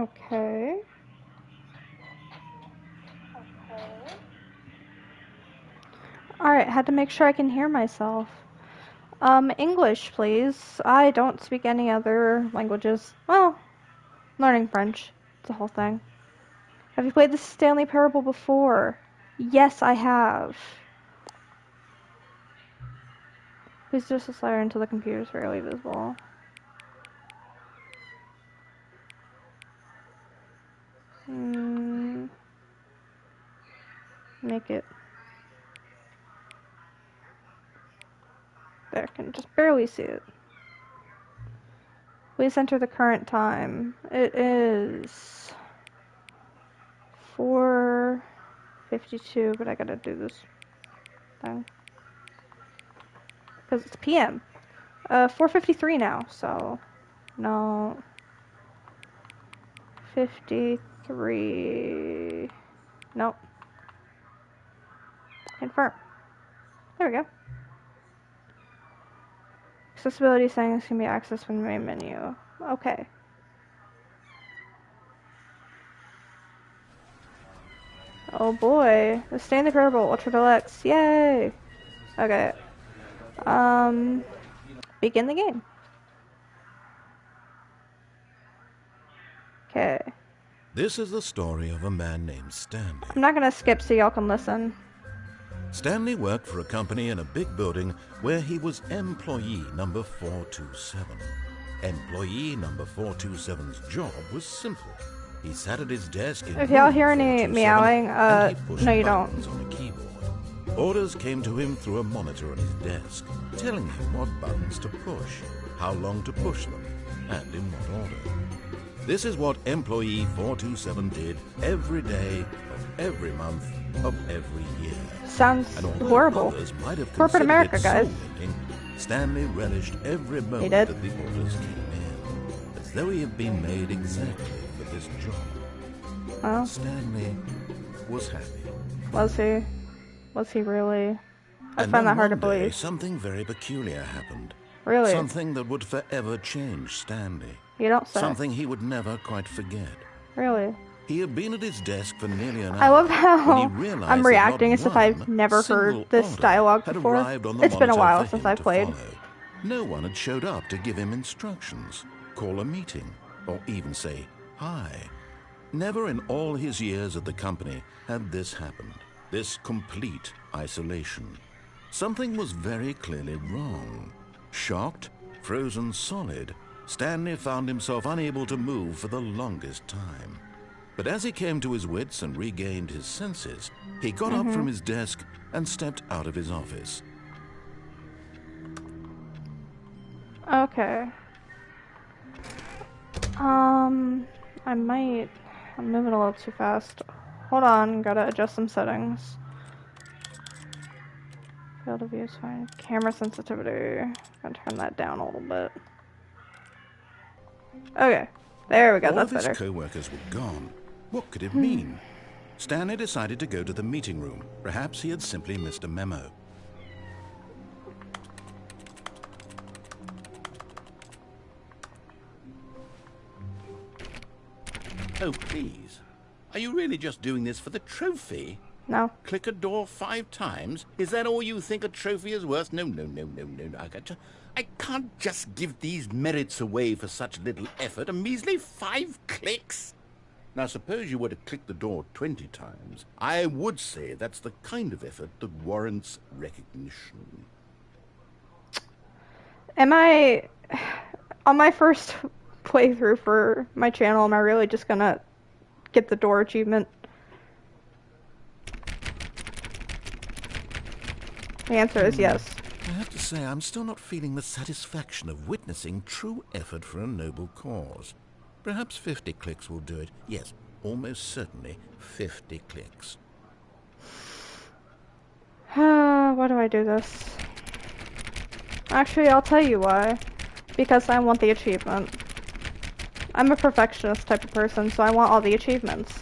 Okay. Alright, had to make sure I can hear myself. English, please. I don't speak any other languages. Well, learning French. It's a whole thing. Have you played the Stanley Parable before? Yes, I have. Please just a slider until the computer is rarely visible. Make it. There, can just barely see it. Please enter the current time. It is 4:52, but I gotta do this thing. Because it's PM. 4:53 now, so no. 53. Nope. Confirm. There we go. Accessibility settings can be accessed from the main menu. Okay. Oh boy. The Stanley Parable Ultra Deluxe. Yay! Okay. Begin the game. Okay. This is the story of a man named Stanley. I'm not gonna skip so y'all can listen. Stanley worked for a company in a big building where he was employee number 427. Employee number 427's job was simple. He sat at his desk in If y'all hear any meowing, no you don't. On a keyboard. Orders came to him through a monitor on his desk, telling him what buttons to push, how long to push them, and in what order. This is what employee 427 did every day of every month of every year. Sounds horrible. Corporate America, guys. Stanley relished every moment that the orders came in, as though he had been made exactly for this job. Oh. Stanley was happy. Was he? Was he really? I find that hard to believe. Something very peculiar happened. Really? Something that would forever change Stanley. You don't say. Something he would never quite forget. Really? He had been at his desk for nearly an hour. I love how I'm reacting as if I've never heard this dialogue before. It's been a while since I've played. No one had showed up to give him instructions, call a meeting, or even say hi. Never in all his years at the company had this happened. This complete isolation. Something was very clearly wrong. Shocked, frozen solid, Stanley found himself unable to move for the longest time. But as he came to his wits and regained his senses, he got up from his desk and stepped out of his office. Okay. I'm moving a little too fast. Hold on, gotta adjust some settings. Field of view is fine. Camera sensitivity. Gonna turn that down a little bit. Okay, there we go. That's better. All of his co-workers were gone. What could it mean? Stanley decided to go to the meeting room. Perhaps he had simply missed a memo. Oh, please. Are you really just doing this for the trophy? No. Click a door 5 times? Is that all you think a trophy is worth? No. I can't just give these merits away for such little effort. A measly 5 clicks? Now, suppose you were to click the door 20 times. I would say that's the kind of effort that warrants recognition. Am I... On my first playthrough for my channel, am I really just gonna get the door achievement? The answer is yes. I have to say, I'm still not feeling the satisfaction of witnessing true effort for a noble cause. Perhaps 50 clicks will do it. Yes, almost certainly 50 clicks. Why do I do this? Actually, I'll tell you why. Because I want the achievement. I'm a perfectionist type of person, so I want all the achievements.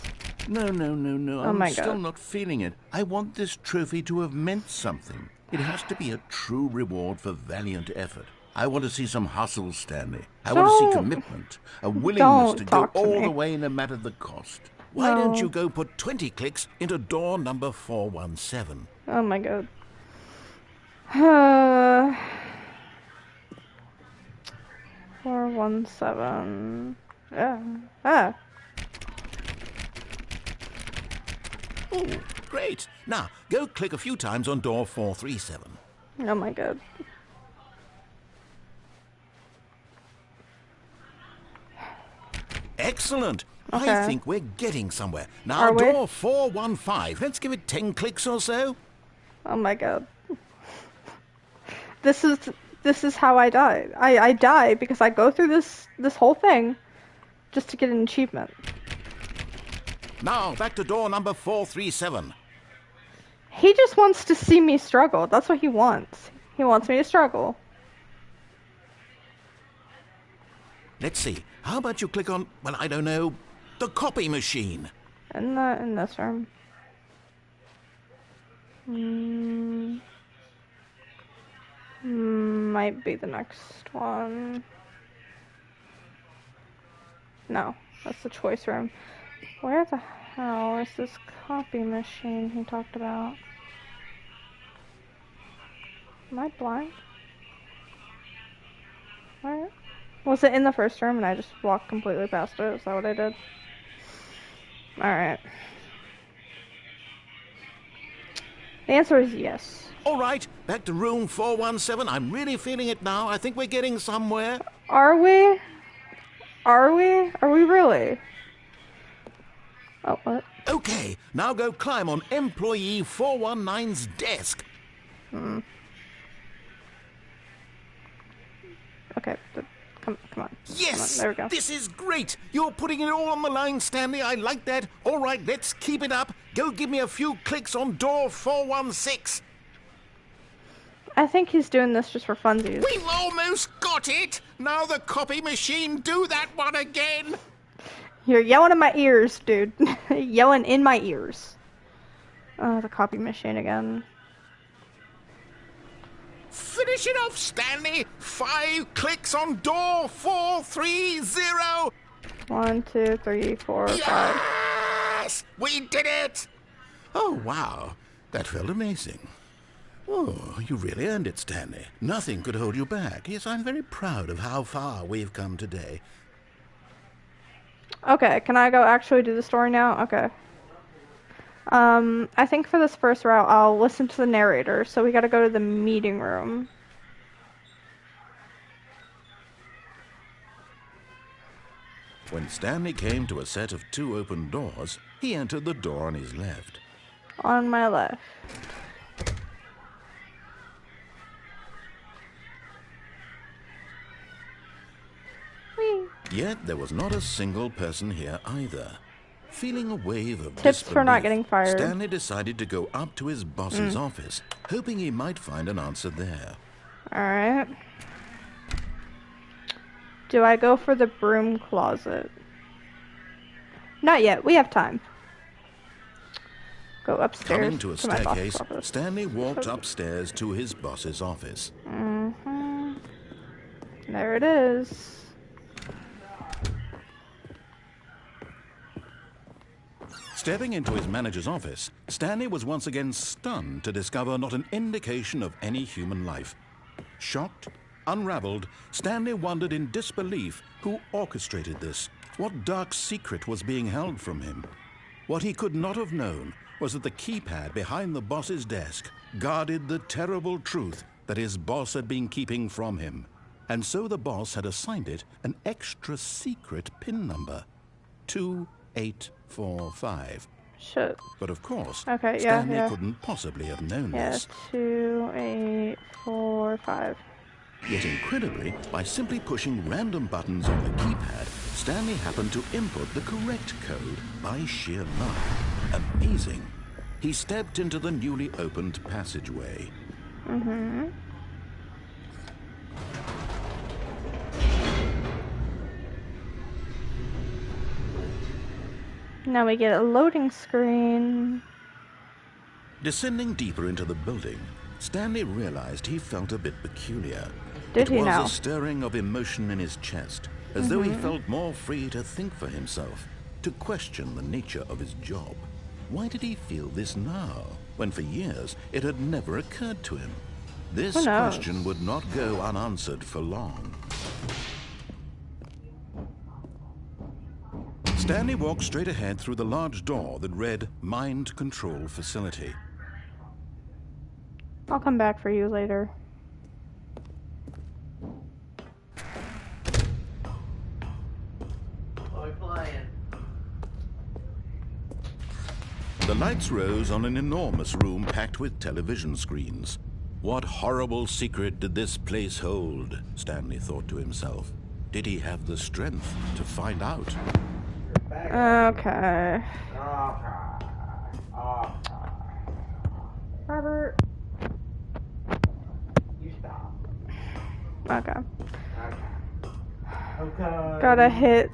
No. Oh my I'm still God. not feeling it. I want this trophy to have meant something. It has to be a true reward for valiant effort. I want to see some hustle, Stanley. I want to see commitment, a willingness to go all the way no matter the cost. Why don't you go put 20 clicks into door number 417? Oh my god. 417. Yeah. Ah. Ooh, great. Now, go click a few times on door 437. Oh my god. Excellent. Okay. I think we're getting somewhere. Now, door 415. Let's give it 10 clicks or so. Oh my god. This is how I die. I die because I go through this whole thing just to get an achievement. Now, back to door number 437. He just wants to see me struggle. That's what he wants. He wants me to struggle. Let's see. How about you click on, well, I don't know, the copy machine? In this room. Might be the next one. No, that's the choice room. Where the hell is this copy machine he talked about? Am I blind? Where? Was it in the first room and I just walked completely past it? Is that what I did? Alright. The answer is yes. All right, back to room 417. I'm really feeling it now. I think we're getting somewhere. Are we? Are we? Are we really? Oh, what? Okay, now go climb on employee 419's desk. Okay, come on. Yes! Come on, there we go. This is great! You're putting it all on the line, Stanley. I like that. All right, let's keep it up. Go give me a few clicks on door 416. I think he's doing this just for funsies. We've almost got it! Now the copy machine, do that one again! You're yelling in my ears, dude. Yelling in my ears. Oh, the copy machine again. Finish it off, Stanley! 5 clicks on door 430! 1, 2, 3, 4, 5. Yes! We did it! Oh, wow. That felt amazing. Oh, you really earned it, Stanley. Nothing could hold you back. Yes, I'm very proud of how far we've come today. Okay, can I go actually do the story now? Okay. I think for this first route, I'll listen to the narrator, so we gotta go to the meeting room. When Stanley came to a set of 2 open doors, he entered the door on his left. On my left. Whee! Yet there was not a single person here either. Feeling a wave of Tips for not disbelief, getting fired. Stanley decided to go up to his boss's office, hoping he might find an answer there. Alright. Do I go for the broom closet? Not yet. We have time. Go upstairs Coming to a my staircase, boss's office. Stanley walked upstairs to his boss's office. There it is. Stepping into his manager's office, Stanley was once again stunned to discover not an indication of any human life. Shocked, unraveled, Stanley wondered in disbelief who orchestrated this. What dark secret was being held from him? What he could not have known was that the keypad behind the boss's desk guarded the terrible truth that his boss had been keeping from him. And so the boss had assigned it an extra secret PIN number, 2845. Shit. But of course, Okay, Stanley couldn't possibly have known this. 2, 8, 4, 5. Yet incredibly, by simply pushing random buttons on the keypad, Stanley happened to input the correct code by sheer luck. Amazing. He stepped into the newly opened passageway. Now we get a loading screen. Descending deeper into the building, Stanley realized he felt a bit peculiar. Did he was now? a stirring of emotion in his chest, as though he felt more free to think for himself, to question the nature of his job. Why did he feel this now, when for years it had never occurred to him? This Who knows? question would not go unanswered for long. Stanley walked straight ahead through the large door that read Mind Control Facility. I'll come back for you later. The lights rose on an enormous room packed with television screens. What horrible secret did this place hold? Stanley thought to himself. Did he have the strength to find out? Okay. Robert. You stop. Okay. Okay. Gotta hit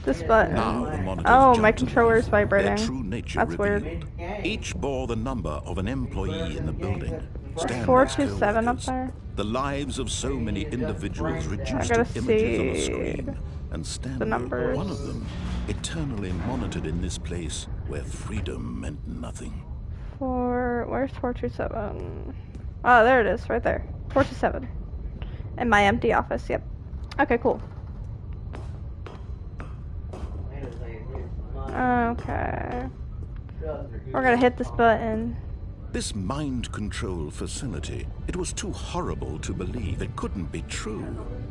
this button. Now the monitors Oh, jumped my to controller's life, vibrating. Their true nature That's weird. revealed. Each bore the number of an employee in the building. Stanley's 427 up co-workers. there. The lives of so many individuals reduced gotta to images on a see screen. And Stanley, numbers. one of them, eternally monitored in this place where freedom meant nothing. Where's 427? Oh, there it is, right there. 427. In my empty office, yep. Okay, cool. Okay. We're gonna hit this button. This mind control facility, it was too horrible to believe. It couldn't be true.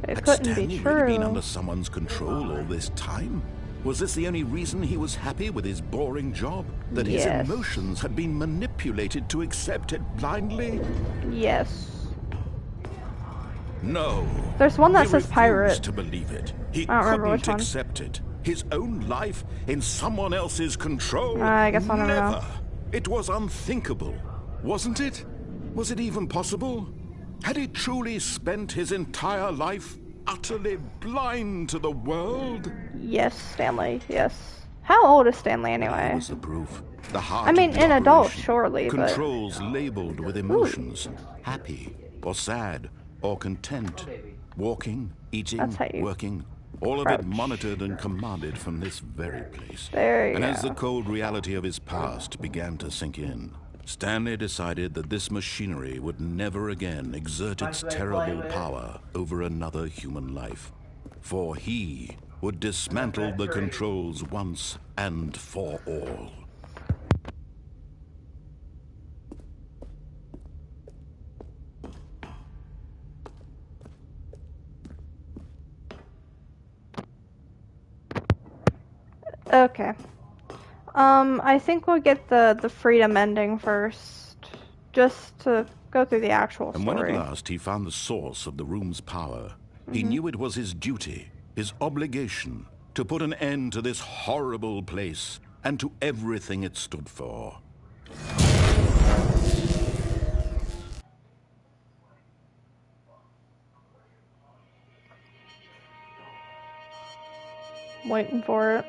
It Had couldn't be Stanley really been true. under someone's control all this time? Was this the only reason he was happy with his boring job? That his Yes. emotions had been manipulated to accept it blindly? Yes. No. There's one that He says refused pirate. to believe it. He I don't remember couldn't which one. accept it. His own life in someone else's control? I guess I'll never know. Never. It was unthinkable, wasn't it? Was it even possible? Had he truly spent his entire life utterly blind to the world? Yes, Stanley, yes. How old is Stanley Here anyway? was the proof. The heart I mean, of the an adult, operation. surely, but... Controls labeled with emotions. Happy, or sad, or content. Walking, eating, That's how you working. All of it crouch. monitored and commanded from this very place. There you And go. as the cold reality of his past began to sink in, Stanley decided that this machinery would never again exert its terrible power over another human life. For he would dismantle the controls once and for all. Okay. I think we'll get the freedom ending first, just to go through the actual And when at story. last he found the source of the room's power, he knew it was his duty, his obligation, to put an end to this horrible place and to everything it stood for. Waiting for it.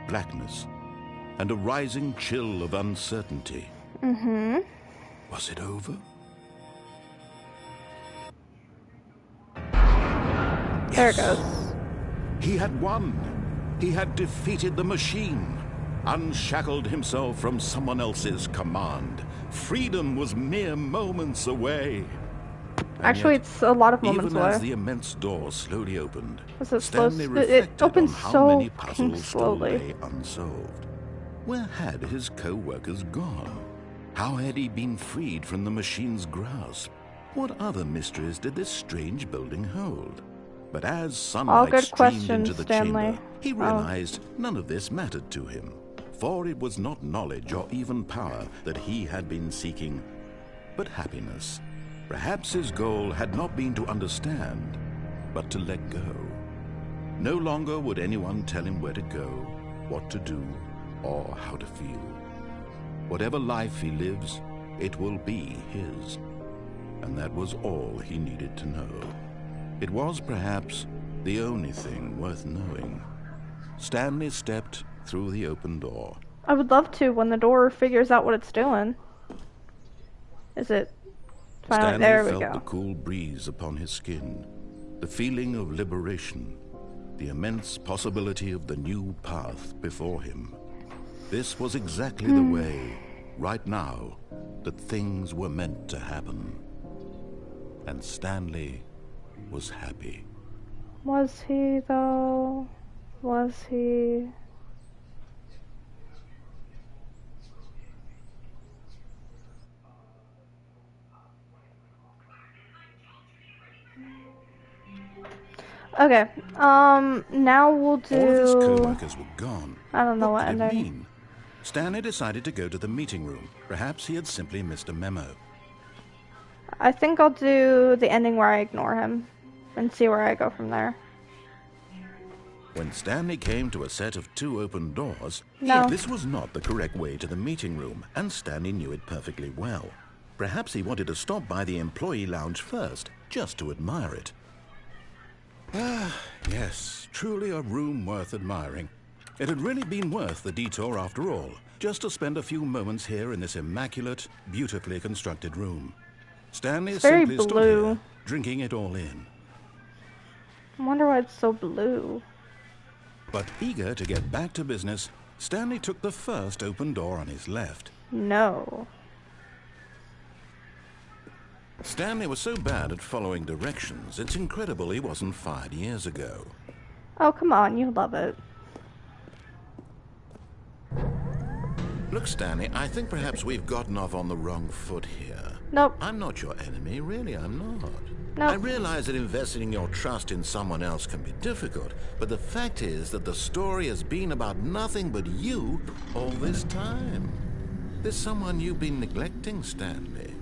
Blackness and a rising chill of uncertainty. Was it over? There it goes. He had won. He had defeated the machine, unshackled himself from someone else's command. Freedom was mere moments away. And Actually, yet, it's a lot of moments even as the away. immense door slowly opened, This is slow. Stanley It reflected opens on how so many fucking puzzles still slowly. lay unsolved. Where had his co-workers gone? How had he been freed from the machine's grasp? What other mysteries did this strange building hold? But as All sunlight good streamed questions, into the Stanley. chamber, he realized none of this mattered to him. For it was not knowledge or even power that he had been seeking, but happiness. Perhaps his goal had not been to understand, but to let go. No longer would anyone tell him where to go, what to do, or how to feel. Whatever life he lives, it will be his. And that was all he needed to know. It was perhaps the only thing worth knowing. Stanley stepped through the open door. I would love to when the door figures out what it's doing. Is it Finally, Stanley there we felt go. the cool breeze upon his skin, the feeling of liberation, the immense possibility of the new path before him. This was exactly the way, right now, that things were meant to happen. And Stanley was happy. Was he, though? Was he? Okay, now we'll do... All of his co-workers were gone. I don't know what could it ending. mean? Stanley decided to go to the meeting room. Perhaps he had simply missed a memo. I think I'll do the ending where I ignore him and see where I go from there. When Stanley came to a set of 2 open doors, No. this was not the correct way to the meeting room, and Stanley knew it perfectly well. Perhaps he wanted to stop by the employee lounge first, just to admire it. Ah, yes, truly a room worth admiring. It had really been worth the detour after all, just to spend a few moments here in this immaculate, beautifully constructed room. Stanley very simply stood blue. here, drinking it all in. I wonder why it's so blue. But eager to get back to business, Stanley took the first open door on his left. No. Stanley was so bad at following directions, it's incredible he wasn't fired years ago. Oh, come on, you love it. Look, Stanley, I think perhaps we've gotten off on the wrong foot here. Nope. I'm not your enemy, really, I'm not. Nope. I realize that investing your trust in someone else can be difficult, but the fact is that the story has been about nothing but you all this time. There's someone you've been neglecting, Stanley.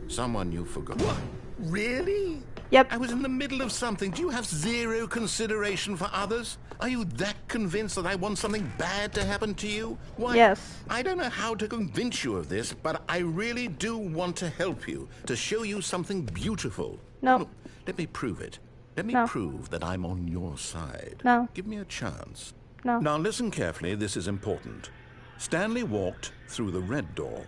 Someone you forgot. What? Really? Yep. I was in the middle of something. Do you have zero consideration for others? Are you that convinced that I want something bad to happen to you? Why? Yes. I don't know how to convince you of this, but I really do want to help you, to show you something beautiful. No. Look, let me prove it. Let me No. prove that I'm on your side. No. Give me a chance. No. Now listen carefully, this is important. Stanley walked through the red door.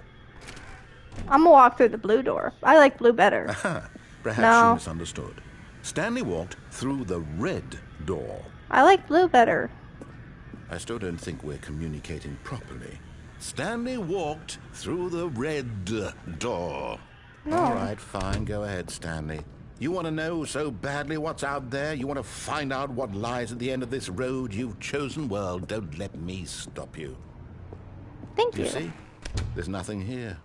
I'm gonna walk through the blue door. I like blue better. Perhaps No. you misunderstood. Stanley walked through the red door. I like blue better. I still don't think we're communicating properly. Stanley walked through the red door. No. All right, fine. Go ahead, Stanley. You want to know so badly what's out there? You want to find out what lies at the end of this road you've chosen? Well, don't let me stop you. Thank you. You see? There's nothing here.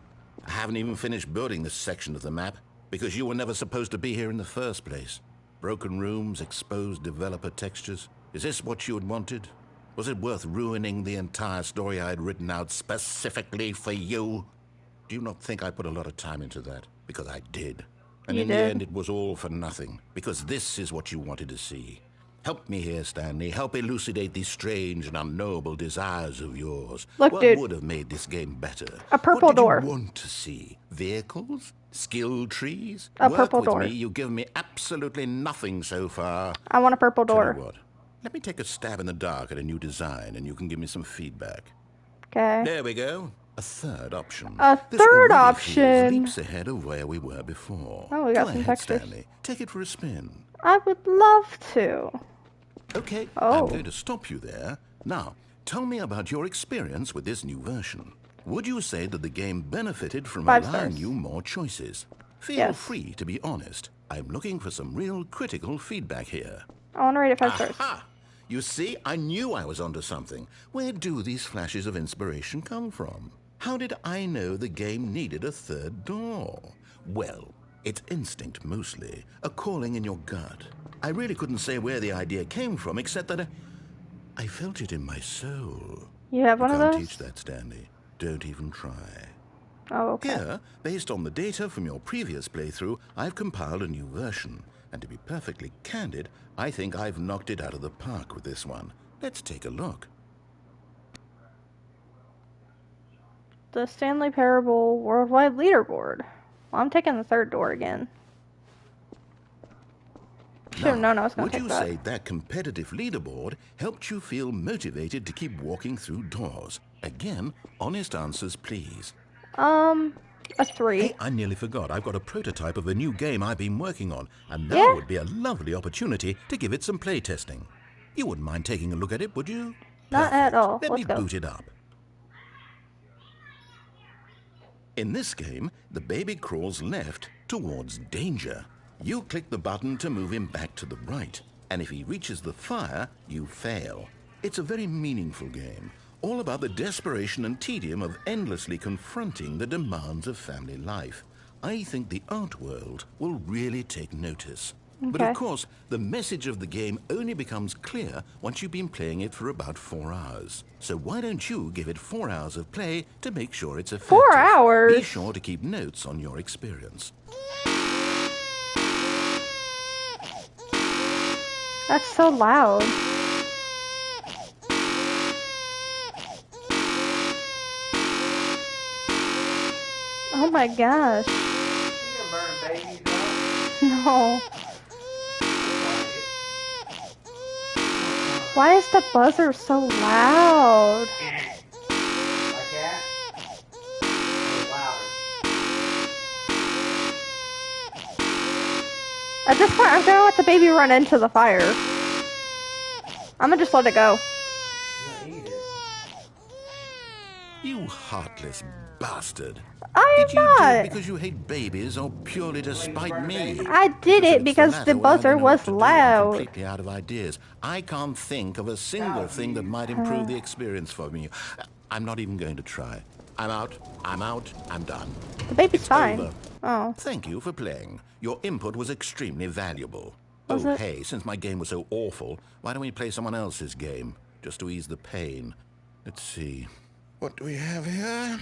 I haven't even finished building this section of the map because you were never supposed to be here in the first place. Broken rooms, exposed developer textures. Is this what you had wanted? Was it worth ruining the entire story I had written out specifically for you? Do you not think I put a lot of time into that? Because I did. And You in the did. end, it was all for nothing. Because this is what you wanted to see. Help me here, Stanley. Help elucidate these strange and unknowable desires of yours. Look, what dude. would have made this game better? A purple what did door. you want to see? Vehicles? Skill trees? A Work purple with door. me. You've given me absolutely nothing so far. I want a purple Tell you door. what. Let me take a stab in the dark at a new design, and you can give me some feedback. Okay. There we go. A third option. A This third already feels option. leaps ahead of where we were before. Oh, we got Go some ahead, textures. Stanley. Take it for a spin. I would love to. Okay, Oh. I'm going to stop you there. Now, tell me about your experience with this new version. Would you say that the game benefited from 5 allowing stars. you more choices? Feel Yes. free to be honest. I'm looking for some real critical feedback here. I want to rate it 5 stars. Aha! You see, I knew I was onto something. Where do these flashes of inspiration come from? How did I know the game needed a third door? Well, it's instinct mostly, a calling in your gut. I really couldn't say where the idea came from, except that I felt it in my soul. You have one You of can't those? teach that, Stanley. Don't even try. Oh, okay. Here, based on the data from your previous playthrough, I've compiled a new version. And to be perfectly candid, I think I've knocked it out of the park with this one. Let's take a look. The Stanley Parable Worldwide Leaderboard. Well, I'm taking the third door again. Should have known I was going would to take you that. say that competitive leaderboard helped you feel motivated to keep walking through doors? Again, honest answers, please. A 3. Hey, I nearly forgot. I've got a prototype of a new game I've been working on, and now Yeah? would be a lovely opportunity to give it some play testing. You wouldn't mind taking a look at it, would you? Not at Perfect. all. Let me Let's go. boot it up. In this game, the baby crawls left towards danger. You click the button to move him back to the right, and if he reaches the fire, you fail. It's a very meaningful game, all about the desperation and tedium of endlessly confronting the demands of family life. I think the art world will really take notice. But Okay. of course, the message of the game only becomes clear once you've been playing it for about 4 hours. So why don't you give it 4 hours of play to make sure it's effective? 4 hours? Be sure to keep notes on your experience. That's so loud. Oh my gosh. You gonna burn babies up? No. Why is the buzzer so loud? Like that? Or louder? At this point, I'm gonna let the baby run into the fire. I'm gonna just let it go. You're gonna eat it. You heartless bastard. I Did you am do it not. because you hate babies or purely to spite me? I did If it it's because latter, the well, I buzzer don't know what was to do. I'm loud. completely out of ideas. I can't think of a single thing that might improve the experience for me. I'm not even going to try. I'm out. I'm out. I'm done. The baby's It's fine. over. Oh. Thank you for playing. Your input was extremely valuable. Was Oh, it? hey, since my game was so awful, why don't we play someone else's game, just to ease the pain? Let's see. What do we have here?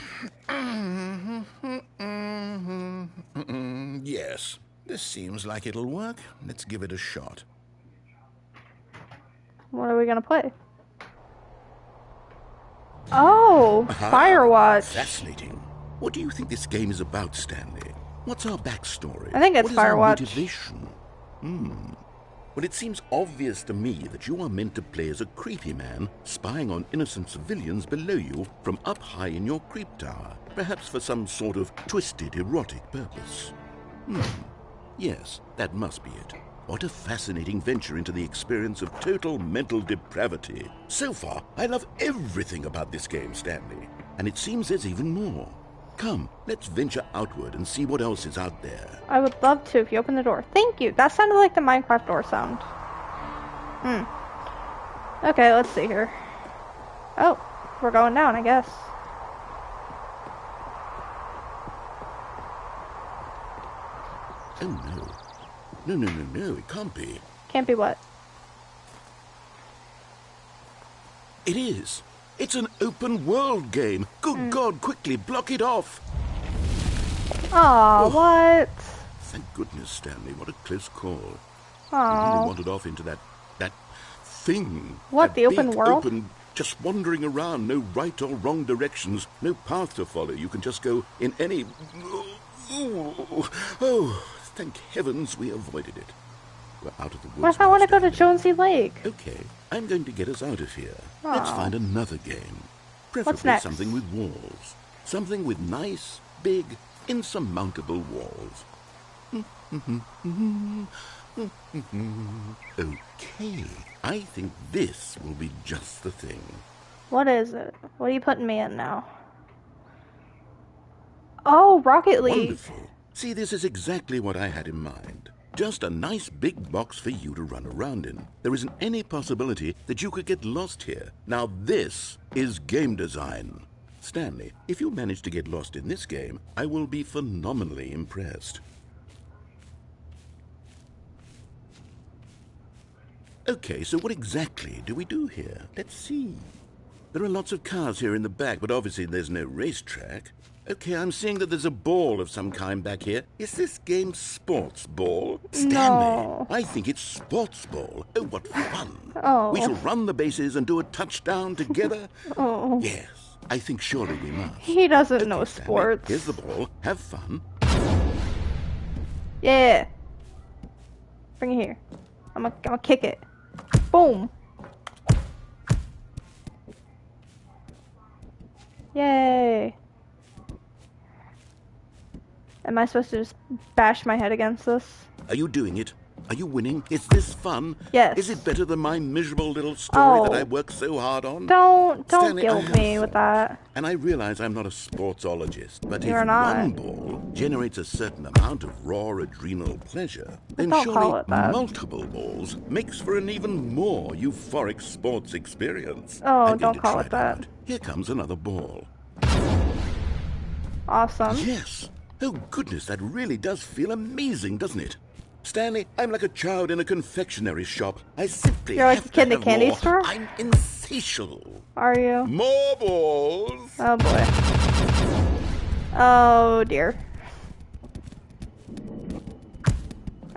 Yes, this seems like it'll work. Let's give it a shot. What are we gonna play? Oh, Firewatch. Fascinating. What do you think this game is about, Stanley? What's our backstory? I think it's What is our Firewatch. motivation? Well, it seems obvious to me that you are meant to play as a creepy man spying on innocent civilians below you from up high in your creep tower, perhaps for some sort of twisted erotic purpose. Yes, that must be it. What a fascinating venture into the experience of total mental depravity. So far, I love everything about this game, Stanley, and it seems there's even more. Come, let's venture outward and see what else is out there. I would love to if you open the door. Thank you. That sounded like the Minecraft door sound. Okay, let's see here. Oh, we're going down, I guess. Oh, no. No, it can't be. Can't be what? It is. It's an open world game. Good God, quickly block it off. Aw, what? Thank goodness, Stanley. What a close call. You Aw. really wandered off into that thing. What, That the open big, world? Open, just wandering around, no right or wrong directions, no path to follow. You can just go in any... Oh, thank heavens we avoided it. We're out of the woods. What if I want to go to Stanley. Jonesy Lake? Okay, I'm going to get us out of here. Let's Aw. find another game. Preferably next? something with walls. Something with nice, big, insurmountable walls. Okay, I think this will be just the thing. What is it? What are you putting me in now? Oh, Rocket League. Wonderful. See, this is exactly what I had in mind. Just a nice big box for you to run around in. There isn't any possibility that you could get lost here. Now this is game design. Stanley, if you manage to get lost in this game, I will be phenomenally impressed. Okay, so what exactly do we do here? Let's see. There are lots of cars here in the back, but obviously there's no racetrack. Okay, I'm seeing that there's a ball of some kind back here. Is this game sports ball? Stanley, No. I think it's sports ball. Oh, what fun. Oh. We shall run the bases and do a touchdown together. Oh. Yes, I think surely we must. He doesn't know Stanley, sports. here's the ball. Have fun. Yeah. Bring it here. I'm gonna kick it. Boom. Yay. Am I supposed to just bash my head against this? Are you doing it? Are you winning? Is this fun? Yes. Is it better than my miserable little story that I Oh. worked so hard on? Don't Stanley, I guilt have me with thought. that. And I realize I'm not a sportsologist, but You're if not. one ball generates a certain amount of raw adrenal pleasure, then don't surely call it that. multiple balls makes for an even more euphoric sports experience. Oh, I'm going don't to call try it that. out. Here comes another ball. Awesome. Yes. Oh, goodness, that really does feel amazing, doesn't it? Stanley, I'm like a child in a confectionery shop. I simply You're like have a kid in to a have candy more. store? I'm insatiable. Are you? More balls. Oh boy. Oh dear.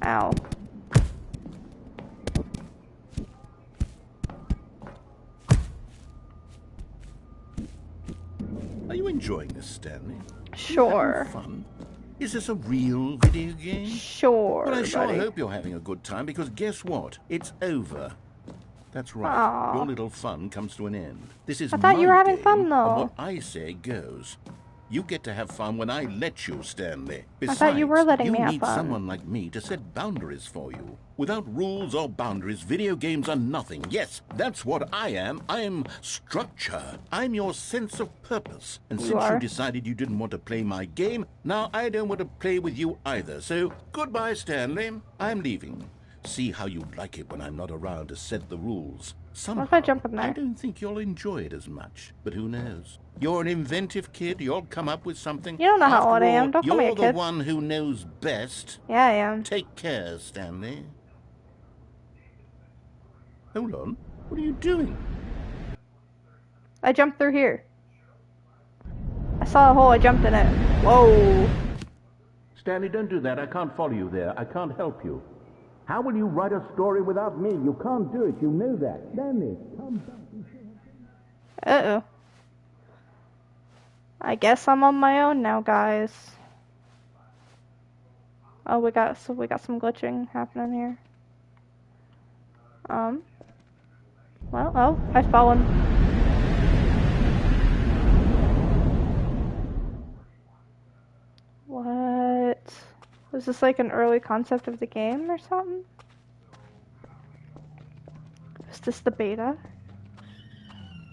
Ow. Are you enjoying this, Stanley? Sure. Having fun? Is this a real video game? Sure, Well, I sure buddy. hope you're having a good time, because guess what? It's over. That's right. Aw. Your little fun comes to an end. This is I thought you my were having game, fun, and though. what I say goes. You get to have fun when I let you, Stanley. Besides, thought you were letting me have need fun. someone like me to set boundaries for you. Without rules or boundaries, video games are nothing. Yes, that's what I am. I'm structure. I'm your sense of purpose. And You since are. you decided you didn't want to play my game, now I don't want to play with you either. So, goodbye, Stanley. I'm leaving. See how you like it when I'm not around to set the rules. Somehow, What if I jump in there? I don't think you'll enjoy it as much, but who knows? You're an inventive kid. You'll come up with something. You don't know how After old I am. all, Don't call me a you're the kid. one who knows best. Yeah, I am. Take care, Stanley. Hold on. What are you doing? I jumped through here. I saw a hole, I jumped in it. Whoa. Stanley, don't do that. I can't follow you there. I can't help you. How will you write a story without me? You can't do it. You know that. Stanley, come back. Uh-oh. I guess I'm on my own now, guys. Oh, we got some glitching happening here. Well, oh, I've fallen. What? Was this like an early concept of the game or something? Is this the beta?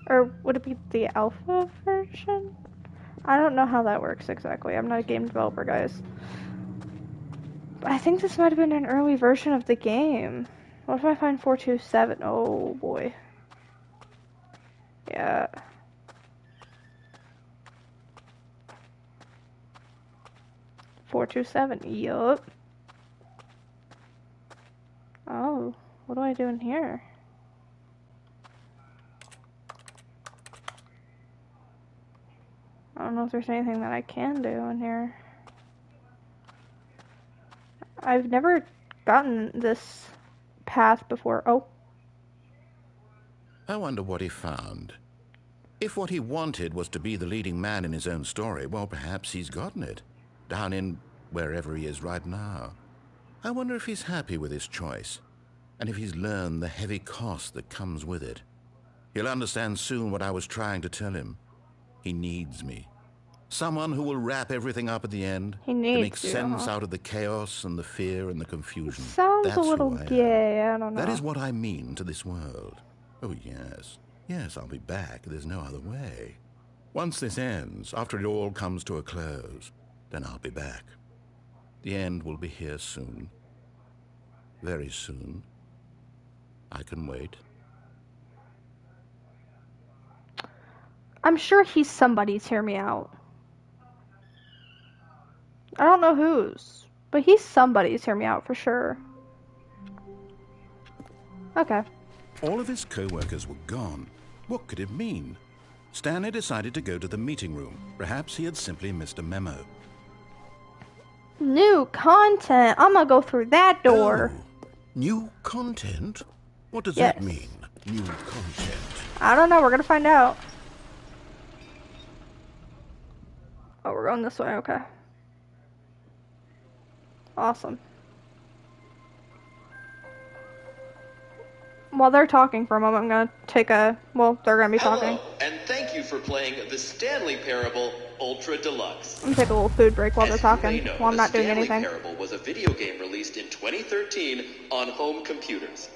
Or would it be the alpha version? I don't know how that works exactly. I'm not a game developer, guys. But I think this might have been an early version of the game. What if I find 427? Oh boy. Yeah. $427. Yup. Oh, what do I do in here? I don't know if there's anything that I can do in here. I've never gotten this path before. Oh. I wonder what he found. If what he wanted was to be the leading man in his own story, well, perhaps he's gotten it. Down in wherever he is right now. I wonder if he's happy with his choice, and if he's learned the heavy cost that comes with it. He'll understand soon what I was trying to tell him. He needs me. Someone who will wrap everything up at the end. He to needs make you, sense huh? out of the chaos and the fear and the confusion. Sounds That's a little who I am. gay, I don't know. That is what I mean to this world. Oh, yes. Yes, I'll be back. There's no other way. Once this ends, after it all comes to a close, then I'll be back. The end will be here soon. Very soon. I can wait. I'm sure he's somebody's, hear me out. I don't know whose, but he's somebody's, hear me out for sure. Okay. All of his co-workers were gone. What could it mean? Stanley decided to go to the meeting room. Perhaps he had simply missed a memo. New content. I'm gonna go through that door. Oh, new content? What does Yes. that mean, new content? I don't know. We're gonna find out. Oh, we're going this way. Okay. Awesome. While they're talking for a moment, I'm gonna take a... Well, they're gonna be talking. Hello, and thank thank you for playing the Stanley Parable Ultra Deluxe. I'm gonna take a little food break while they're As you may talking. know, While I'm the not doing Stanley anything. Parable was a video game released in 2013 on home computers.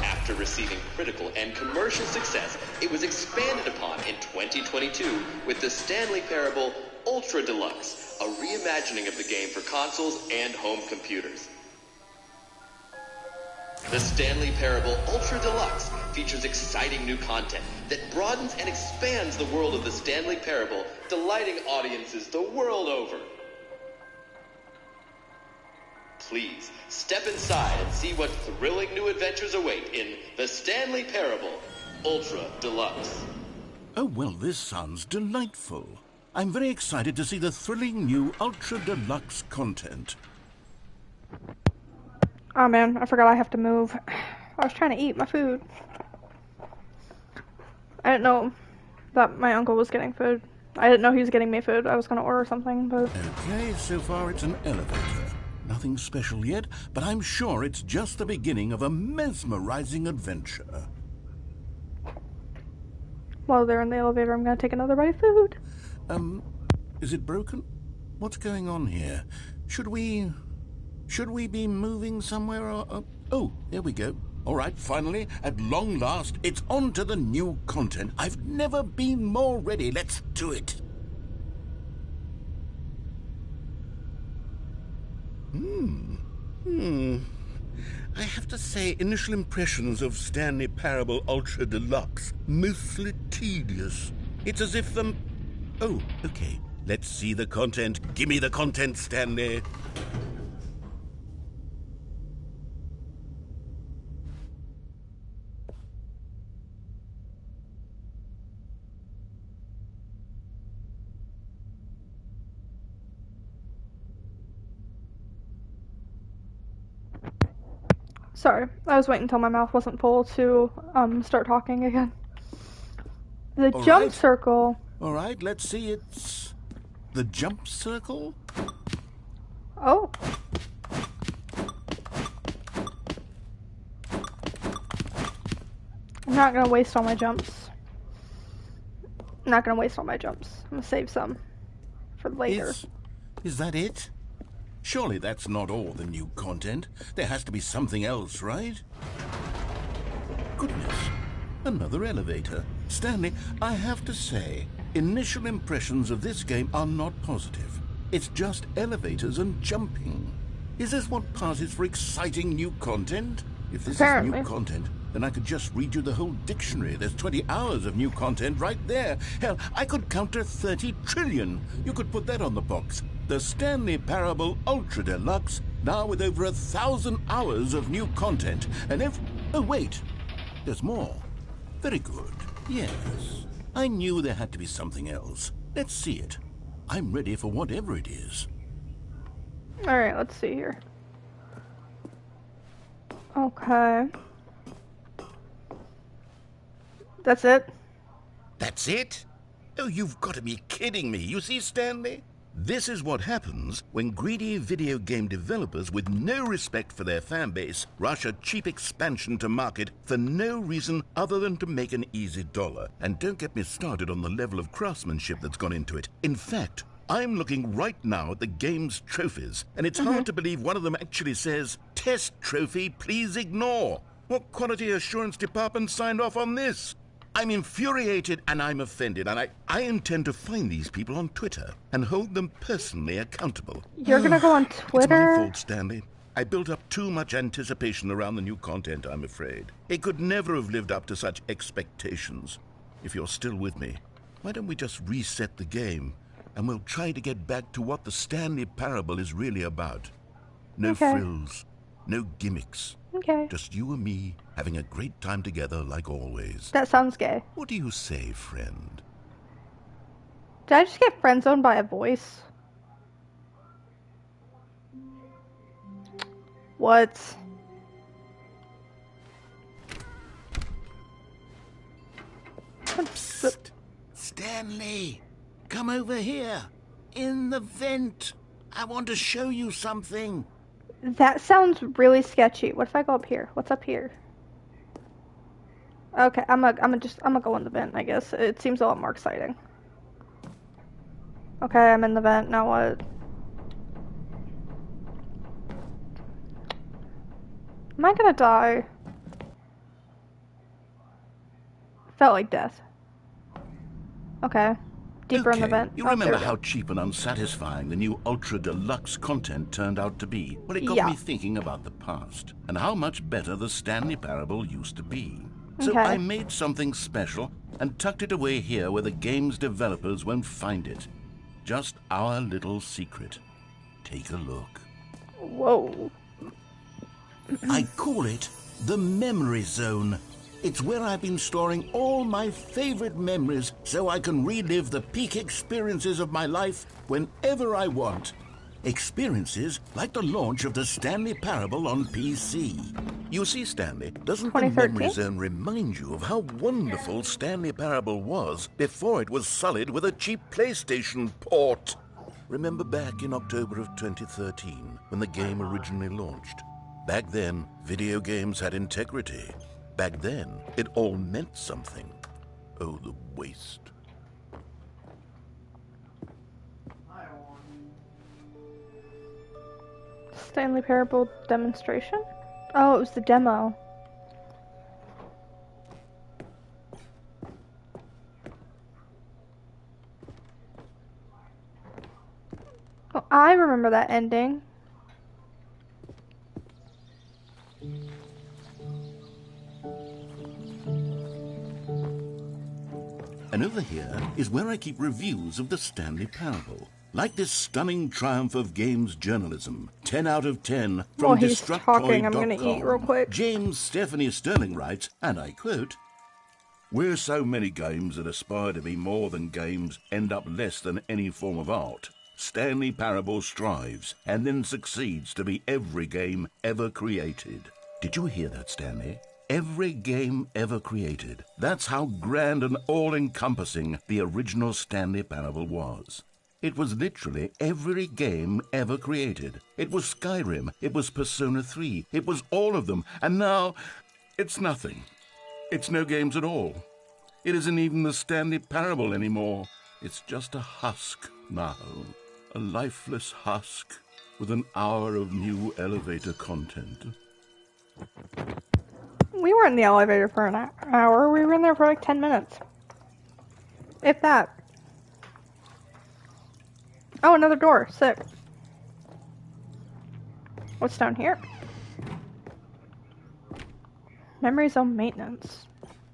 After receiving critical and commercial success, it was expanded upon in 2022 with the Stanley Parable Ultra Deluxe, a reimagining of the game for consoles and home computers. The Stanley Parable Ultra Deluxe features exciting new content that broadens and expands the world of the Stanley Parable, delighting audiences the world over. Please, step inside and see what thrilling new adventures await in the Stanley Parable Ultra Deluxe. Oh, well, this sounds delightful. I'm very excited to see the thrilling new Ultra Deluxe content. Oh man, I forgot I have to move. I was trying to eat my food. I didn't know that my uncle was getting food. I didn't know he was getting me food. I was gonna order something, but... Okay, so far it's an elevator. Nothing special yet, but I'm sure it's just the beginning of a mesmerizing adventure. While they're in the elevator, I'm gonna take another bite of food. Is it broken? What's going on here? Should we be moving somewhere or... Oh, there we go. All right, finally, at long last, it's on to the new content. I've never been more ready. Let's do it. I have to say, initial impressions of Stanley Parable Ultra Deluxe, mostly tedious. It's as if the... Oh, okay. Let's see the content. Give me the content, Stanley. Sorry, I was waiting until my mouth wasn't full to start talking again. The All jump right. circle. All right, let's see. It's the jump circle. Oh. I'm not gonna waste all my jumps. I'm not gonna waste all my jumps. I'm gonna save some for later. Is that it? Surely that's not all the new content. There has to be something else, right? Goodness. Another elevator. Stanley, I have to say, initial impressions of this game are not positive. It's just elevators and jumping. Is this what passes for exciting new content? If this Apparently. is new content, then I could just read you the whole dictionary. There's 20 hours of new content right there. Hell, I could count to 30 trillion. You could put that on the box. The Stanley Parable Ultra Deluxe, now with over 1,000 hours of new content. And if... Oh, wait. There's more. Very good. Yes. I knew there had to be something else. Let's see it. I'm ready for whatever it is. Alright, let's see here. Okay. That's it? That's it? Oh, you've got to be kidding me. You see, Stanley? This is what happens when greedy video game developers with no respect for their fan base rush a cheap expansion to market for no reason other than to make an easy dollar. And don't get me started on the level of craftsmanship that's gone into it. In fact, I'm looking right now at the game's trophies, and it's hard to believe one of them actually says, "Test trophy, please ignore." What quality assurance department signed off on this? I'm infuriated and I'm offended, and I intend to find these people on Twitter and hold them personally accountable. You're gonna go on It's Twitter? my fault, Stanley. I built up too much anticipation around the new content, I'm afraid. It could never have lived up to such expectations. If you're still with me, why don't we just reset the game, and we'll try to get back to what the Stanley Parable is really about. No Okay. frills, no gimmicks. Okay. Just you and me having a great time together like always. That sounds gay. What do you say, friend? Did I just get friend zoned by a voice? What? Psst. Stanley, come over here. In the vent. I want to show you something. That sounds really sketchy. What if I go up here? What's up here? Okay, I'm gonna go in the vent, I guess. It seems a lot more exciting. Okay, I'm in the vent, now what? Am I gonna die? Felt like death. Okay. Deeper in the Okay, vent. you Oh, there remember we how go. cheap and unsatisfying the new Ultra Deluxe content turned out to be? Well, it got Yeah. me thinking about the past and how much better the Stanley Parable used to be. So I Okay. made something special and tucked it away here where the game's developers won't find it. Just our little secret. Take a look. Whoa. I call it the Memory Zone. It's where I've been storing all my favorite memories so I can relive the peak experiences of my life whenever I want. Experiences like the launch of the Stanley Parable on PC. You see, Stanley, doesn't the Memory 2013? Zone remind you of how wonderful Stanley Parable was before it was sullied with a cheap PlayStation port? Remember back in October of 2013 when the game originally launched? Back then, video games had integrity. Back then, it all meant something. Oh, the waste. Stanley Parable demonstration? Oh, it was the demo. Oh, I remember that ending. And over here is where I keep reviews of the Stanley Parable. Like this stunning triumph of games journalism, 10 out of 10 While from he's talking, I'm gonna eat real Destructoid.com. quick. James Stephanie Sterling writes, and I quote, "Where so many games that aspire to be more than games end up less than any form of art, Stanley Parable strives and then succeeds to be every game ever created." Did you hear that, Stanley? Every game ever created. That's how grand and all-encompassing the original Stanley Parable was. It was literally every game ever created. It was Skyrim, it was Persona 3, it was all of them, and now it's nothing. It's no games at all. It isn't even the Stanley Parable anymore. It's just a husk now. A lifeless husk with an hour of new elevator content. We were in the elevator for an hour. We were in there for like 10 minutes. If that. Oh, another door. Sick. What's down here? Memory zone maintenance.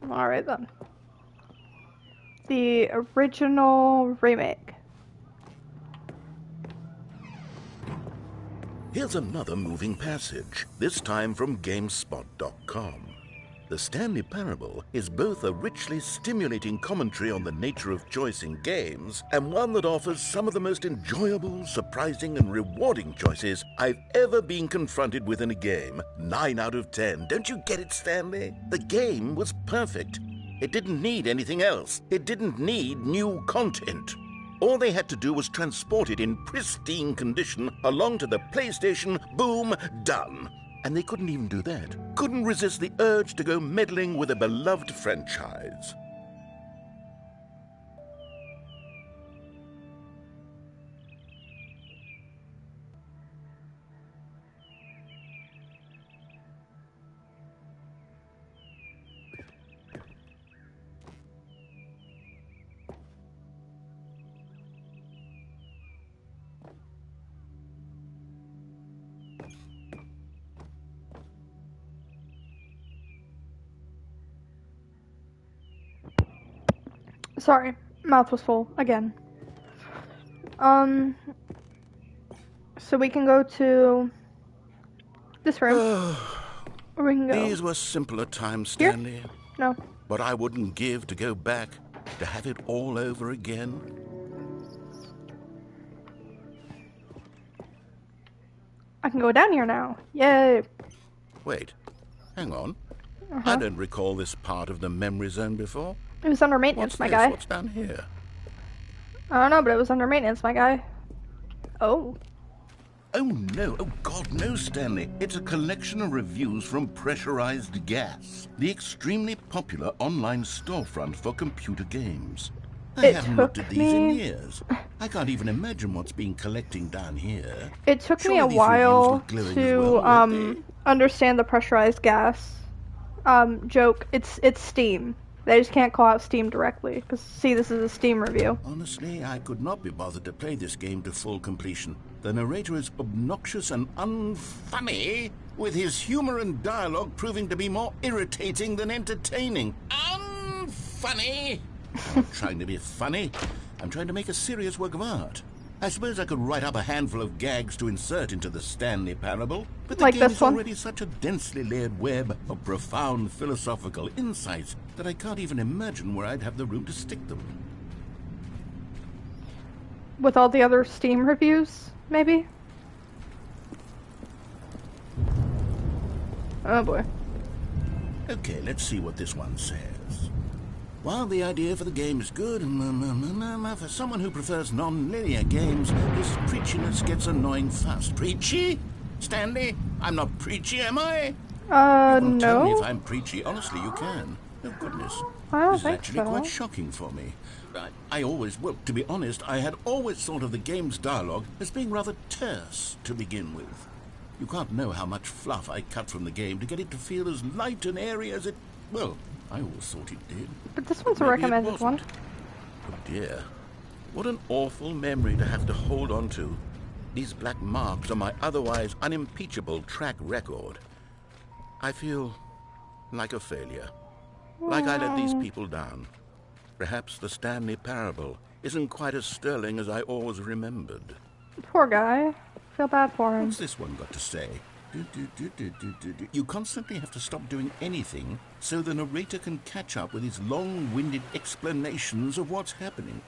Alright then. The original remake. Here's another moving passage, this time from GameSpot.com. The Stanley Parable is both a richly stimulating commentary on the nature of choice in games and one that offers some of the most enjoyable, surprising, and rewarding choices I've ever been confronted with in a game. 9 out of 10. Don't you get it, Stanley? The game was perfect. It didn't need anything else. It didn't need new content. All they had to do was transport it in pristine condition along to the PlayStation, boom, done. And they couldn't even do that. Couldn't resist the urge to go meddling with a beloved franchise. Sorry, mouth was full again. So we can go to this room. Or we can go These were simpler times, here? Stanley. No. But I wouldn't give to go back, to have it all over again. I can go down here now. Yay. Wait, hang on. I Uh-huh. don't recall this part of the memory zone before. It was under maintenance, What's my this? guy. What's down here? I don't know, but it was under maintenance, my guy. Oh. Oh, no. Oh, God, no, Stanley. It's a collection of reviews from Pressurized Gas, the extremely popular online storefront for computer games. I It haven't looked at took these in me years. I can't even imagine what's been collecting down here. It took me a Surely these reviews while look glowing as to well, won't they? understand the pressurized gas joke. It's Steam. They just can't call out Steam directly because see, this is a Steam review. Honestly, I could not be bothered to play this game to full completion. The narrator is obnoxious and unfunny, with his humor and dialogue proving to be more irritating than entertaining. Unfunny? I'm not trying to be funny. I'm trying to make a serious work of art. I suppose I could write up a handful of gags to insert into the Stanley Parable, but the Like game this is one? already such a densely layered web of profound philosophical insights that I can't even imagine where I'd have the room to stick them. With all the other Steam reviews, maybe? Oh boy. Okay, let's see what this one says. While the idea for the game is good, for someone who prefers non-linear games, this preachiness gets annoying fast. Preachy? Stanley? I'm not preachy, am I? You can tell me if No. I'm preachy. Honestly, you can. Oh, goodness. I don't This is think actually so. quite shocking for me. I always, well, to be honest, I had always thought of the game's dialogue as being rather terse to begin with. You can't know how much fluff I cut from the game to get it to feel as light and airy as it, well, I always thought it did. But this one's a Maybe it recommended one. wasn't. Oh dear. What an awful memory to have to hold on to. These black marks on my otherwise unimpeachable track record. I feel like a failure. Like I let these people down. Perhaps the Stanley Parable isn't quite as sterling as I always remembered. Poor guy. Feel bad for him. What's this one got to say? You constantly have to stop doing anything so the narrator can catch up with his long-winded explanations of what's happening.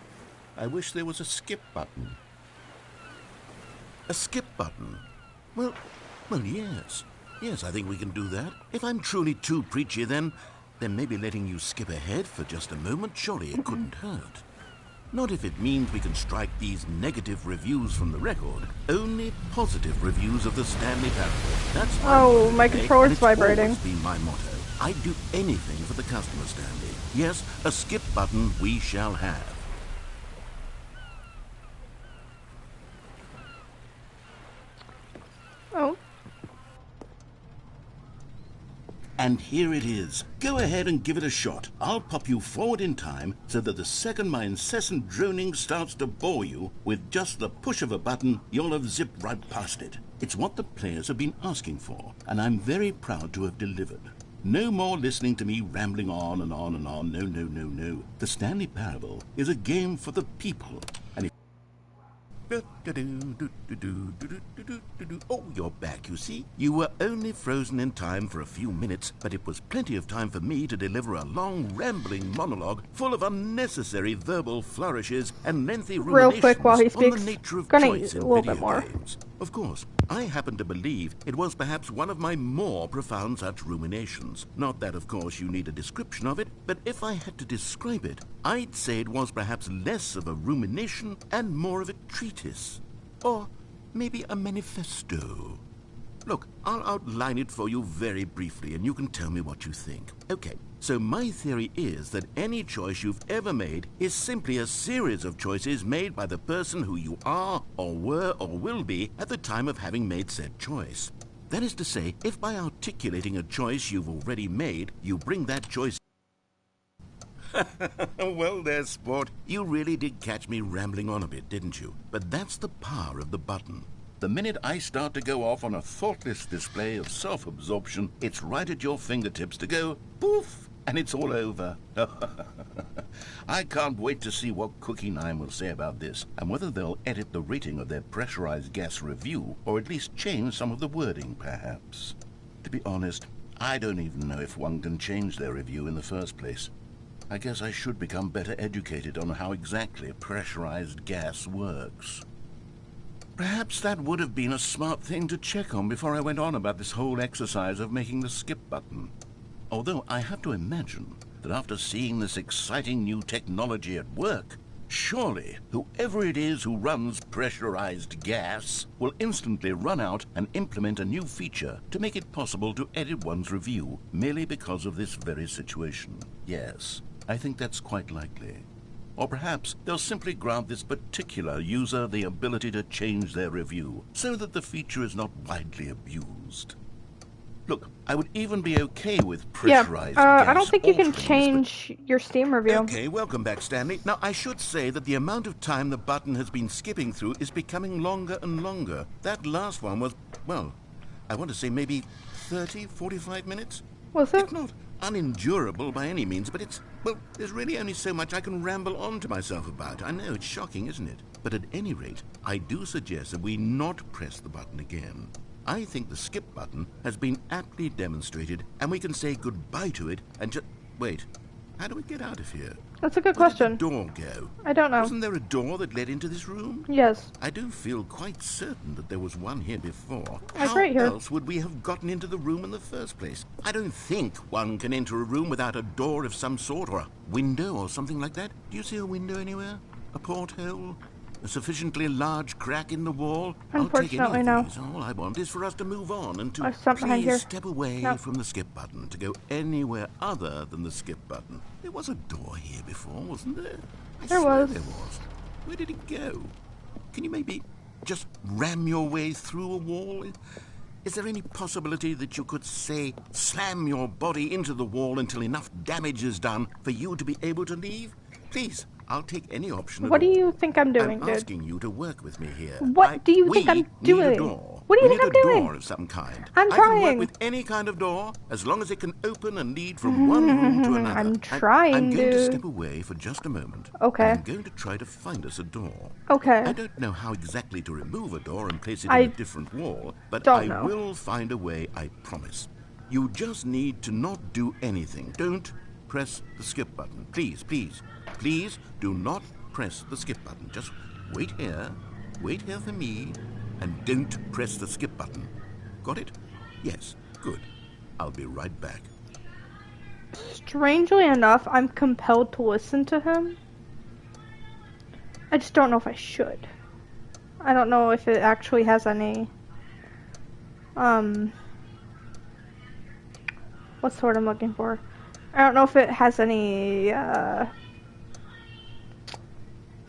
I wish there was a skip button. A skip button? Well, yes. Yes, I think we can do that. If I'm truly too preachy, then maybe letting you skip ahead for just a moment, surely it couldn't hurt. Not if it means we can strike these negative reviews from the record. Only positive reviews of the Stanley Parable. That's Oh, my and controller's it's vibrating. always been my motto. I'd do anything for the customer, Stanley. Yes, a skip button we shall have. Oh. And here it is. Go ahead and give it a shot. I'll pop you forward in time so that the second my incessant droning starts to bore you, with just the push of a button, you'll have zipped right past it. It's what the players have been asking for, and I'm very proud to have delivered. No more listening to me rambling on and on and on. No, no, no, no. The Stanley Parable is a game for the people. And if oh, you're back, you see. You were only frozen in time for a few minutes, but it was plenty of time for me to deliver a long, rambling monologue full of unnecessary verbal flourishes and lengthy Real ruminations quick while he on speaks, the nature of gonna choice use a in little video bit more. games. Of course, I happen to believe it was perhaps one of my more profound such ruminations. Not that, of course, you need a description of it, but if I had to describe it, I'd say it was perhaps less of a rumination and more of a treatise. Or maybe a manifesto. Look, I'll outline it for you very briefly, and you can tell me what you think. Okay, so my theory is that any choice you've ever made is simply a series of choices made by the person who you are, or were, or will be at the time of having made said choice. That is to say, if by articulating a choice you've already made, you bring that choice... Well there, sport. You really did catch me rambling on a bit, didn't you? But that's the power of the button. The minute I start to go off on a thoughtless display of self-absorption, it's right at your fingertips to go poof, and it's all over. I can't wait to see what Cookie 9 will say about this, and whether they'll edit the rating of their pressurized gas review, or at least change some of the wording, perhaps. To be honest, I don't even know if one can change their review in the first place. I guess I should become better educated on how exactly pressurized gas works. Perhaps that would have been a smart thing to check on before I went on about this whole exercise of making the skip button. Although I have to imagine that after seeing this exciting new technology at work, Surely, whoever it is who runs pressurized gas will instantly run out and implement a new feature to make it possible to edit one's review merely because of this very situation. Yes, I think that's quite likely. Or perhaps they'll simply grant this particular user the ability to change their review so that the feature is not widely abused. Look, I would even be okay with pressurized gas. I don't think you can alterings, change your Steam review. Okay, welcome back, Stanley. Now, I should say that the amount of time the button has been skipping through is becoming longer and longer. That last one was, well, I want to say maybe 30, 45 minutes? Was it? It's not unendurable by any means, but it's, well, there's really only so much I can ramble on to myself about. I know, it's shocking, isn't it? But at any rate, I do suggest that we not press the button again. I think the skip button has been aptly demonstrated, and we can say goodbye to it and just... Wait, how do we get out of here? That's a good Where question. did the door go? I don't know. Wasn't there a door that led into this room? Yes. I do feel quite certain that there was one here before. It's How right here. else would we have gotten into the room in the first place? I don't think one can enter a room without a door of some sort, or a window or something like that. Do you see a window anywhere? A porthole? A sufficiently large crack in the wall? Unfortunately, I'll take any no. of these. All I want is for us to move on and to There's something behind please here. step away No. from the skip button, to go anywhere other than the skip button. There was a door here before, wasn't there? I There swear was. there was. Where did it go? Can you maybe just ram your way through a wall? Is there any possibility that you could, say, slam your body into the wall until enough damage is done for you to be able to leave? Please, I'll take any option at What do all. you think I'm doing, I'm dude? asking you to work with me here. What do you think I'm We doing? need a door. What do you We think need I'm a doing? door of some kind. I'm I can work trying. with any kind of door, as long as it can open and lead from one room to another. I'm trying, I'm going to dude. step away for just a moment. Okay. I'm going to try to find us a door. Okay. I don't know how exactly to remove a door and place it I in a different wall, but don't I know. will find a way, I promise. You just need to not do anything. Don't press the skip button. Please, please, please do not press the skip button. Just wait here for me, and don't press the skip button. Got it? Yes, good. I'll be right back. Strangely enough, I'm compelled to listen to him. I just don't know if I should. I don't know if it actually has any, what's the word I'm looking for? I don't know if it has any,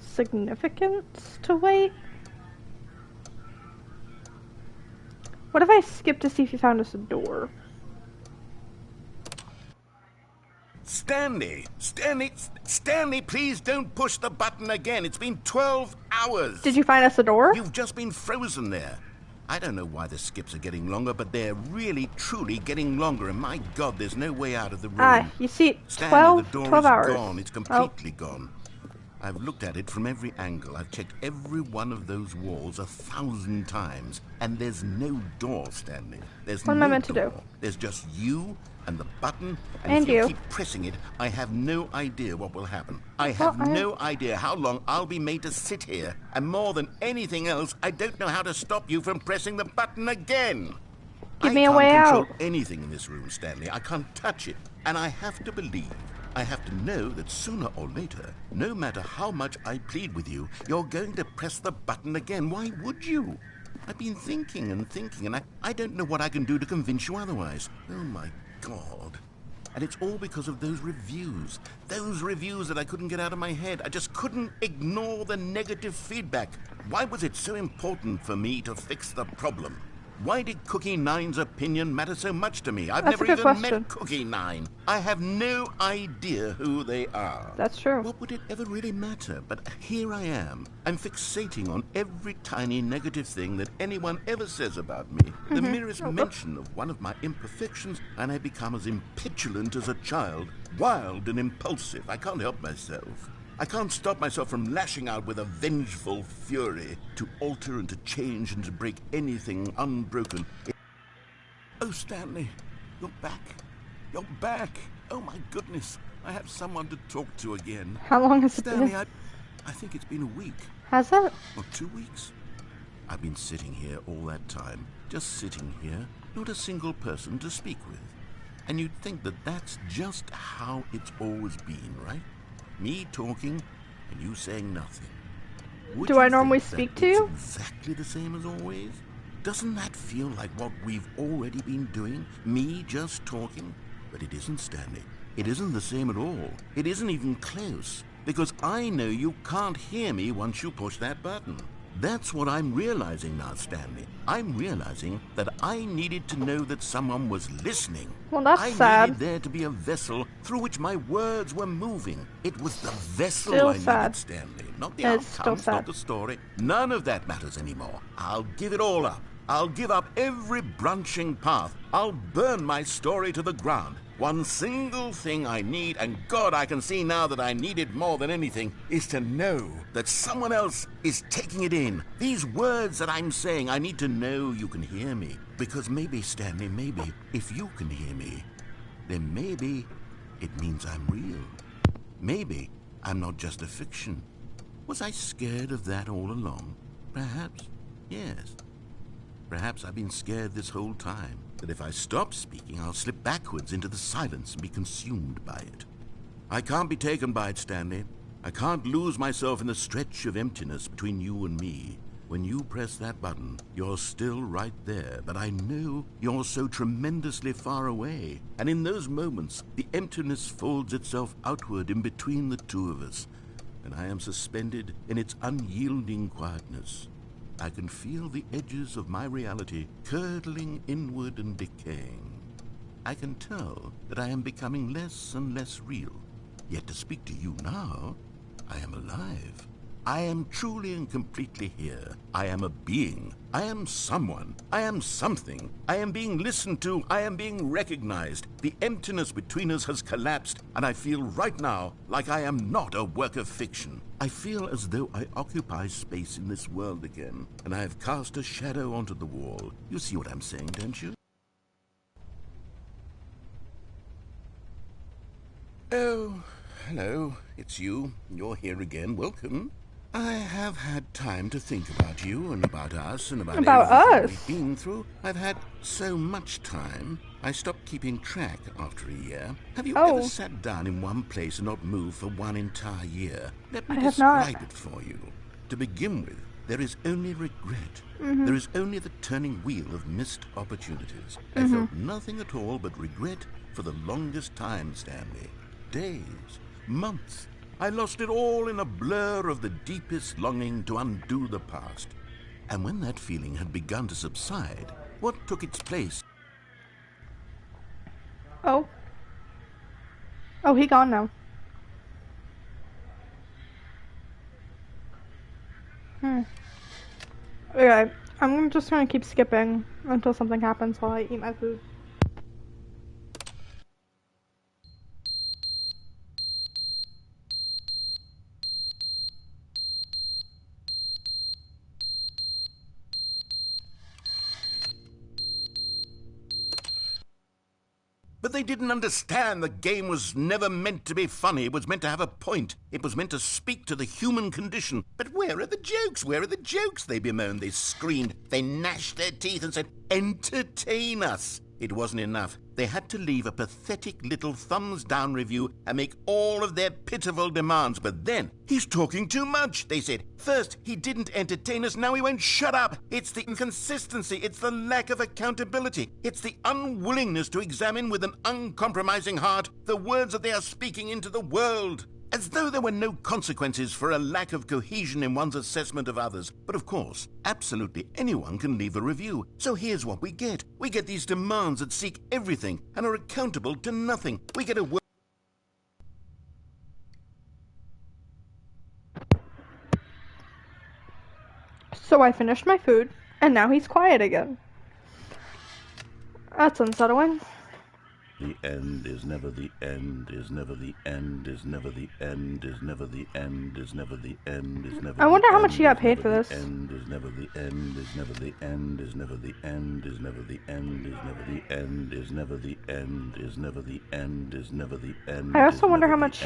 significance to wait. What if I skip to see if you found us a door? Stanley, please don't push the button again. It's been 12 hours. Did you find us a door? You've just been frozen there. I don't know why the skips are getting longer, but they're really, truly getting longer. And my God, there's no way out of the room. You see, Stanley, the door 12 is hours. gone. It's completely gone. I've looked at it from every angle. I've checked every one of those walls 1,000 times. And there's no door, Stanley. There's What am no I meant to door. do? There's just you and the button. And And if you you. keep pressing it, I have no idea what will happen. I have no idea how long I'll be made to sit here. And more than anything else, I don't know how to stop you from pressing the button again. Give me a way I out. can't control anything in this room, Stanley. I can't touch it. And I have to believe, I have to know that sooner or later, no matter how much I plead with you, you're going to press the button again. Why would you? I've been thinking, and I don't know what I can do to convince you otherwise. Oh, my God. And it's all because of those reviews. Those reviews that I couldn't get out of my head. I just couldn't ignore the negative feedback. Why was it so important for me to fix the problem? Why did Cookie Nine's opinion matter so much to me? I've That's a never good even question. met Cookie Nine. I have no idea who they are. That's true. What would it ever really matter? But here I am. I'm fixating on every tiny negative thing that anyone ever says about me. The merest mention of one of my imperfections, and I become as impetulant as a child, wild and impulsive. I can't help myself. I can't stop myself from lashing out with a vengeful fury to alter and to change and to break anything unbroken. Oh, Stanley, you're back. You're back. Oh, my goodness. I have someone to talk to again. How long has it Stanley, been? I think it's been a week. Has it? Or 2 weeks. I've been sitting here all that time. Just sitting here. Not a single person to speak with. And you'd think that that's just how it's always been, right? Me talking, and you saying nothing. Would Do you I normally think that speak to it's you? exactly the same as always? Doesn't that feel like what we've already been doing? Me just talking? But it isn't, Stanley. It isn't the same at all. It isn't even close. Because I know you can't hear me once you push that button. That's what I'm realizing now, Stanley. I'm realizing that I needed to know that someone was listening. Well, that's I sad. needed there to be a vessel through which my words were moving. It was the vessel Still I sad. needed, Stanley. Not the It's still outcomes, sad. not the story. None of that matters anymore. I'll give it all up. I'll give up every branching path. I'll burn my story to the ground. One single thing I need, and God, I can see now that I need it more than anything, is to know that someone else is taking it in. These words that I'm saying, I need to know you can hear me. Because maybe, Stanley, maybe, if you can hear me, then maybe it means I'm real. Maybe I'm not just a fiction. Was I scared of that all along? Perhaps, yes. Perhaps I've been scared this whole time, that if I stop speaking, I'll slip backwards into the silence and be consumed by it. I can't be taken by it, Stanley. I can't lose myself in the stretch of emptiness between you and me. When you press that button, you're still right there, but I know you're so tremendously far away. And in those moments, the emptiness folds itself outward in between the two of us, and I am suspended in its unyielding quietness. I can feel the edges of my reality curdling inward and decaying. I can tell that I am becoming less and less real. Yet to speak to you now, I am alive. I am truly and completely here. I am a being. I am someone. I am something. I am being listened to. I am being recognized. The emptiness between us has collapsed, and I feel right now like I am not a work of fiction. I feel as though I occupy space in this world again, and I have cast a shadow onto the wall. You see what I'm saying, don't you? Oh, hello. It's you. You're here again. Welcome. I have had time to think about you and about us and about everything us? we've been through. I've had so much time. I stopped keeping track after a year. Have you ever sat down in one place and not moved for one entire year? Let me I have not. describe it for you. To begin with, there is only regret. There is only the turning wheel of missed opportunities. I felt nothing at all but regret for the longest time, Stanley. Days, months. I lost it all in a blur of the deepest longing to undo the past. And when that feeling had begun to subside, what took its place? Oh, he gone now. Okay, I'm just gonna keep skipping until something happens while I eat my food. But they didn't understand the game was never meant to be funny. It was meant to have a point. It was meant to speak to the human condition. But where are the jokes? Where are the jokes? They bemoaned, they screamed, they gnashed their teeth and said, entertain us. It wasn't enough. They had to leave a pathetic little thumbs-down review and make all of their pitiful demands. But then, he's talking too much, they said. First, he didn't entertain us, now he won't shut up. It's the inconsistency, it's the lack of accountability. It's the unwillingness to examine with an uncompromising heart the words that they are speaking into the world. As though there were no consequences for a lack of cohesion in one's assessment of others. But of course, absolutely anyone can leave a review. So here's what we get. We get these demands that seek everything and are accountable to nothing. We get a word. So I finished my food, and now he's quiet again. That's unsettling. The end is never the end, is never the end, is never the end, is never the end, is never the end, is never. I wonder how much he got paid for this. End is never the end, is never the end, is never the end, is never the end, is never the end, is never the end, is never the end, is never the end. I also wonder how much,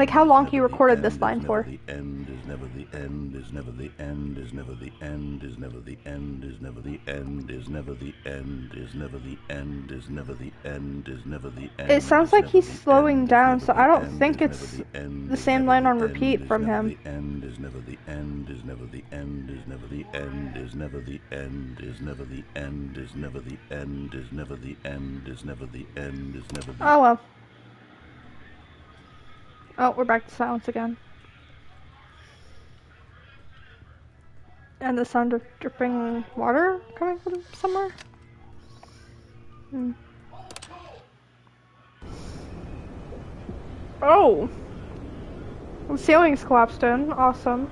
how long he recorded this line for. The end is never the end, is never the end, is never the end, is never the end, is never the end, is never the end, is never the end, is never the end is never the end. It sounds like he's slowing down, so I don't think it's it's the same line on repeat from him. The end is never the end is never the end is never the end is never the end is never the end is never the end is never the end is never the end is never the. Oh well. Oh, we're back to silence again. And the sound of dripping water coming from somewhere? Oh! The ceiling's collapsed in. Awesome.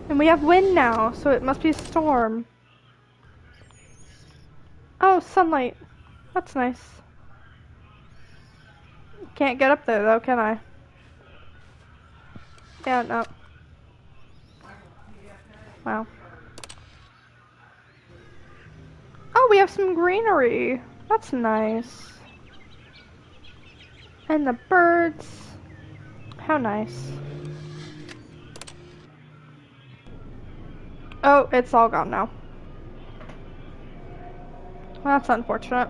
And we have wind now, so it must be a storm. Oh, sunlight. That's nice. Can't get up there though, can I? Yeah, no. Wow. Oh, we have some greenery. That's nice. And the birds. How nice. Oh, it's all gone now. Well, that's unfortunate.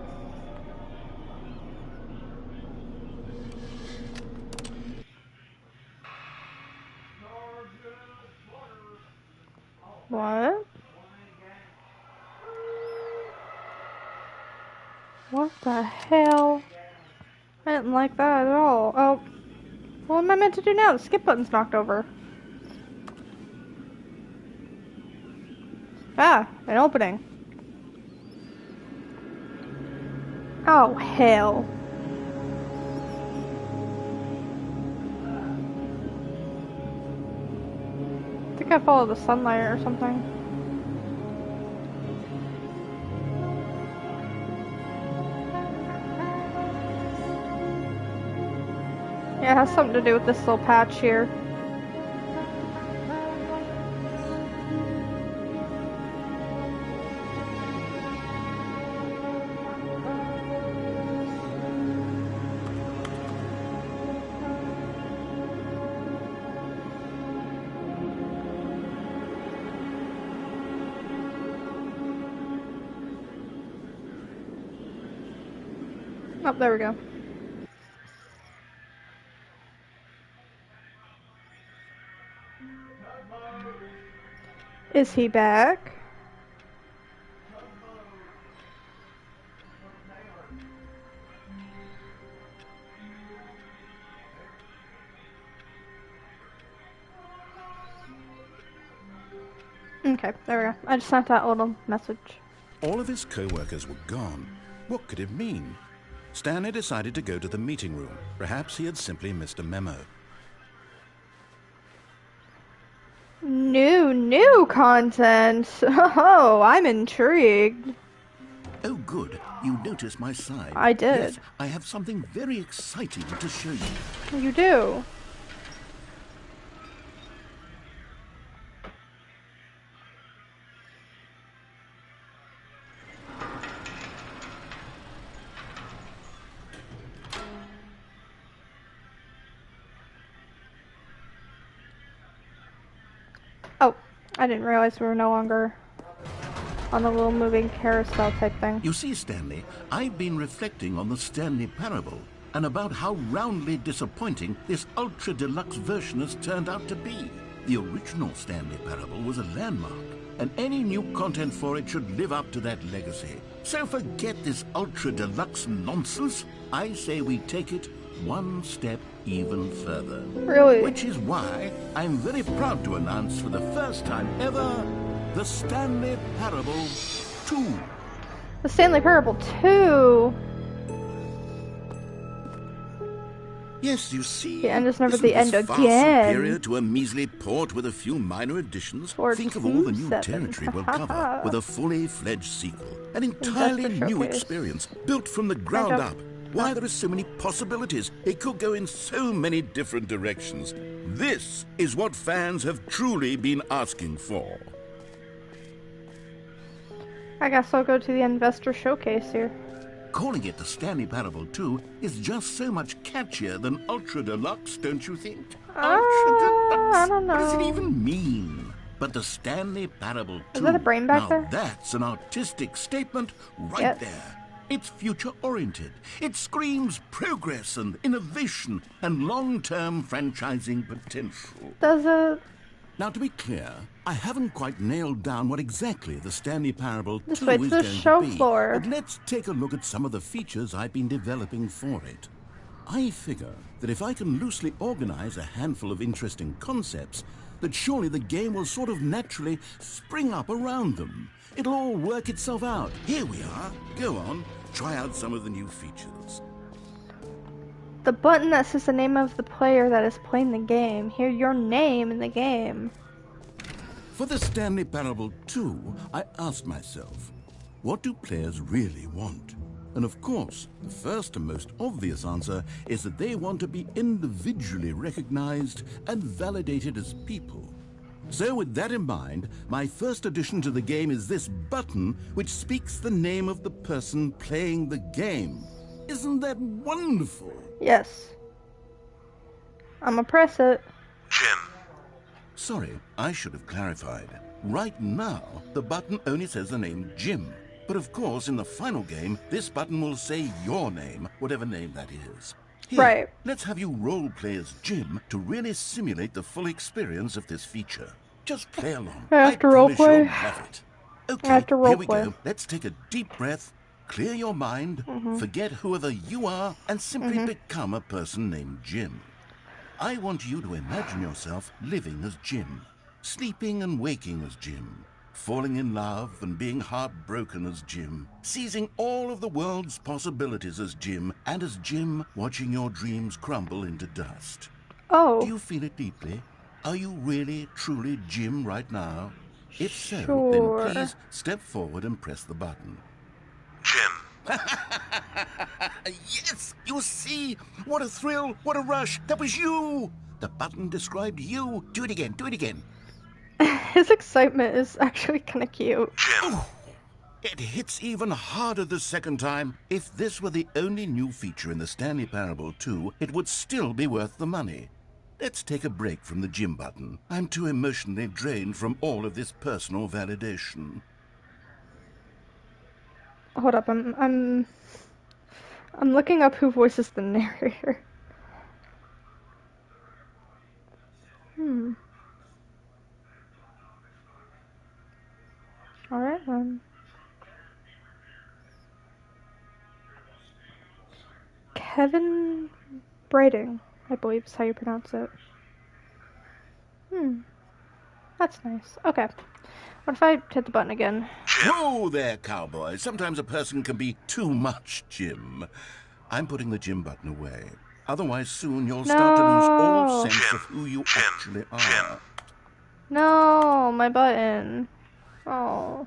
What? What the hell? I didn't like that at all. Oh. What am I meant to do now? The skip button's knocked over. Ah, an opening. Oh, hell. I think I followed the sunlight or something. Yeah, it has something to do with this little patch here. Oh, there we go. Is he back? Okay, there we go. I just sent that little message. All of his co-workers were gone. What could it mean? Stanley decided to go to the meeting room. Perhaps he had simply missed a memo. New content. Oh, I'm intrigued. Oh, good. You noticed my sign. I did. Yes, I have something very exciting to show you. You do. Oh, I didn't realize we were no longer on the little moving carousel type thing. You see, Stanley, I've been reflecting on the Stanley parable and about how roundly disappointing this ultra deluxe version has turned out to be. The original Stanley parable was a landmark, and any new content for it should live up to that legacy. So forget this ultra deluxe nonsense. I say we take it one step even further. Really? Which is why I'm very proud to announce for the first time ever the Stanley Parable 2. The Stanley Parable 2. Yes, you see. The end is never isn't the end this far again. superior to a measly port with a few minor additions? Or Think of all the new 2-7. territory we'll cover with a fully fledged sequel. An entirely Investor new showcase. experience, built from the ground up. Why, there are so many possibilities. It could go in so many different directions. This is what fans have truly been asking for. I guess I'll go to the investor showcase here. Calling it the Stanley Parable 2 is just so much catchier than Ultra Deluxe, don't you think? Ultra Deluxe? I don't know. What does it even mean? But the Stanley Parable 2, Is that a brain back now there? that's an artistic statement right Yes. there. It's future-oriented. It screams progress and innovation and long-term franchising potential. Does it? Now, to be clear, I haven't quite nailed down what exactly the Stanley Parable 2 This way, is it's the going show to be. floor. But let's take a look at some of the features I've been developing for it. I figure that if I can loosely organize a handful of interesting concepts, that surely the game will sort of naturally spring up around them. It'll all work itself out. Here we are. Go on, try out some of the new features. The button that says the name of the player that is playing the game. Hear your name in the game. For the Stanley Parable 2, I asked myself, what do players really want? And of course, the first and most obvious answer is that they want to be individually recognized and validated as people. So with that in mind, my first addition to the game is this button which speaks the name of the person playing the game. Isn't that wonderful? Yes. I'ma press it. Jim. Sorry, I should have clarified. Right now, the button only says the name Jim. But of course, in the final game, this button will say your name, whatever name that is. Here, Right. let's have you role-play as Jim to really simulate the full experience of this feature. Just play along. I have to promise roleplay? you'll love it. Okay, I have to here we roleplay. go. Let's take a deep breath, clear your mind, forget whoever you are, and simply become a person named Jim. I want you to imagine yourself living as Jim, sleeping and waking as Jim, falling in love and being heartbroken as Jim, seizing all of the world's possibilities as Jim, and as Jim watching your dreams crumble into dust. Do Oh. you feel it deeply? Are you really, truly Jim right now? If so, Sure. then please step forward and press the button. Jim. Yes! You see? What a thrill! What a rush! That was you! The button described you. Do it again. Do it again. His excitement is actually kind of cute. Jim. It hits even harder the second time. If this were the only new feature in the Stanley Parable 2, it would still be worth the money. Let's take a break from the Jim button. I'm too emotionally drained from all of this personal validation. Hold up, I'm looking up who voices the narrator. Alright then. Kevin Brading, I believe is how you pronounce it. That's nice. Okay. What if I hit the button again? Whoa there, cowboy. Sometimes a person can be too much Jim. I'm putting the Jim button away. Otherwise, soon you'll start to lose all No. sense of who you actually are. No, my button. Oh.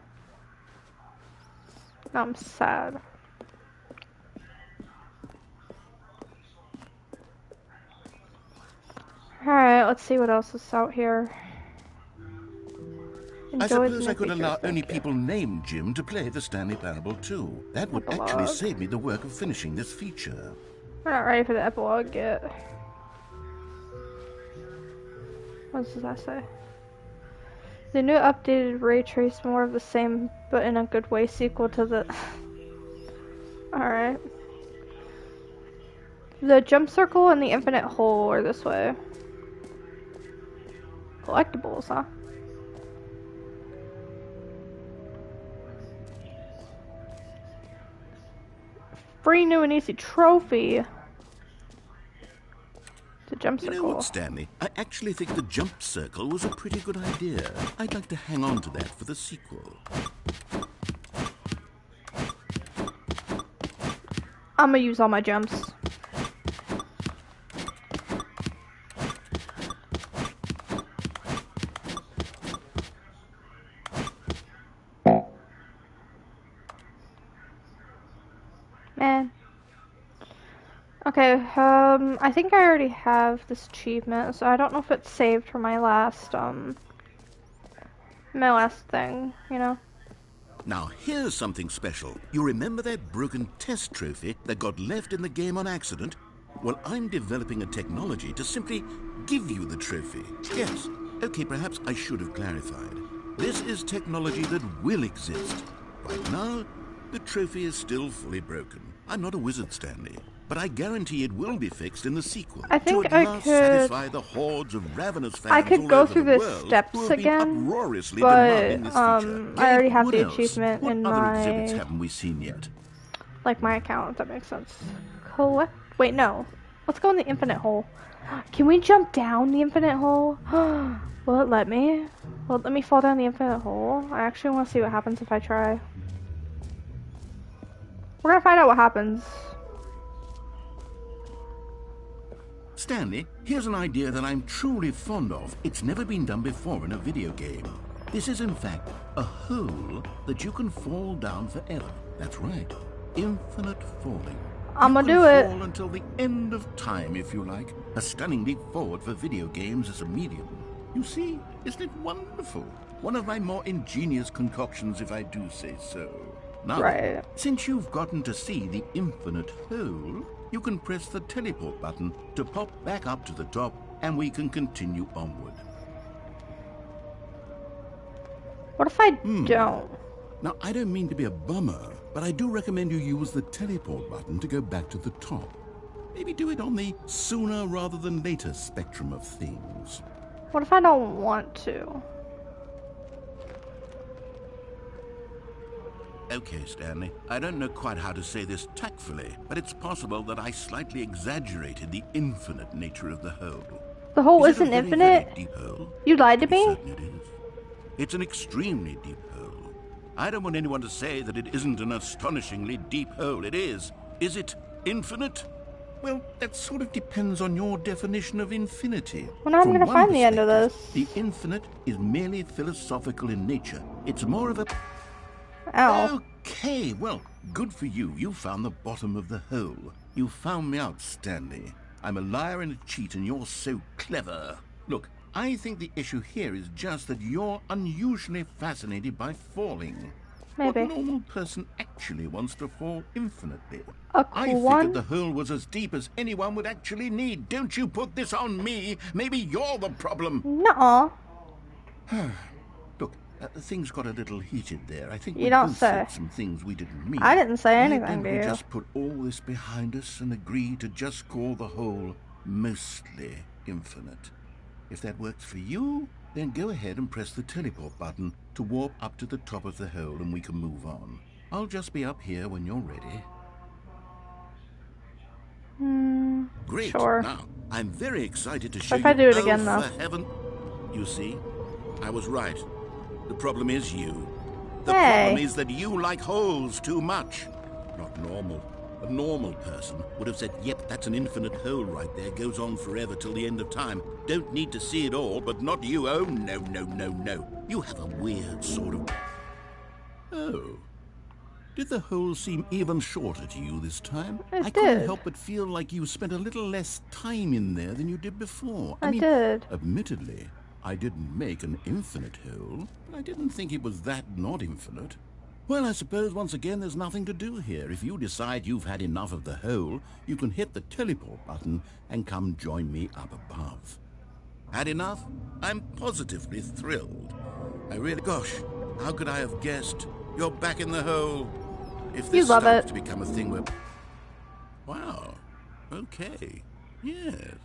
Now I'm sad. Alright, let's see what else is out here. I Enjoy suppose the I could features, allow only thank you. people named Jim to play the Stanley Parable 2. That would actually Epilogue. save me the work of finishing this feature. We're not ready for the epilogue yet. What does that say? The new updated ray trace, more of the same, but in a good way, sequel to the... Alright. The jump circle and the infinite hole are this way. Collectibles, huh? Free new and easy trophy. The jump You circle. know what, Stanley? I actually think the jump circle was a pretty good idea. I'd like to hang on to that for the sequel. I'm gonna use all my jumps. Man. Okay, I think I already have this achievement, so I don't know if it's saved for my last thing, you know? Now, here's something special. You remember that broken test trophy that got left in the game on accident? Well, I'm developing a technology to simply give you the trophy. Yes, Okay, perhaps I should have clarified. This is technology that will exist. Right now, the trophy is still fully broken. I'm not a wizard, Stanley, but I guarantee it will be fixed in the sequel. I think to at last satisfy the hordes of ravenous fans I could all go over through the the world who steps have been again, uproariously but demanding this feature. I already have What the else? achievement What in other exhibits my haven't we seen yet? my account, if that makes sense. Collect. Wait, no. Let's go in the infinite hole. Can we jump down the infinite hole? Will it let me? Will it let me fall down the infinite hole? I actually want to see what happens if I try. We're gonna find out what happens. Stanley, here's an idea that I'm truly fond of. It's never been done before in a video game. This is, in fact, a hole that you can fall down forever. That's right. Infinite falling. I'm gonna do You it. can fall until the end of time, if you like. A stunning leap forward for video games as a medium. You see, isn't it wonderful? One of my more ingenious concoctions, if I do say so. Now, Right. since you've gotten to see the infinite hole, you can press the teleport button to pop back up to the top, and we can continue onward. What if I don't? Now, I don't mean to be a bummer, but I do recommend you use the teleport button to go back to the top. Maybe do it on the sooner rather than later spectrum of things. What if I don't want to? Okay, Stanley, I don't know quite how to say this tactfully, but it's possible that I slightly exaggerated the infinite nature of the hole. The hole Is it a isn't very, infinite? very deep hole? You lied to me? Certain it is. It's an extremely deep hole. I don't want anyone to say that it isn't an astonishingly deep hole. It is. Is it infinite? Well, that sort of depends on your definition of infinity. Well, now I'm From gonna one find the end of perspective, this. The infinite is merely philosophical in nature. It's more of a... Ow. Okay, well, good for you. You found the bottom of the hole. You found me out, Stanley. I'm a liar and a cheat, and you're so clever. Look, I think the issue here is just that you're unusually fascinated by falling. Maybe. What normal person actually wants to fall infinitely? A I cool figured one? the hole was as deep as anyone would actually need. Don't you put this on me. Maybe you're the problem. Nuh-uh. Look, things got a little heated there. I think You we don't both say. said some things we didn't mean. I didn't say Why anything don't to we you. just put all this behind us and agree to just call the hole mostly infinite? If that works for you, then go ahead and press the teleport button to warp up to the top of the hole and we can move on. I'll just be up here when you're ready. Great. Sure. Now, I'm very excited to show If I you. do it again, though. For heaven. You see, I was right. The problem is you. The Hey. problem is that you like holes too much. Not normal. A normal person would have said, yep, that's an infinite hole right there. Goes on forever till the end of time. Don't need to see it all, but not you. Oh, no, no, no, no. You have a weird sort of... Oh. Did the hole seem even shorter to you this time? It I couldn't did. help but feel like you spent a little less time in there than you did before. I did. Admittedly, I didn't make an infinite hole, but I didn't think it was that not infinite. Well, I suppose once again there's nothing to do here. If you decide you've had enough of the hole, you can hit the teleport button and come join me up above. Had enough? I'm positively thrilled. I really... Gosh, how could I have guessed? You're back in the hole. If this love starts it. to become a thing where... Wow. Okay. Yes.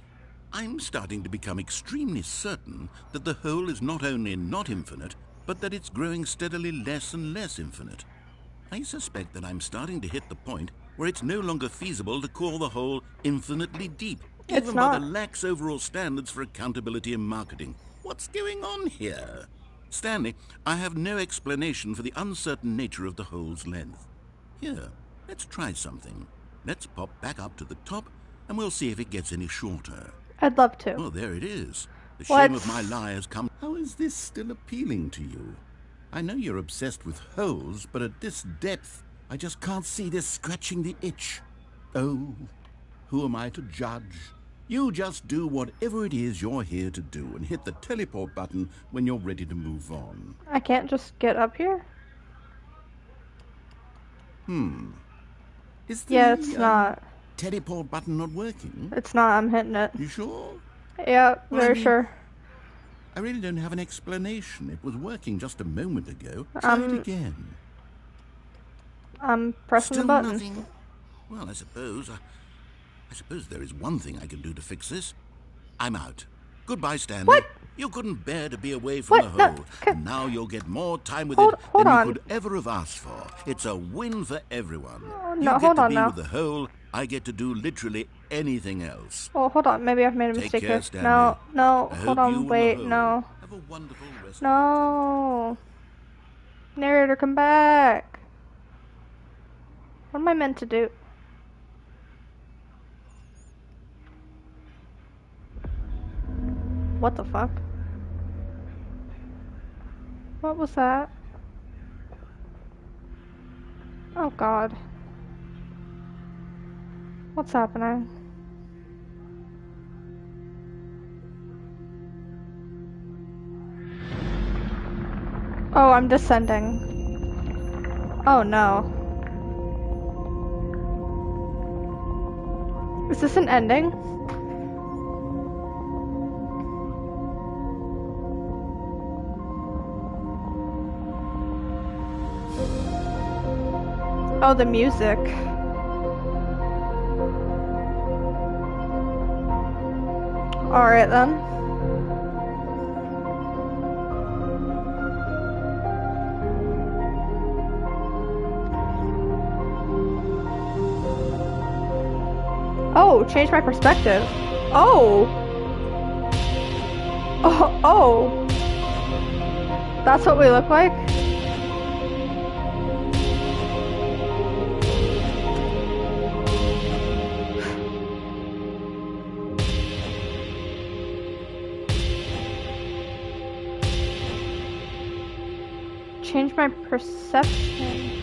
I'm starting to become extremely certain that the hole is not only not infinite, but that it's growing steadily less and less infinite. I suspect that I'm starting to hit the point where it's no longer feasible to call the hole infinitely deep, It's even by the not. lax overall standards for accountability and marketing. What's going on here? Stanley, I have no explanation for the uncertain nature of the hole's length. Here, let's try something. Let's pop back up to the top, and we'll see if it gets any shorter. I'd love to. Oh, there it is. The shame Let's- of my lie has come. How is this still appealing to you? I know you're obsessed with holes, but at this depth, I just can't see this scratching the itch. Oh, who am I to judge? You just do whatever it is you're here to do and hit the teleport button when you're ready to move on. I can't just get up here? Is the Yeah, it's not. teleport button not working? It's not. I'm hitting it. You sure? Yeah, Well, I very mean- sure. I really don't have an explanation. It was working just a moment ago. Try it again. I'm pressing Still the button. nothing? Well, I suppose there is one thing I can do to fix this. I'm out. Goodbye, Stanley. What? You couldn't bear to be away from What? the No, hole, ca- and now you'll get more time with Hold- it hold than on. you could ever have asked for. It's a win for everyone. no, You get hold to on be now. with the hole. I get to do literally anything else. Oh, hold on. Maybe I've made a Take mistake care, here. Stanley. No, no, I hold hope you on. and the Wait, hole no. have a wonderful rest of No. Narrator, come back. What am I meant to do? What the fuck? What was that? Oh god. What's happening? Oh, I'm descending. Oh no. Is this an ending? Oh, the music. Alright then. Oh, change my perspective. Oh! Oh, oh! That's what we look like? Change my perception.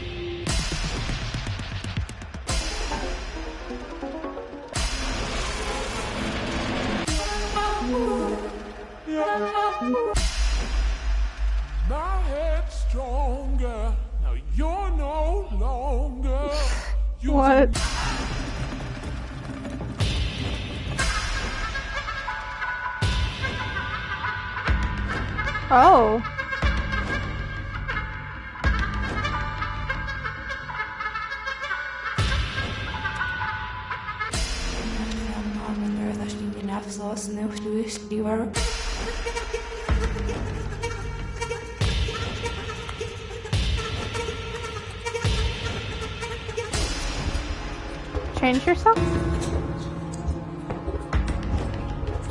My head's stronger. Now you're no longer. What? Oh. Change yourself?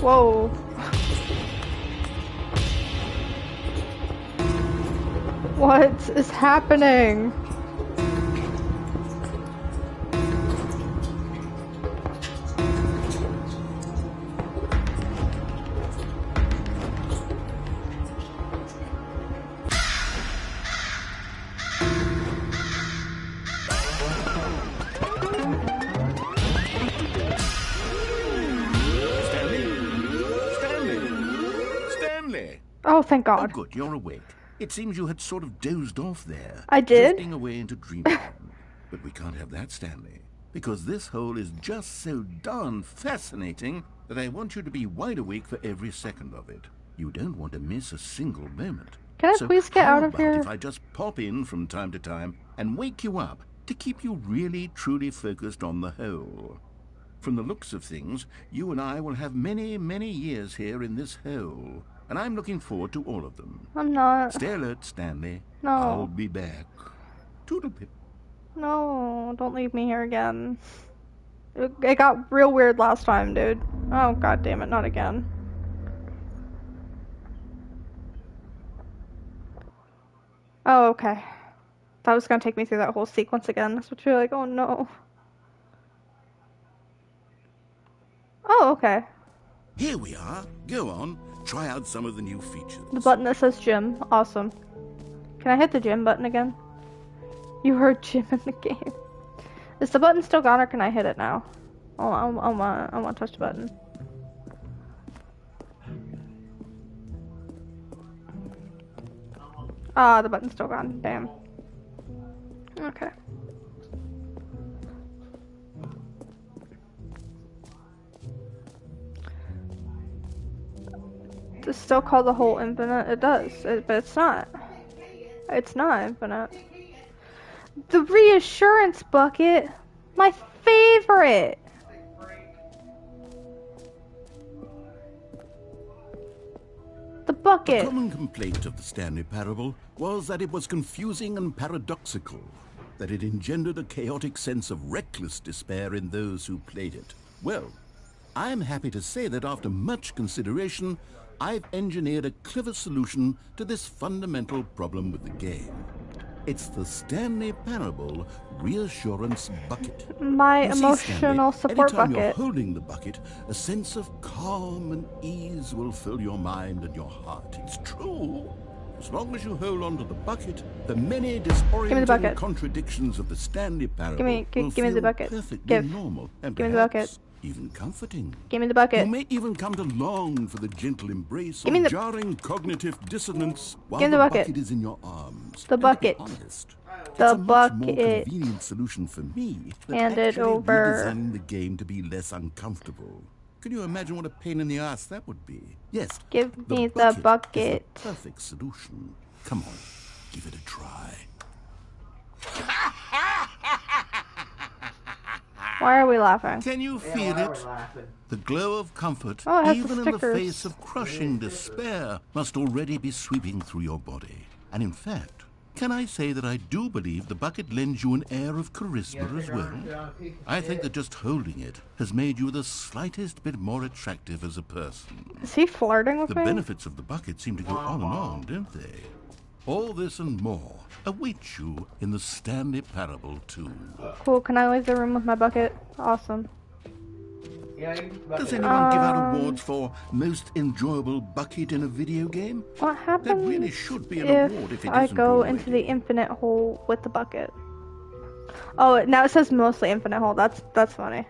Whoa. What is happening? Stanley! Oh, thank Oh, God. good, you're awake. It seems you had sort of dozed off there. I did? Drifting away into dreamland. But we can't have that, Stanley. Because this hole is just so darn fascinating that I want you to be wide awake for every second of it. You don't want to miss a single moment. Can I So please get how out of about here? if I just pop in from time to time and wake you up to keep you really, truly focused on the hole? From the looks of things, you and I will have many, many years here in this hole. And I'm looking forward to all of them. I'm not. Stay alert, Stanley. No. I'll be back. Toodlepip. No, don't leave me here again. It got real weird last time, dude. Oh, god damn it, not again. Oh, okay. That was gonna take me through that whole sequence again. That's what you're like, oh no. Oh, okay. Here we are. Go on. Try out some of the new features. The button that says gym. Awesome. Can I hit the gym button again? You heard gym in the game. Is the button still gone or can I hit it now? Oh, I want to touch the button. Ah, the button's still gone. Damn. Okay. The it still call the hole infinite? It does, but it's not. It's not infinite. The reassurance bucket, my favorite. The A bucket. common complaint of the Stanley Parable was that it was confusing and paradoxical, that it engendered a chaotic sense of reckless despair in those who played it. Well, I'm happy to say that after much consideration, I've engineered a clever solution to this fundamental problem with the game. It's the Stanley Parable Reassurance Bucket. My You see, emotional Stanley, support anytime bucket. you're holding the bucket, a sense of calm and ease will fill your mind and your heart. It's true. As long as you hold on to the bucket, the many disorienting bucket. contradictions of the Stanley Parable Give me will the feel bucket. perfectly normal and Give me the perhaps bucket. even comforting. Give me the bucket. You may even come to long for the gentle embrace Give me of the- jarring cognitive dissonance while Give me the the bucket. bucket is in your arms. The And to be bucket. honest, The it's a much more bucket. convenient solution for me than Hand it actually over. redesigning the game to be less uncomfortable. Can you imagine what a pain in the ass that would be? Yes, Give me the bucket bucket. is the perfect solution. Come on, give it a try. Why are we laughing? Can you Yeah, feel why it? we're laughing. The glow of comfort, Oh, it has the even in the stickers. face of crushing despair, Must already be sweeping through your body. And in fact, can I say that I do believe the bucket lends you an air of charisma as well? I think that just holding it has made you the slightest bit more attractive as a person. Is he flirting with The me? benefits of the bucket seem to go on and on, don't they? All this and more await you in the Stanley Parable 2. Cool, can I leave the room with my bucket? Awesome. Yeah, you Does anyone give out awards for most enjoyable bucket in a video game? What That happens really should be an award if it I isn't go already. into the infinite hole with the bucket? Oh, now it says mostly infinite hole. That's funny.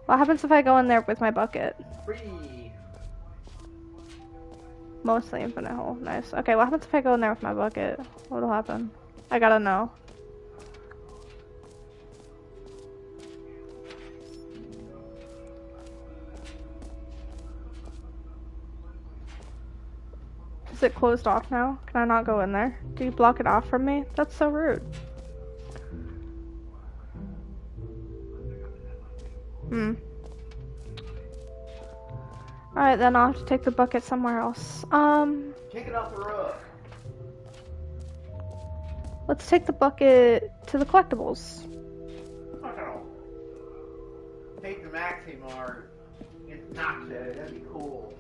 What happens if I go in there with my bucket? free. Mostly infinite hole. Nice. Okay, what happens if I go in there with my bucket? What'll happen? I gotta know. Is it closed off now? Can I not go in there? Do you block it off from me? That's so rude. Alright, then I'll have to take the bucket somewhere else. Take it off the roof. Let's take the bucket to the collectibles. Oh. Take the Maximar and knock it. That'd be cool.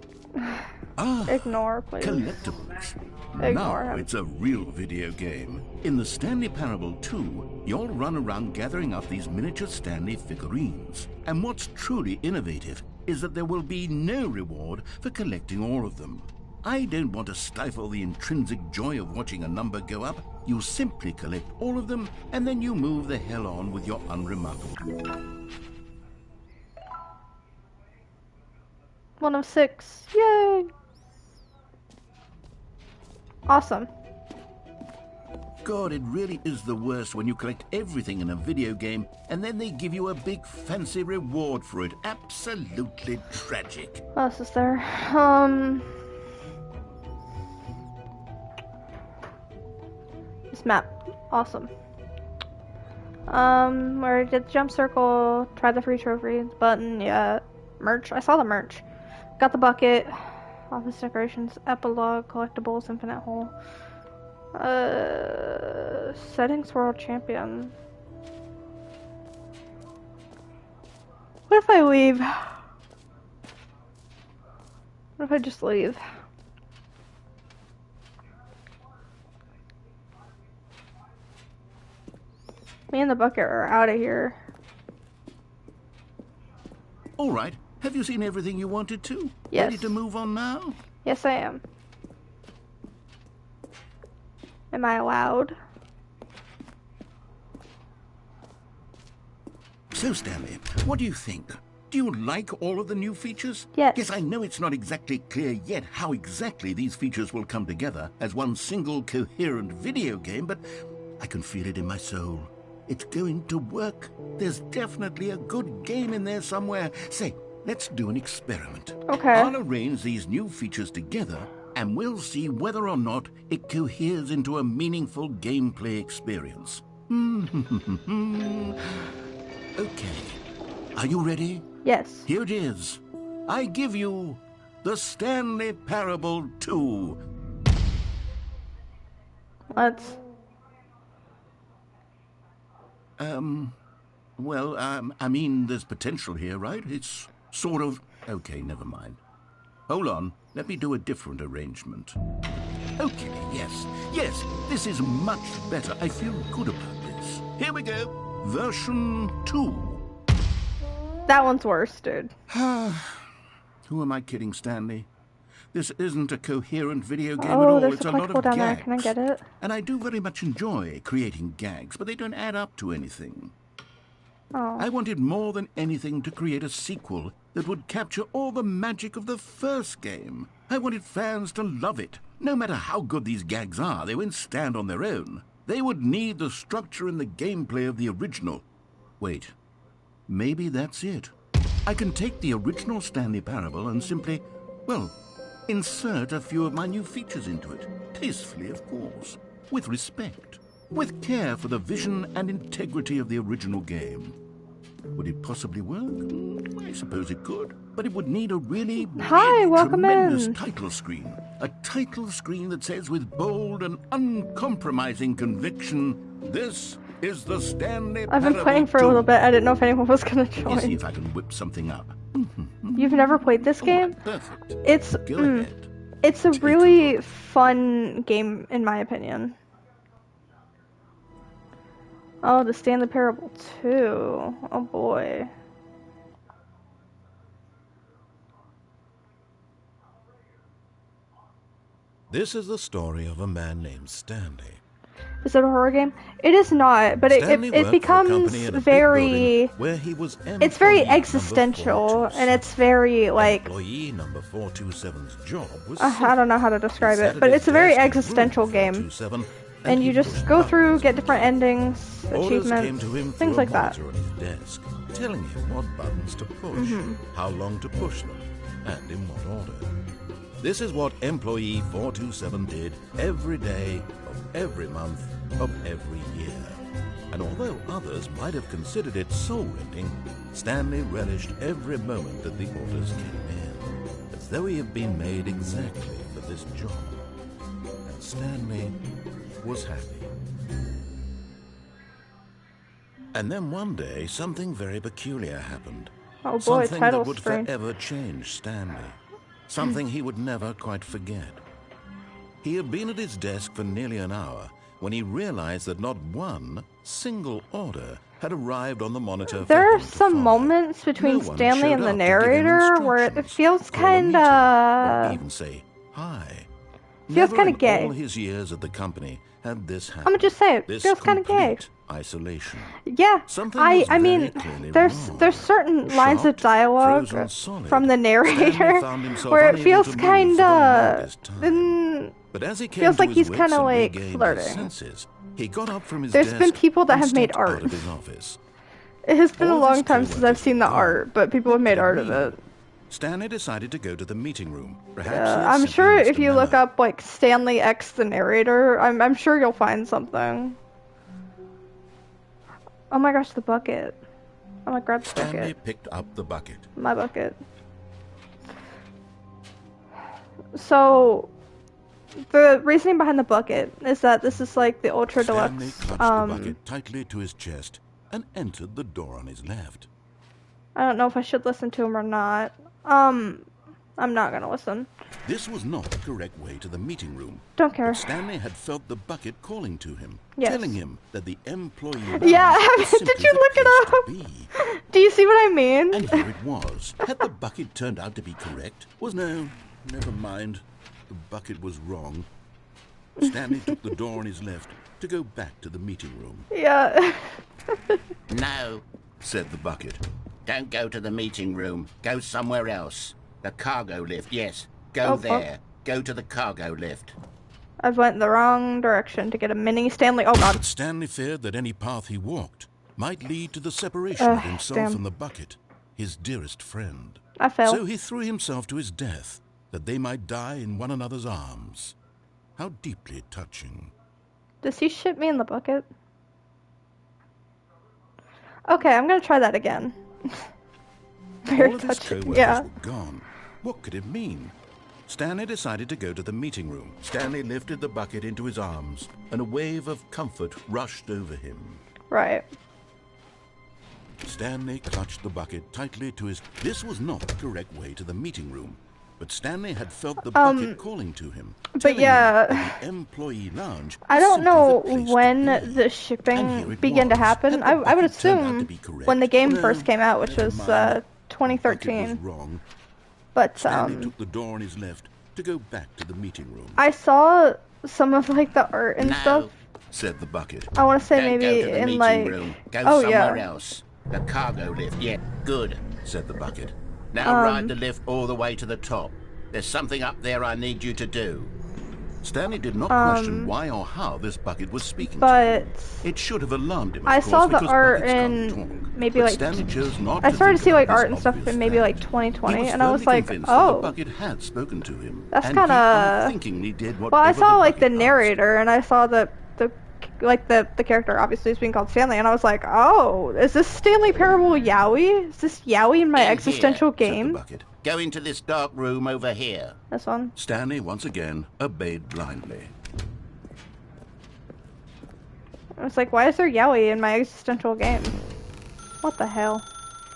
Ah, Ignore, please. collectibles. Ignore Now him. it's a real video game. In the Stanley Parable 2, you'll run around gathering up these miniature Stanley figurines. And what's truly innovative is that there will be no reward for collecting all of them. I don't want to stifle the intrinsic joy of watching a number go up. You simply collect all of them, and then you move the hell on with your unremarkable. 106. Yay! Awesome. God, it really is the worst when you collect everything in a video game and then they give you a big fancy reward for it. Absolutely tragic. What else is there? This map. Awesome. Where did the jump circle, try the free trophy, button, yeah. Merch. I saw the merch. Got the bucket. Office decorations, epilogue, collectibles, infinite hole. Settings world champion. What if I leave? What if I just leave? Me and the bucket are out of here. All right. Have you seen everything you wanted to? Yes. Ready to move on now? Yes, I am. Am I allowed? So, Stanley, what do you think? Do you like all of the new features? Yes. Yes, I know it's not exactly clear yet how exactly these features will come together as one single coherent video game, but I can feel it in my soul. It's going to work. There's definitely a good game in there somewhere. Say, let's do an experiment. Okay. I'll arrange these new features together, and we'll see whether or not it coheres into a meaningful gameplay experience. Okay. Are you ready? Yes. Here it is. I give you the Stanley Parable 2. Let's. Well, I mean, there's potential here, right? It's sort of... Okay, never mind. Hold on. Let me do a different arrangement. Okay, yes, this is much better. I feel good about this. Here we go. Version 2. That one's worse, dude. Who am I kidding, Stanley? This isn't a coherent video game Oh, at all. there's It's a a lot collectible of down there. gags. Can I get it? And I do very much enjoy creating gags, but they don't add up to anything. Oh. I wanted more than anything to create a sequel that would capture all the magic of the first game. I wanted fans to love it. No matter how good these gags are, they won't stand on their own. They would need the structure and the gameplay of the original. Wait, maybe that's it. I can take the original Stanley Parable and simply, well, insert a few of my new features into it. Tastefully, of course. With respect. With care for the vision and integrity of the original game. Would it possibly work? I suppose it could. But it would need a really, welcome tremendous in. title screen. A title screen that says with bold and uncompromising conviction, "This is the Stanley I've been Parable playing for a 2." little bit. I didn't know if anyone was gonna Let me see join. if I can whip something up. You've never played this game? Perfect. It's Go ahead. it's a Take a really look. fun game, in my opinion. Oh, the Stanley Parable 2. Oh boy. This is the story of a man named Stanley. Is it a horror game? It is not, but Stanley it worked for a becomes company in a big very... building where he was It's very employee number existential, 427. and it's very, like... Employee number 427's job was I don't know how to describe it, but it's a very existential game. And you just go through, get different endings, achievements, things like that. On his desk, telling him what buttons to push, how long to push them, and in what order. This is what employee 427 did every day of every month of every year. And although others might have considered it soul-rending, Stanley relished every moment that the orders came in, as though he had been made exactly for this job. And Stanley was happy. And then one day, something very peculiar happened. Oh boy, Something title that would screen. forever change Stanley. Something he would never quite forget. He had been at his desk for nearly an hour when he realized that not one single order had arrived on the monitor. There are for him to some follow. moments between No one Stanley showed and the up to give him narrator where it instructions, feels call a meeting, or kinda... even say hi. Feels Never kinda in gay. all his years at the company had this happened. I'm gonna just say it, This feels kinda gay. complete isolation. Yeah, Something I was mean, very clearly there's wrong. certain lines of Shocked, dialogue frozen solid, from the narrator Stanley found himself where it unable feels to move for the kinda... longest time. But as he came feels to like his he's wits kinda and like regained his flirting. senses, he got up from his There's desk been people that and have made stepped art. out of his office. It has been a All of his long time since I've coworkers seen the were art, but people have made art of agreed. it. Stanley decided to go to the meeting room. Perhaps he had I'm simply sure missed if a you look memo. up like Stanley X the narrator, I'm sure you'll find something. Oh my gosh, the bucket. I'm gonna grab the Stanley bucket. picked up the bucket. My bucket. So, the reasoning behind the bucket is that this is like the Ultra Stanley Deluxe. clutched the bucket tightly to his chest and entered the door on his left. I don't know if I should listen to him or not. I'm not gonna listen. This was not the correct way to the meeting room. Don't care. But Stanley had felt the bucket calling to him, Yes. telling him that the employee Yeah, lounge was simply did you the look it place to up? be. Do you see what I mean? And here it was. Had the bucket turned out to be correct? No, never mind. The bucket was wrong. Stanley took the door on his left to go back to the meeting room. Yeah. No, Said the bucket. don't go to the meeting room. Go somewhere else. The cargo lift, yes. Go Oh, there. Go to the cargo lift. I've went in the wrong direction to get a mini Stanley. Oh god. But Stanley feared that any path he walked might lead to the separation of himself damn. and the bucket, his dearest friend. I failed. So he threw himself to his death, that they might die in one another's arms. How deeply touching. Does he shit me in the bucket? Okay, I'm gonna try that again. Very All of his touching. co-workers Yeah. were gone. What could it mean? Stanley decided to go to the meeting room. Stanley lifted the bucket into his arms, and a wave of comfort rushed over him. Right. Stanley clutched the bucket tightly to his... This was not the correct way to the meeting room, but Stanley had felt the bucket calling to him. But yeah, That the employee lounge I don't simply know the place to when be. the And here shipping it began to was. happen. Had the I would bucket turned out assume to be correct? when the game No, first came out, which never was mind. The bucket was 2013. wrong. But Stanley took the door on his left to go back to the meeting room. I saw some of like the art and stuff. Said the bucket. I want to say Don't maybe go to the in meeting like room. Go oh somewhere yeah. else. The cargo lift. Yeah, good. Said the bucket. Now ride the lift all the way to the top. There's something up there I need you to do. Stanley did not question why or how this bucket was speaking to But him. It should have alarmed him, of I course, saw the because art buckets can't in talk. maybe But like Stanley chose not I to started think to see like about art this and stuff obvious in maybe like fact. 2020, He and I was firmly like, convinced that the oh, bucket had spoken to him, that's and kind he of. unthinkingly did Well, whatever I saw like the bucket asked. narrator, and I saw the character obviously is being called Stanley, and I was like, oh, is this Stanley Parable Yowie? Is this Yowie in my In existential here, Said the game? bucket. Go into this dark room over here. This one. Stanley once again obeyed blindly. I was like, why is there Yowie in my existential game? What the hell?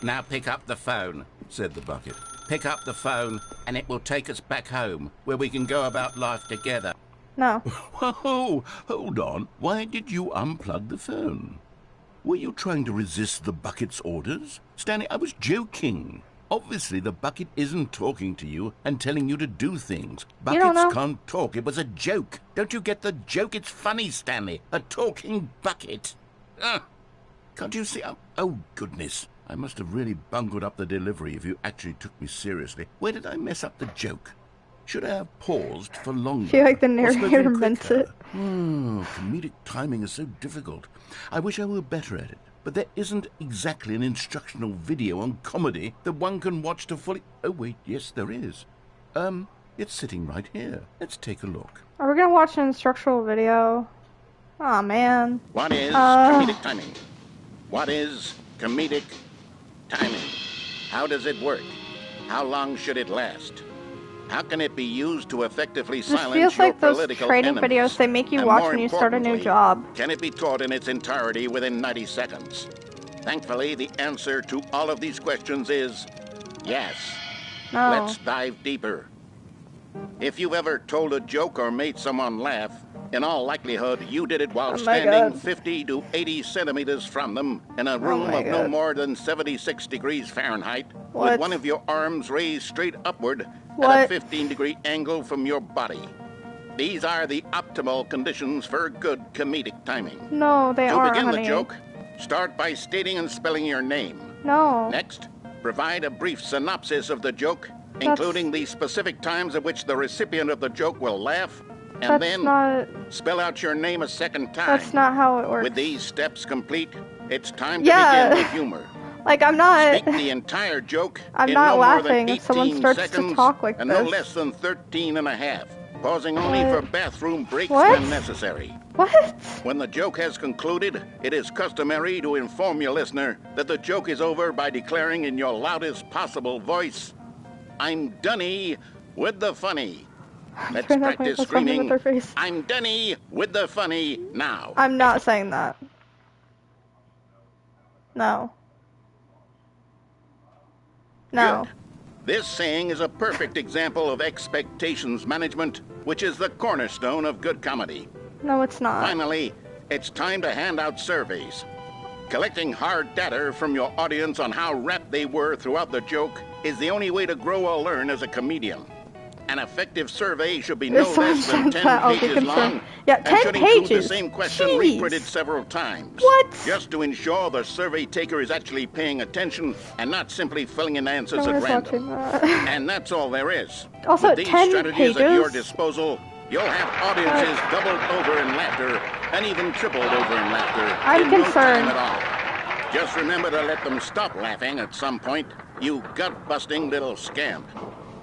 Now pick up the phone. Said the bucket. Pick up the phone, and it will take us back home, where we can go about life together. No. Whoa, hold on. Why did you unplug the phone? Were you trying to resist the bucket's orders? Stanley, I was joking. Obviously, the bucket isn't talking to you and telling you to do things. You don't know. Buckets can't talk. It was a joke. Don't you get the joke? It's funny, Stanley. A talking bucket. Can't you see? Oh, goodness. I must have really bungled up the delivery if you actually took me seriously. Where did I mess up the joke? Should I have paused for longer? I feel like the Or spoken narrator meant quicker? it. Comedic timing is so difficult. I wish I were better at it. But there isn't exactly an instructional video on comedy that one can watch to fully... Oh, wait, yes, there is. It's sitting right here. Let's take a look. Are we gonna watch an instructional video? Aw, man. What is comedic timing? What is comedic timing? How does it work? How long should it last? How can it be used to effectively This silence feels your like those political training enemies? videos they make you And watch more when you start a new importantly, job. Can it be taught in its entirety within 90 seconds? Thankfully, the answer to all of these questions is yes. No. Let's dive deeper. If you've ever told a joke or made someone laugh, in all likelihood, you did it while Oh my standing God. 50 to 80 centimeters from them in a room my of no God. more than 76 degrees Fahrenheit, What? with one of your arms raised straight upward at What? a 15-degree angle from your body. These are the optimal conditions for good comedic timing. No, they To aren't, begin honey. the joke, start by stating and spelling your name. No. Next, provide a brief synopsis of the joke, including the specific times at which the recipient of the joke will laugh, and That's then not. spell out your name a second time. That's not how it works. With these steps complete, it's time to Yeah. begin with humor. Like, I'm not. Speak the entire joke I'm in not no more than laughing 18 if someone starts to seconds talk like and no this. less than 13 and a half, pausing only What? for bathroom breaks What? when necessary. What? When the joke has concluded, it is customary to inform your listener that the joke is over by declaring in your loudest possible voice, "I'm Dunny with the funny." Let's Trying to practice what's wrong screaming, with her face. "I'm Dunny with the funny" now. I'm not saying that. No. No. Good. This saying is a perfect example of expectations management, which is the cornerstone of good comedy. No, it's not. Finally, it's time to hand out surveys. Collecting hard data from your audience on how rapt they were throughout the joke is the only way to grow or learn as a comedian. An effective survey should be no This less than sounds 10 that I'll be pages concerned. long Yeah, and 10 should include the pages. same question Jeez. reprinted several times. What? Just to ensure the survey taker is actually paying attention and not simply filling in answers No at one is watching random. that. And that's all there is. Also, With these 10 strategies at your pages? disposal, you'll have audiences doubled over in laughter and even tripled over in laughter I'm in no concerned. time at all. Just remember to let them stop laughing at some point You gut-busting little scamp.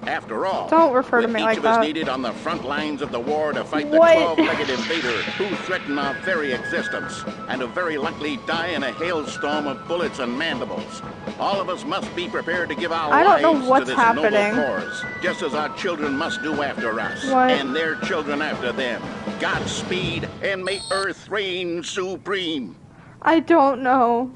After all, Don't refer to with me each like of us that. needed on the front lines of the war to fight the What? 12-legged invader who threatened our very existence, and to very likely die in a hailstorm of bullets and mandibles. All of us must be prepared to give our I don't know lives to what's this happening. noble cause, just as our children must do after us, What? and their children after them. Godspeed, and may Earth reign supreme. I don't know.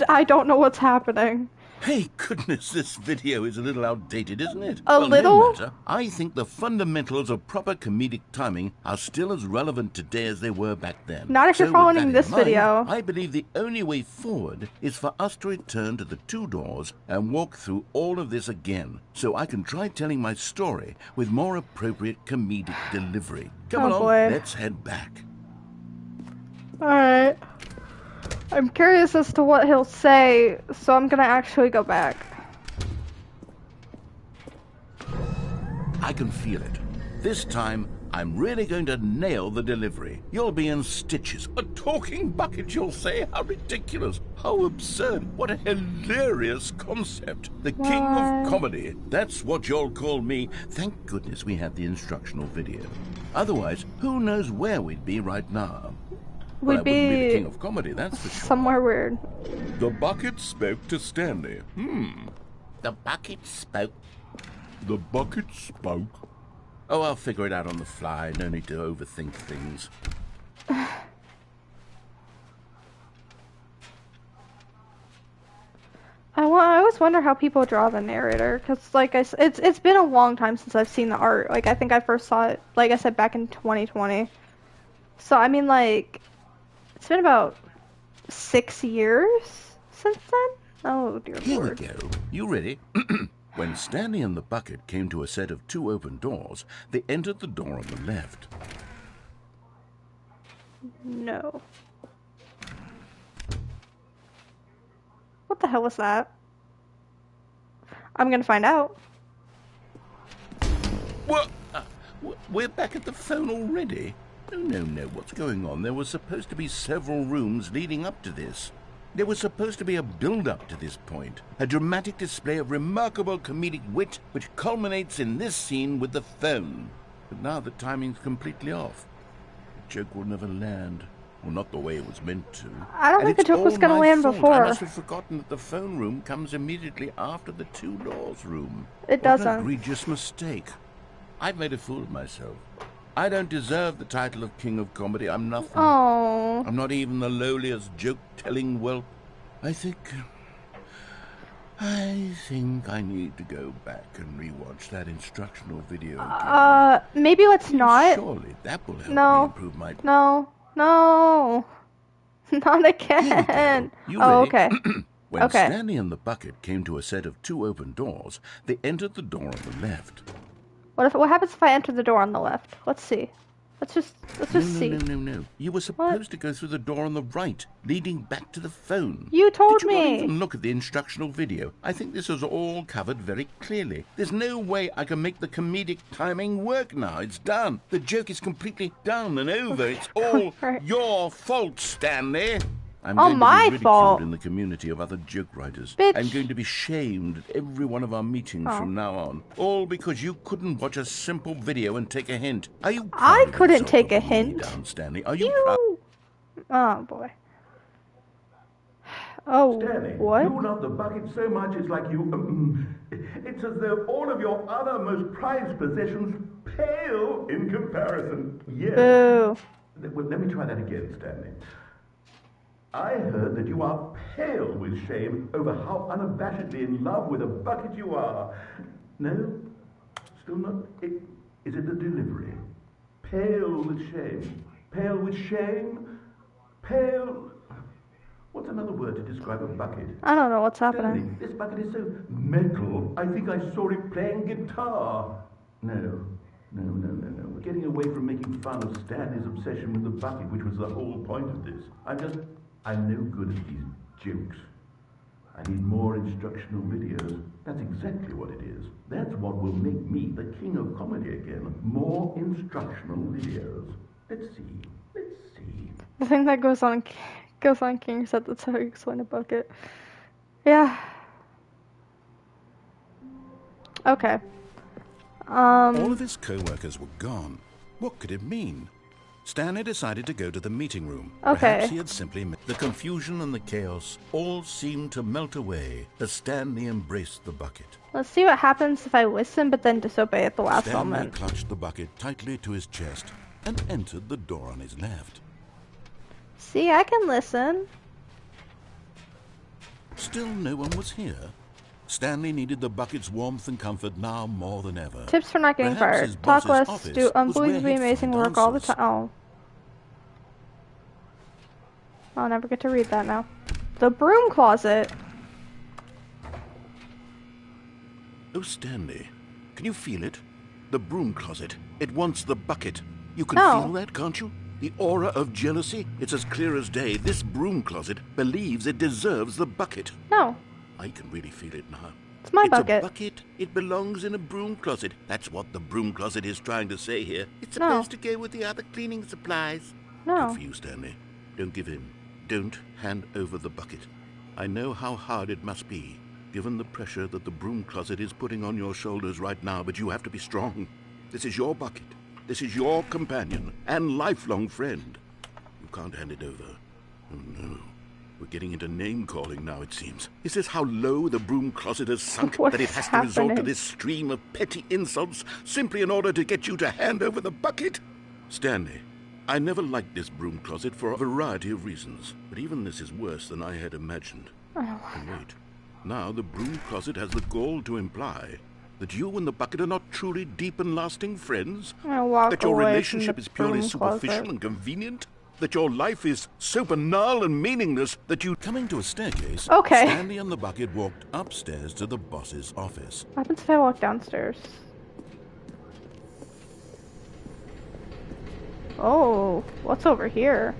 I don't know what's happening. Hey, goodness, this video is a little outdated, isn't it? A well, little? No matter. I think the fundamentals of proper comedic timing are still as relevant today as they were back then. Not if you're So following with that this in mind, video. I believe the only way forward is for us to return to the 2 doors and walk through all of this again, so I can try telling my story with more appropriate comedic delivery. Come Oh, along, boy. let's head back. Alright. I'm curious as to what he'll say, so I'm gonna actually go back. I can feel it. This time, I'm really going to nail the delivery. You'll be in stitches. A talking bucket, you'll say? How ridiculous. How absurd. What a hilarious concept. The king of comedy. That's what you'll call me. Thank goodness we had the instructional video. Otherwise, who knows where we'd be right now. Well, I wouldn't be the king of comedy, that's for sure. Somewhere weird. The bucket spoke to Stanley. The bucket spoke. The bucket spoke. Oh, I'll figure it out on the fly. No need to overthink things. I always wonder how people draw the narrator, because like it's been a long time since I've seen the art. Like I think I first saw it, like I said, back in 2020. So I mean, like it's been about 6 years since then. Oh dear Here lord. we go. You ready? When Stanley and the bucket came to a set of 2 open doors, they entered the door on the left. No. What the hell was that? I'm gonna find out. What? We're back at the phone already? No. What's going on? There were supposed to be several rooms leading up to this. There was supposed to be a build-up to this point. A dramatic display of remarkable comedic wit which culminates in this scene with the phone. But now the timing's completely off. The joke will never land. Well, not the way it was meant to. I don't think the joke was gonna land I before. must have forgotten that the phone room comes immediately after the 2 doors room. It What an doesn't. egregious mistake. I've made a fool of myself. I don't deserve the title of King of Comedy. I'm nothing. Oh. I'm not even the lowliest joke-telling whelp. I think I need to go back and rewatch that instructional video again. Maybe let's not. Surely that will help No. me improve my... No. Not again. You Oh, ready? okay. When Okay. Stanley and the bucket came to a set of 2 open doors, they entered the door on the left. What happens if I enter the door on the left? Let's see. Let's just see. No. You were supposed to go through the door on the right, leading back to the phone. You told Did you not me. even look at the instructional video? I think this is all covered very clearly. There's no way I can make the comedic timing work now. It's done. The joke is completely done and over. It's all Right. your fault, Stanley. I'm Oh, going my to be ridiculed fault. in the community of other joke writers. Bitch. I'm going to be shamed at every one of our meetings Oh. from now on. All because you couldn't watch a simple video and take a hint. Are you proud I of couldn't yourself take for a putting me hint. down, Stanley? Are you proud? Oh boy. Oh, Stanley, what? you love the bucket so much it's like you... it's as though all of your other most prized possessions pale in comparison. Yes. Boo. Well, let me try that again, Stanley. I heard that you are pale with shame over how unabashedly in love with a bucket you are. No? Still not? Is it the delivery? Pale with shame. Pale with shame? Pale... What's another word to describe a bucket? I don't know what's Stanley, happening. this bucket is so metal. I think I saw it playing guitar. No. We're getting away from making fun of Stanley's obsession with the bucket, which was the whole point of this. I'm no good at these jokes. I need more instructional videos. That's exactly what it is. That's what will make me the king of comedy again. More instructional videos. Let's see. The thing that goes on King said that's how you explain a bucket. Yeah. Okay. All of his co-workers were gone. What could it mean? Stanley decided to go to the meeting room. Okay. Perhaps he had simply the confusion and the chaos all seemed to melt away as Stanley embraced the bucket. Let's see what happens if I listen but then disobey at the last Stanley moment. clutched the bucket tightly to his chest and entered the door on his left. See, I can listen. Still no one was here. Stanley needed the bucket's warmth and comfort now more than ever. Tips for not getting Perhaps his fired. Talk boss's less, office do was where unbelievably he'd amazing find work all the answers. time. Oh. I'll never get to read that now. The broom closet. Oh, Stanley, can you feel it? The broom closet. It wants the bucket. You can No. feel that, can't you? The aura of jealousy? It's as clear as day. This broom closet believes it deserves the bucket. No. I can really feel it now. It's my It's bucket. a bucket. It belongs in a broom closet. That's what the broom closet is trying to say here. It's No. supposed to go with the other cleaning supplies. No. Good for you, Stanley. Don't give in. Don't hand over the bucket. I know how hard it must be, given the pressure that the broom closet is putting on your shoulders right now, but you have to be strong. This is your bucket. This is your companion and lifelong friend. You can't hand it over. Oh, no. We're getting into name-calling now, it seems. Is this how low the broom closet has sunk, What's that it has to resort to happening? this stream of petty insults simply in order to get you to hand over the bucket? Stanley, I never liked this broom closet for a variety of reasons, but even this is worse than I had imagined. And wait, now the broom closet has the gall to imply that you and the bucket are not truly deep and lasting friends? I'll walk That your away from relationship the is purely broom superficial closet. and convenient? That your life is so banal and meaningless that you... Coming to a staircase, Okay. Stanley and the bucket walked upstairs to the boss's office. What happens if I walk downstairs? Oh, what's over here?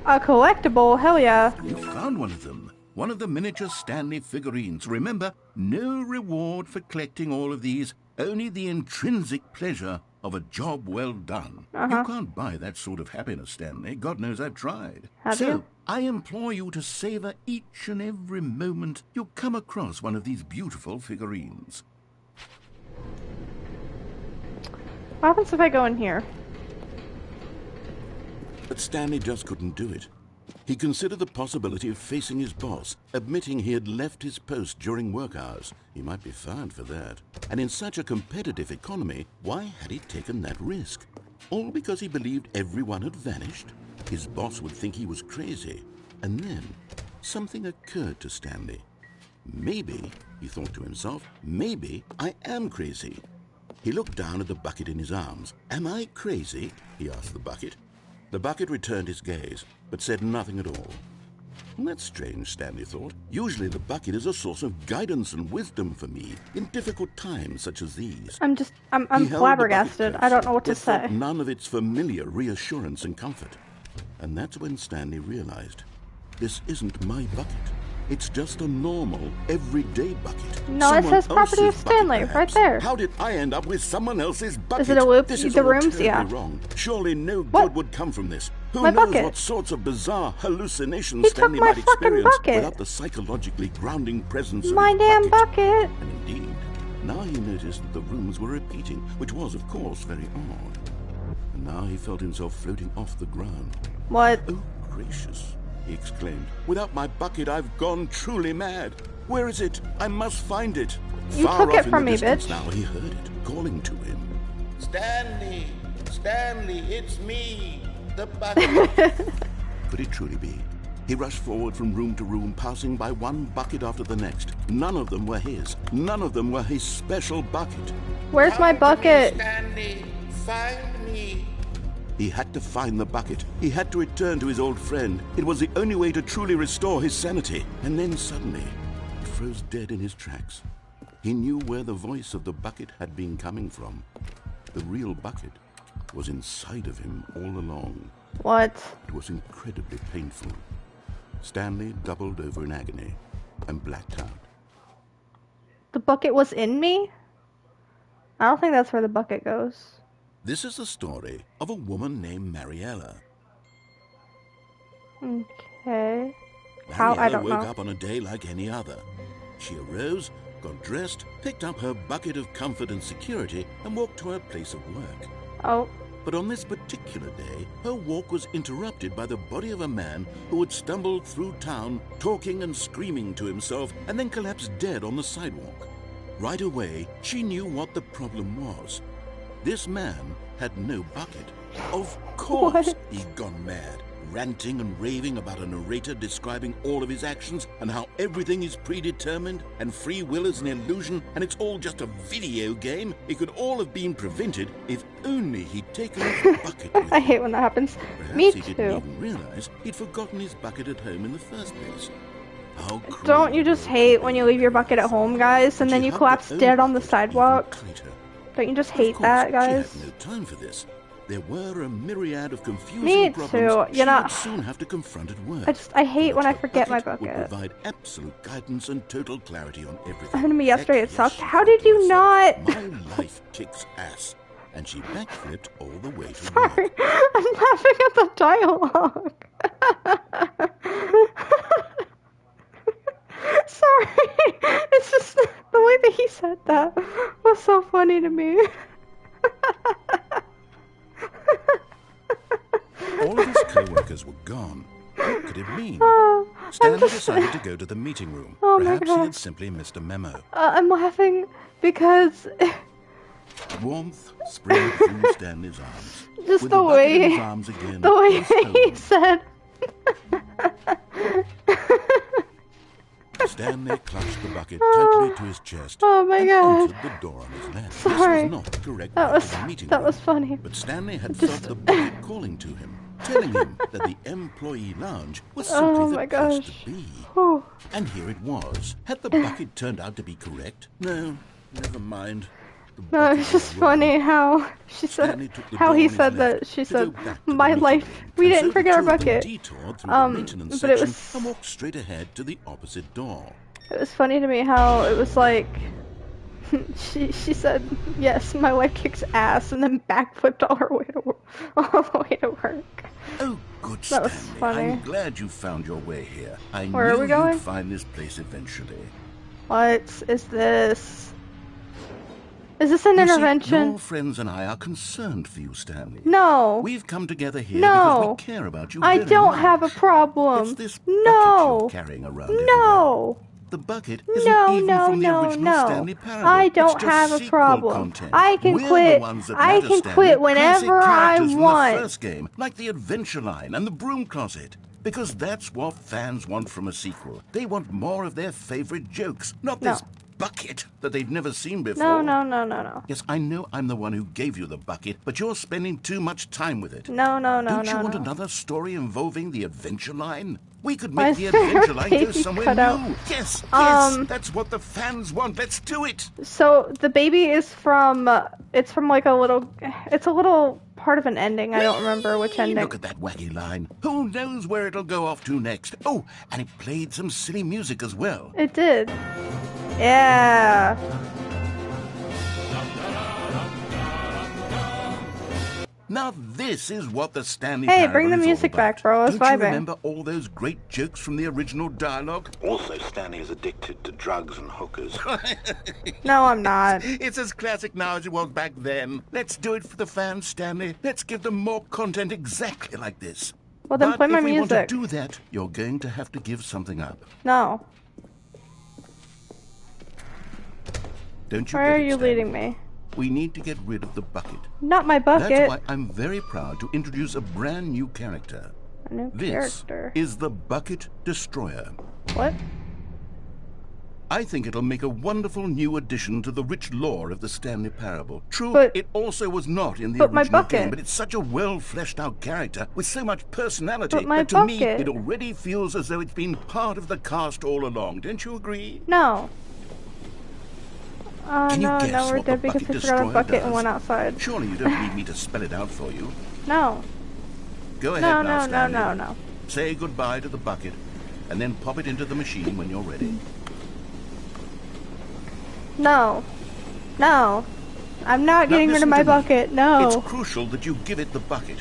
A collectible, hell yeah. You found one of them. One of the miniature Stanley figurines. Remember, no reward for collecting all of these, only the intrinsic pleasure of a job well done. You can't buy that sort of happiness, Stanley. God knows I've tried. Have so, you? I implore you to savor each and every moment you come across one of these beautiful figurines. What happens if I go in here? But Stanley just couldn't do it. He considered the possibility of facing his boss, admitting he had left his post during work hours. He might be fired for that. And in such a competitive economy, why had he taken that risk? All because he believed everyone had vanished? His boss would think he was crazy. And then, something occurred to Stanley. Maybe, he thought to himself, maybe I am crazy. He looked down at the bucket in his arms. Am I crazy? He asked the bucket. The bucket returned his gaze, but said nothing at all. That's strange, Stanley thought. Usually the bucket is a source of guidance and wisdom for me in difficult times such as these. I'm He held the bucket flabbergasted. I don't know what to yet felt say. none of its familiar reassurance and comfort. And that's when Stanley realized, this isn't my bucket. It's just a normal, everyday bucket. No, it Someone says property else's of Stanley, bucket, right perhaps. there. How did I end up with someone else's bucket? it a loop? This is The all rooms? terribly Yeah. wrong. Surely no What? good would come from this. Who My knows bucket. what sorts of bizarre hallucinations He took Stanley my might fucking experience bucket. without the psychologically grounding presence of My his damn bucket. bucket. And indeed, now he noticed that the rooms were repeating, which was, of course, very odd. And now he felt himself floating off the ground. What? Oh, gracious, he exclaimed. Without my bucket, I've gone truly mad. Where is it? I must find it. You Far took it off in from the me, distance bitch. Now he heard it, calling to him. Stanley! Stanley, it's me! The bucket! Could it truly be? He rushed forward from room to room, passing by one bucket after the next. None of them were his. None of them were his special bucket. Where's my bucket? Stanley, find me! He had to find the bucket. He had to return to his old friend. It was the only way to truly restore his sanity. And then suddenly, he froze dead in his tracks. He knew where the voice of the bucket had been coming from. The real bucket was inside of him all along. What? It was incredibly painful. Stanley doubled over in agony and blacked out. The bucket was in me? I don't think that's where the bucket goes. This is the story of a woman named Mariella. Okay. How? I Mariella don't woke know. up on a day like any other. She arose, got dressed, picked up her bucket of comfort and security, and walked to her place of work. Oh. But on this particular day, her walk was interrupted by the body of a man who had stumbled through town, talking and screaming to himself, and then collapsed dead on the sidewalk. Right away, she knew what the problem was. This man had no bucket. Of course, What? he'd gone mad, ranting and raving about a narrator describing all of his actions and how everything is predetermined and free will is an illusion and it's all just a video game. It could all have been prevented if only he'd taken his bucket with I him. hate when that happens. Perhaps Me he didn't too. even realize he'd forgotten his bucket at home in the first place. How cruel Don't you the just world hate could when be. you leave your bucket at home, guys, and She then you hugged collapse her own dead on the bucket even sidewalk? tighter. Don't you just Of hate course, that, guys? She had no time for this. There were a myriad of confusing Me problems too. she You know, would soon have to confront at work. I hate when I But forget her my Would bucket. provide absolute guidance and total clarity on everything. Happened to me yesterday, Heck, it sucked. yes, she How thought did to you herself, not? My life kicks ass. And she backflipped all the way to Sorry, work. I'm laughing at the dialogue. Sorry, it's just the way that he said that was so funny to me. All of his co-workers were gone. What could it mean? I'm Stanley just- decided to go to the meeting room. Oh my Perhaps he God. had simply missed a memo. I'm laughing because Warmth spread through Stanley's arms. just With the bucket in way, his arms again, the way he was he home. said. Stanley clutched the bucket tightly to his chest Oh my and God. entered the door on his left. Sorry. This was not the correct That way was to the meeting that room. was funny. But Stanley had Just- felt the bucket calling to him, telling him that the employee lounge was simply Oh the my place gosh. to be. Whew. And here it was. Had the bucket turned out to be correct? No, never mind. The No, bucket it's was just wrong. funny how she Stanley said, took the how door he on his said left that. She to go said, back to the my meeting life. room. We And didn't so the forget our two of them bucket. detoured through the maintenance but it section was- and walked straight ahead to the opposite door. It was funny to me how it was like, she said, yes, my life kicks ass, and then backflipped all the way to work. Oh, good That was Stanley. funny. I'm glad you found your way here. I Where are knew we going? you'd find this place eventually. What is this? Is this an You see, intervention? your friends and I are concerned for you, Stanley. No. We've come together here No. because we care about you I very don't much. have a problem. It's this bucket No. you're carrying around everywhere. No. The bucket isn't No, even no, from the no, original no. Stanley Parable. I It's don't just have a sequel problem. content. I can We're quit. The ones that I matter, can Stanley. quit whenever Classic I characters from want. the first game, like the adventure line and the broom closet. Because that's what fans want from a sequel. They want more of their favorite jokes, not this bucket that they've never seen before. No. Yes, I know I'm the one who gave you the bucket, but you're spending too much time with it. No. Don't you want no. another story involving the adventure line? We could Why make is the there a adventure line go baby somewhere cut new. out? Yes, Um, that's what the fans want. Let's do it. So the baby is from, it's from like it's a little part of an ending. I don't remember which Hey, ending. Look at that wacky line. Who knows where it'll go off to next? Oh, and it played some silly music as well. It did. Yeah. Now this is what the Stanley Hey, Parable bring the is all music about. back, bro. I was Don't you vibing. remember all those great jokes from the original dialogue? Also, Stanley is addicted to drugs and hookers. No, I'm not. It's as classic now as it was back then. Let's do it for the fans, Stanley. Let's give them more content exactly like this. Well, then But play my if we music. want to do that, you're going to have to give something up. No. Don't you Where get are it, you Stanley? leading me? We need to get rid of the bucket. Not my bucket. That's why I'm very proud to introduce a brand new character. A new This character. is the Bucket Destroyer. What? I think it'll make a wonderful new addition to the rich lore of the Stanley Parable. True, But- it also was not in the but my original bucket. game, but it's such a well-fleshed-out character with so much personality But my that to me bucket. it already feels as though it's been part of the cast all along. Don't you agree? No. Can you no, guess we're what the dead because Bucket we forgot our Destroyer bucket and does? went outside. Surely you don't need me to spell it out for you. No. Go ahead No, now, Stanley. no. Say goodbye to the bucket, and then pop it into the machine when you're ready. No. No. I'm not getting rid listen of my to me. bucket. No. It's crucial that you give it the bucket.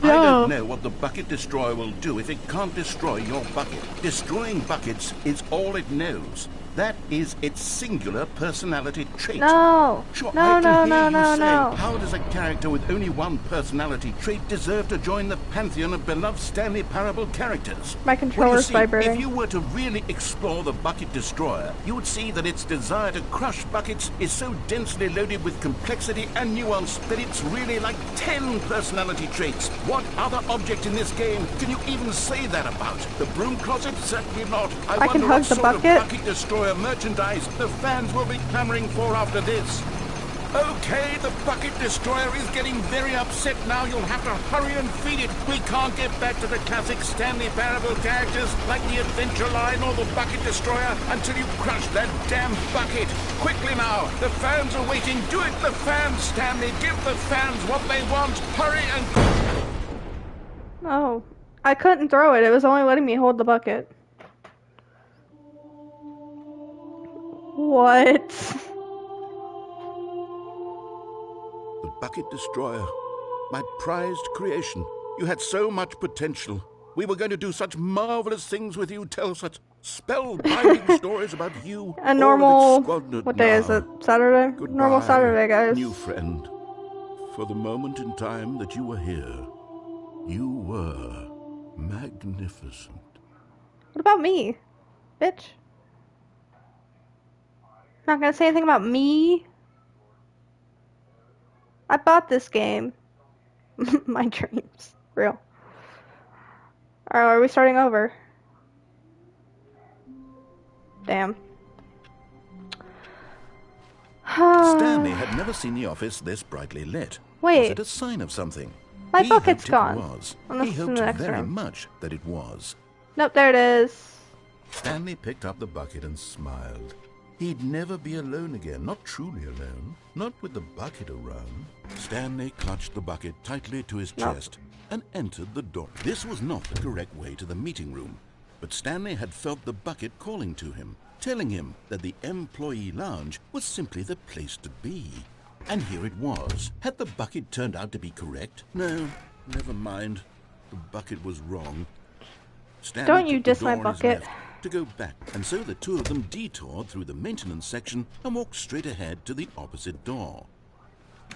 I No. don't know what the Bucket Destroyer will do if it can't destroy your bucket. Destroying buckets is all it knows. That is its singular personality trait. No. Sure, No, I no, can hear no, you no, saying, no. how does a character with only one personality trait deserve to join the pantheon of beloved Stanley Parable characters? My Well, you controller's see, vibrating. if you were to really explore the Bucket Destroyer, you would see that its desire to crush buckets is so densely loaded with complexity and nuance that it's really like 10 personality traits. What other object in this game can you even say that about? The broom closet? Certainly not. I can wonder hug what the sort bucket. of Bucket Destroyer merchandise the fans will be clamoring for after this. Okay, the Bucket Destroyer is getting very upset now. You'll have to hurry and feed it. We can't get back to the classic Stanley Parable characters like the Adventure Line or the Bucket Destroyer until you crush that damn bucket. Quickly now, the fans are waiting. Do it, the fans, Stanley. Give the fans what they want. Hurry and... Oh. I couldn't throw it. It was only letting me hold the bucket. What? The Bucket Destroyer. My prized creation. You had so much potential. We were going to do such marvelous things with you, tell such spellbinding stories about you. A normal... Squandered What day is now. it? Saturday? Goodbye, Normal Saturday, guys. new friend. For the moment in time that you were here, you were magnificent. What about me? Bitch. Not gonna say anything about me? I bought this game. My dreams. Real. Alright, are we starting over? Damn. Stanley had never seen the office this brightly lit. Wait. Was it a sign of something? My He bucket's hoped it gone. was. Unless He it's in hoped the next very room. much that it was. Nope, there it is. Stanley picked up the bucket and smiled. He'd never be alone again, not truly alone, not with the bucket around. Stanley clutched the bucket tightly to his chest and entered the door. This was not the correct way to the meeting room, but Stanley had felt the bucket calling to him, telling him that the employee lounge was simply the place to be. And here it was. Had the bucket turned out to be correct? No, never mind. The bucket was wrong. Stanley Don't you took the diss my door on his bucket. left to go back, and so the two of them detoured through the maintenance section and walked straight ahead to the opposite door.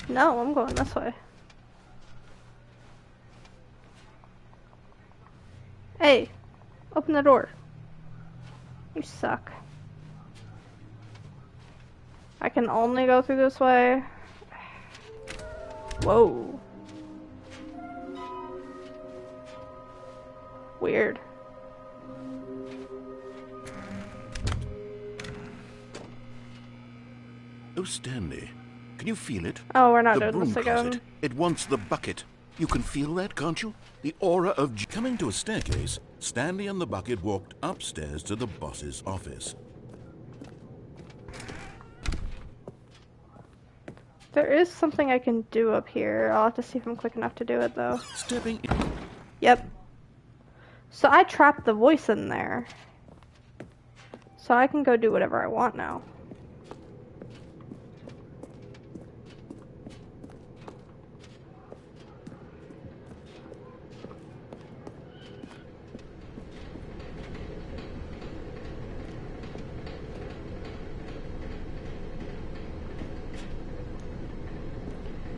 No, I'm going this way. Hey, open the door. You suck. I can only go through this way. Whoa. Weird. Oh, Stanley, can you feel it? Oh, we're not The doing broom this again. closet. It wants the bucket. You can feel that, can't you? The aura of... Coming to a staircase, Stanley and the bucket walked upstairs to the boss's office. There is something I can do up here. I'll have to see if I'm quick enough to do it, though. Stepping in... Yep. So I trapped the voice in there. So I can go do whatever I want now.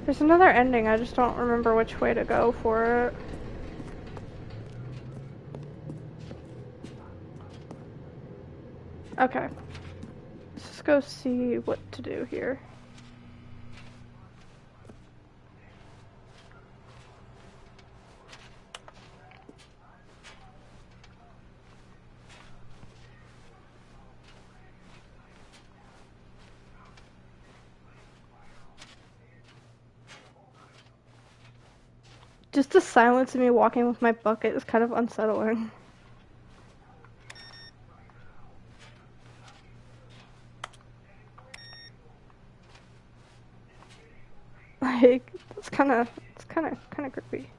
There's another ending, I just don't remember which way to go for it. Okay. Let's just go see what to do here. Just the silence of me walking with my bucket is kind of unsettling. Like, it's kind of creepy.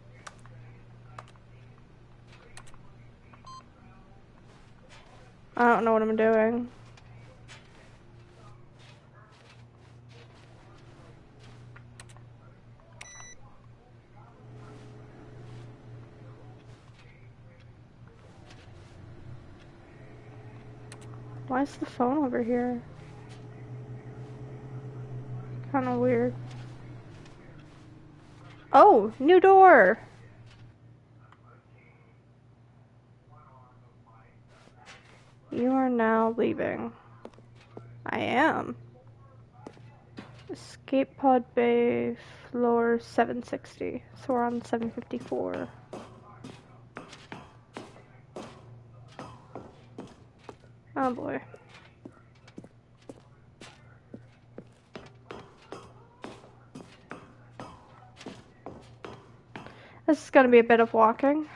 I don't know what I'm doing. Why is the phone over here? Kind of weird. Oh, new door! You are now leaving. I am. Escape pod bay, floor 760. So we're on 754. Oh boy. This is gonna be a bit of walking.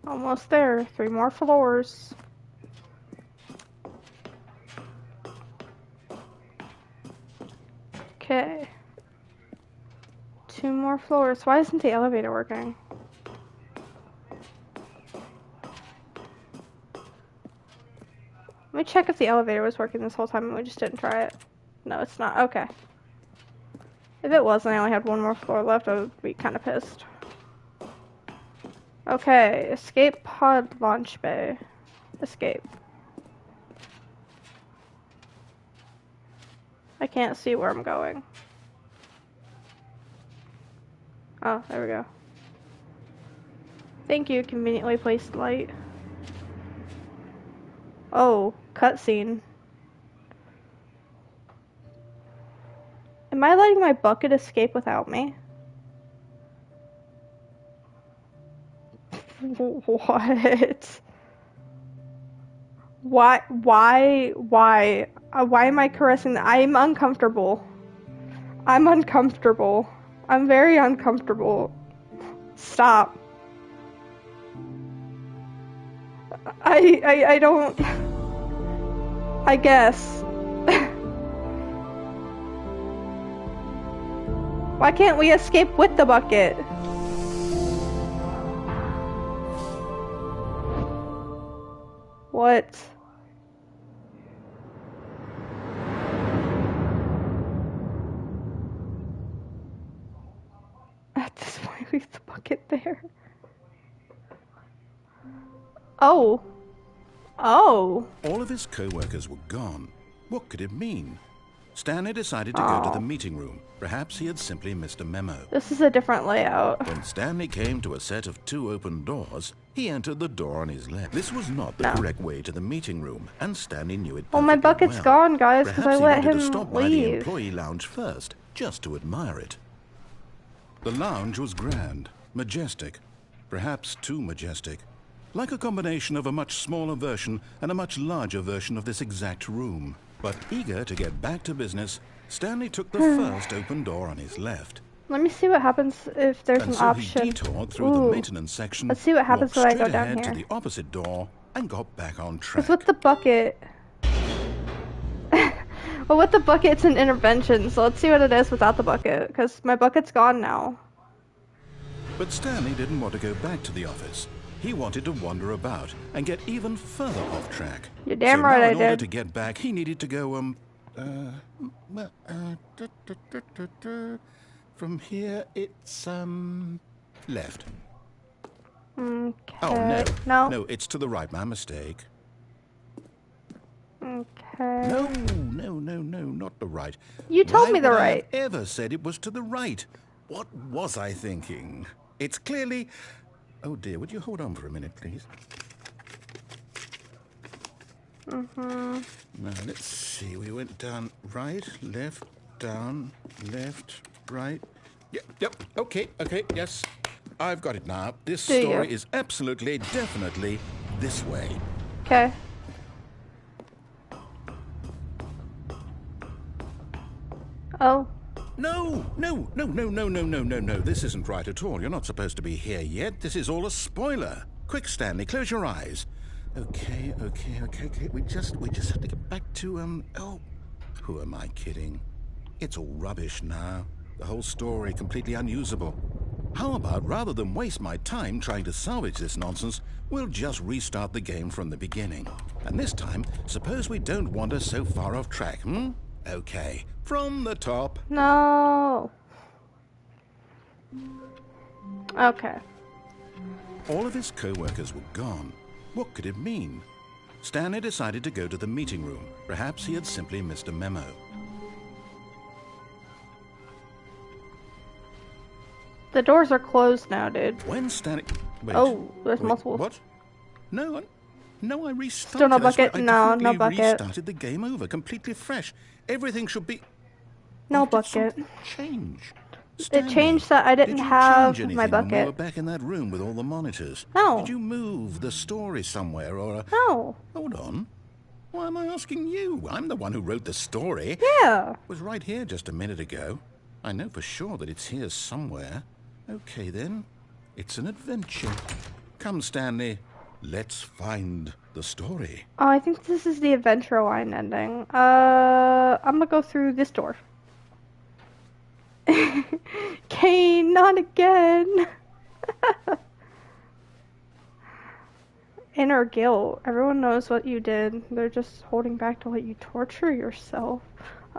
Almost there. 3 more floors. Okay. 2 more floors. Why isn't the elevator working? Let me check if the elevator was working this whole time and we just didn't try it. No, it's not. Okay. If it was and I only had 1 more floor left, I would be kind of pissed. Okay, escape pod launch bay. Escape. I can't see where I'm going. Oh, there we go. Thank you, conveniently placed light. Oh, cutscene. Am I letting my bucket escape without me? What? Why am I caressing that? I'm uncomfortable. I'm uncomfortable. I'm very uncomfortable. Stop. I don't... I guess. Why can't we escape with the bucket? What? At this point, leave the bucket there. Oh. Oh. All of his co-workers were gone. What could it mean? Stanley decided to go to the meeting room. Perhaps he had simply missed a memo. This is a different layout. When Stanley came to a set of 2 open doors, he entered the door on his left. This was not the correct way to the meeting room, and Stanley knew it perfectly well. My bucket's gone, guys, because I let him to stop by the leave. employee lounge first, just to admire it. The lounge was grand, majestic, perhaps too majestic, like a combination of a much smaller version and a much larger version of this exact room. But eager to get back to business, Stanley took the first open door on his left. Let me see what happens if there's an option. He detoured through the maintenance section. Let's see what happens when I go down ahead here. to the opposite door and got back on track. Because with the bucket... well, with the bucket, it's an intervention, so let's see what it is without the bucket, because my bucket's gone now. But Stanley didn't want to go back to the office. He wanted to wander about and get even further off track. You're damn right I did. In order to get back, he needed to go, from here, it's, left. Okay. Oh, no. No. No, it's to the right. My mistake. Okay. No, not the right. You told me the Why would I right. have ever said it was to the right? What was I thinking? It's clearly... Oh dear, would you hold on for a minute, please? Now, let's see. We went down right, left, down, left, right. Yep, okay, yes. I've got it now. This story is absolutely, definitely this way. Okay. Oh. No. This isn't right at all. You're not supposed to be here yet. This is all a spoiler. Quick, Stanley, close your eyes. Okay. We just have to get back to, oh, who am I kidding? It's all rubbish now. The whole story completely unusable. How about, rather than waste my time trying to salvage this nonsense, we'll just restart the game from the beginning. And this time, suppose we don't wander so far off track, Okay, from the top. No. Okay. All of his co-workers were gone. What could it mean? Stanley decided to go to the meeting room. Perhaps he had simply missed a memo. The doors are closed now, dude. When Stanley... Wait. Oh, there's multiple. What? No, I restarted. Still no bucket? I No, no definitely bucket. restarted the game over, completely fresh. Everything should be... No Why did bucket. something change? It Stanley, changed that I didn't did you have change my anything when we were bucket. back in that room with all the monitors? No. Did you move the story somewhere or... No. Hold on. Why am I asking you? I'm the one who wrote the story. Yeah. It was right here just a minute ago. I know for sure that it's here somewhere. Okay, then. It's an adventure. Come, Stanley. Let's find the story. Oh, I think this is the adventure line ending. I'm gonna go through this door. Kane, not again. Inner guilt. Everyone knows what you did. They're just holding back to let you torture yourself.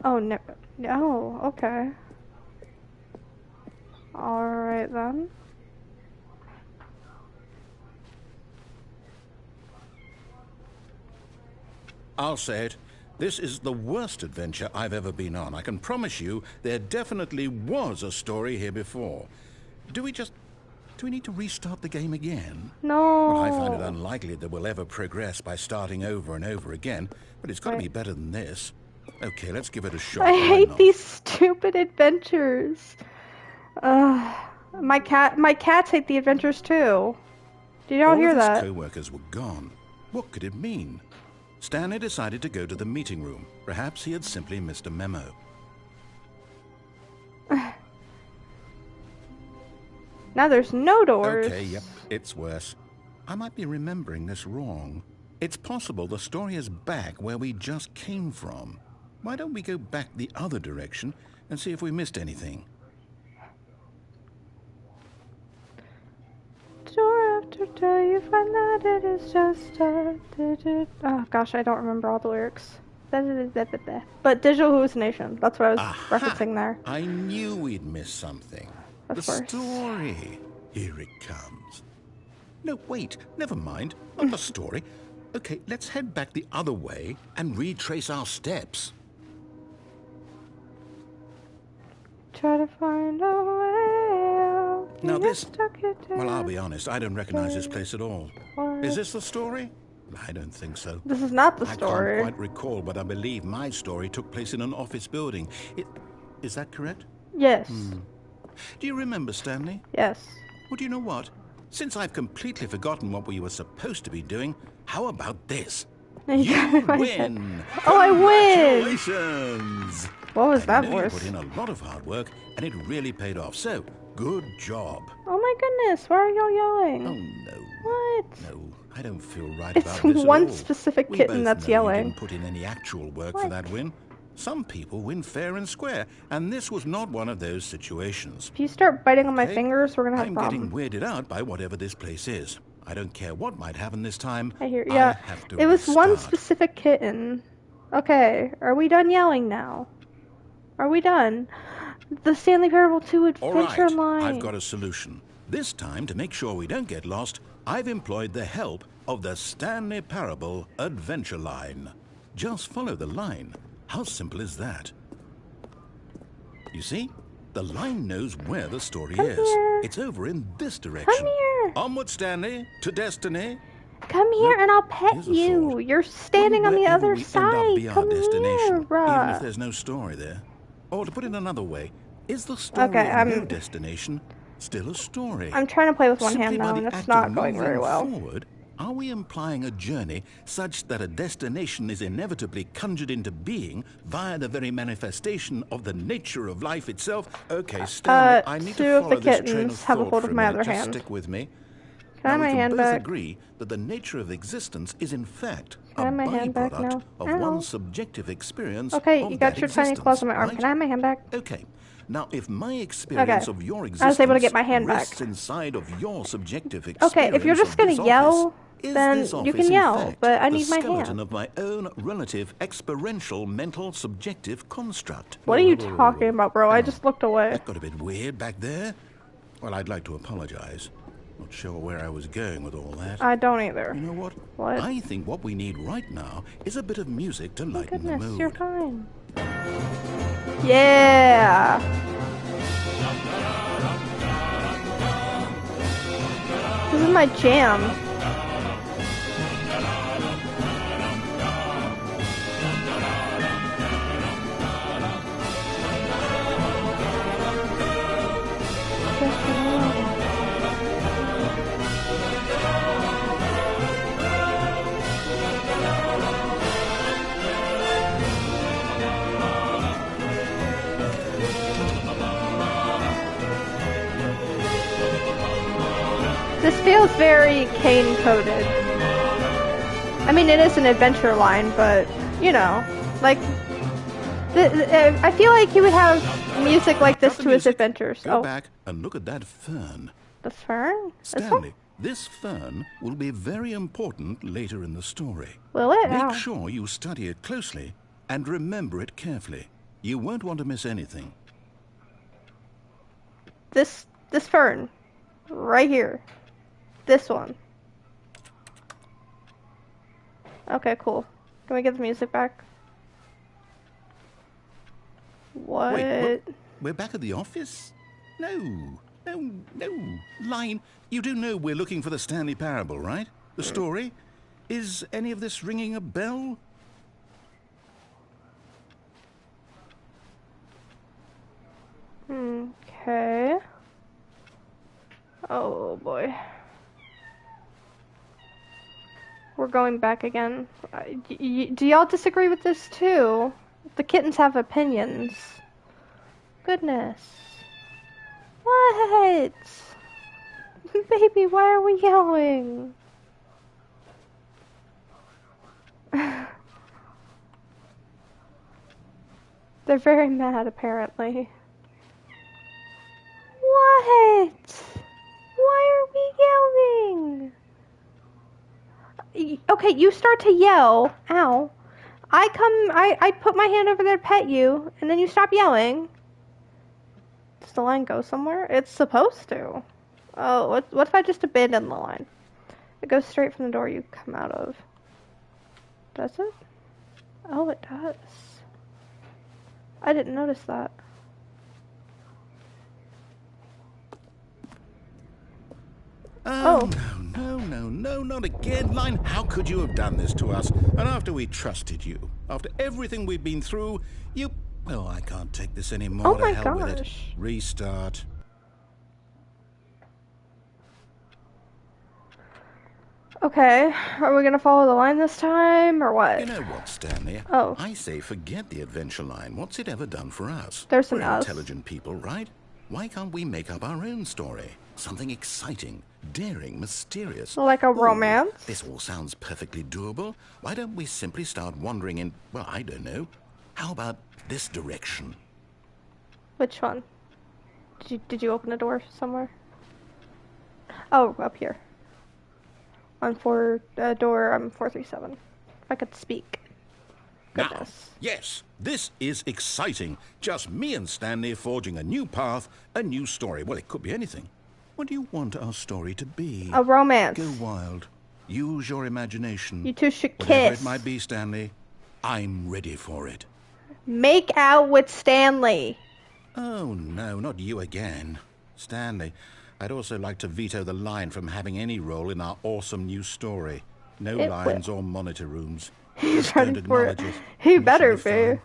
Oh, no. No, okay. Alright then. I'll say it. This is the worst adventure I've ever been on. I can promise you there definitely was a story here before. Do we need to restart the game again? No. Well, I find it unlikely that we'll ever progress by starting over and over again, but it's got to be better than this. Okay, let's give it a shot. I Why hate not? these stupid adventures. My cats hate the adventures too. Did y'all hear All of that? his co-workers were gone. What could it mean? Stanley decided to go to the meeting room. Perhaps he had simply missed a memo. Now there's no doors. Okay, yep, it's worse. I might be remembering this wrong. It's possible the story is back where we just came from. Why don't we go back the other direction and see if we missed anything? Door after door, you find that it is just a digit. Oh gosh, I don't remember all the lyrics. But digital hallucination. That's what I was referencing there. I knew we'd miss something. Of The course. story. Here it comes. No, wait, never mind. Not the story. Okay, let's head back the other way and retrace our steps. Try to find a way out. Now You this... stuck it Well, I'll down. be honest, I don't recognize this place at all. Is this the story? I don't think so. This is not the I can't story. quite recall, but I believe my story took place in an office building. Is that correct? Yes. Do you remember, Stanley? Yes. Well, do you know what? Since I've completely forgotten what we were supposed to be doing, how about this? You win! Oh, I win! Congratulations! What was that I know you voice? put in a lot of hard work, and it really paid off. So, good job. Oh my goodness, why are y'all yelling? Oh, no. What? No, I don't feel right It's about this at one all. specific We kitten both that's know you yelling. didn't put in any actual work for What? that win. Some people win fair and square, and this was not one of those situations. If you start biting on my Okay? fingers, we're gonna have a I'm problem. getting weirded out by whatever this place is. I don't care what might happen this time. I hear, I yeah. have to It was one restart. specific kitten. Okay, are we done yelling now? Are we done? The Stanley Parable 2 All Adventure right, Line. I've got a solution. This time, to make sure we don't get lost, I've employed the help of the Stanley Parable Adventure Line. Just follow the line. How simple is that? You see? The line knows where the story is. here. It's over in this direction. Come here. Onward, Stanley, to destiny. Come here and I'll pet Here's a you. thought. You're standing on the Wherever other we side. End up be our Come destination, here. even if there's no story there. Or to put it another way, is the story Okay, of no I'm- destination still a story? I'm trying to play with one Simply hand by now, the and it's act not of going very moving well. forward, are we implying a journey such that a destination is inevitably conjured into being via the very manifestation of the nature of life itself? Okay, Stanley, I need two to of follow the this train of kittens have a thought hold for of a my minute. other Just hand. stick with me. Can I have Now, my we hand can both back? agree that the nature of existence is in fact Can I a have my hand back byproduct now? of Ow. one's subjective experience Okay, of you got that your tiny claws on my arm. existence, Can I have my hand back? right? Okay. Now, if my experience Okay. of your I existence was able to get my hand back. rests inside of your subjective experience Okay, if you're just of gonna this yell, office, is then this you office, can in yell, fact, but I the need my skeleton hand. of my own relative experiential mental subjective construct. What are you talking about, bro? I just looked away. That got a bit weird back there. Well, I'd like to apologize. Not sure where I was going with all that. I don't either. You know what? What? I think what we need right now is a bit of music to Oh lighten the goodness, mood. you're fine. Yeah. This is my jam. This feels very cane-coded. I mean, it is an adventure line, but, you know, like, I feel like he would have music like this to his adventures. Go back and look at that fern. The fern? Stanley, this fern will be very important later in the story. Will it? Make sure you study it closely and remember it carefully. You won't want to miss anything. This fern. Right here. This one. Okay, cool. Can we get the music back? What? Wait, we're back at the office? No. Line, you do know we're looking for the Stanley Parable, right? The story? Is any of this ringing a bell? Okay. Oh boy. We're going back again. Do y'all disagree with this too? The kittens have opinions. Goodness. What? Baby, why are we yelling? They're very mad, apparently. What? Why are we yelling? Okay, you start to yell. Ow. I put my hand over there to pet you, and then you stop yelling. Does the line go somewhere? It's supposed to. Oh, what if I just abandon the line? It goes straight from the door you come out of. Does it? Oh, it does. I didn't notice that. Oh, no, not again. Line, how could you have done this to us? And after we trusted you, after everything we've been through, you... Well, I can't take this anymore. Oh my to hell with it. gosh. Restart. Okay, are we gonna follow the line this time, or what? You know what, Stanley? Oh. I say forget the adventure line. What's it ever done for us? There's an We're us. intelligent people, right? Why can't we make up our own story? Something exciting, daring, mysterious. Like a romance? This all sounds perfectly doable. Why don't we simply start wandering in, well, I don't know. How about this direction? Which one? Did you open a door somewhere? Oh, up here. On door 437. If I could speak. Goodness. Now, yes, this is exciting. Just me and Stanley forging a new path, a new story. Well, it could be anything. What do you want our story to be? A romance. Go wild. Use your imagination. You two should Whatever kiss. it might be, Stanley, I'm ready for it. Make out with Stanley. Oh, no, not you again. Stanley, I'd also like to veto the line from having any role in our awesome new story. No It lines or monitor rooms. He's Just don't running for it. acknowledge it. He It better should be be. fine.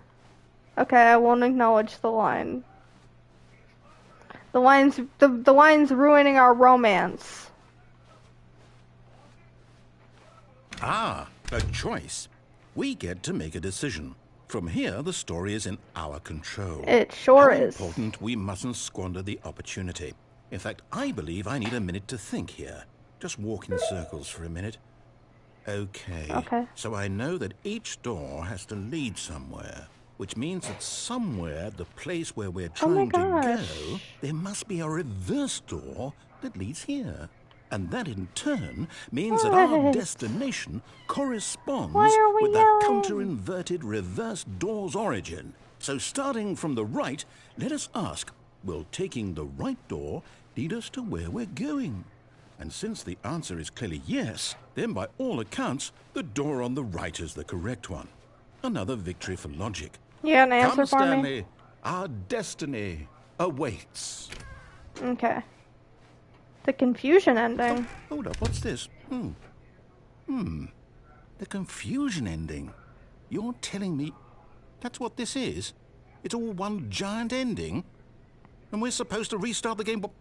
Okay, I won't acknowledge the line. The line's ruining our romance. Ah, a choice. We get to make a decision. From here, the story is in our control. It sure How is. important we mustn't squander the opportunity. In fact, I believe I need a minute to think here. Just walk in circles for a minute. Okay. So I know that each door has to lead somewhere, which means that somewhere, the place where we're trying to go, there must be a reverse door that leads here. And that in turn means that our destination corresponds with the counter-inverted reverse door's origin. So starting from the right, let us ask, will taking the right door lead us to where we're going? And since the answer is clearly yes, then by all accounts, the door on the right is the correct one. Another victory for logic. You got an answer Come, for me? Stanley. Our destiny awaits. Okay. The confusion ending. Oh, hold up, what's this? The confusion ending. You're telling me that's what this is? It's all one giant ending? And we're supposed to restart the game, what,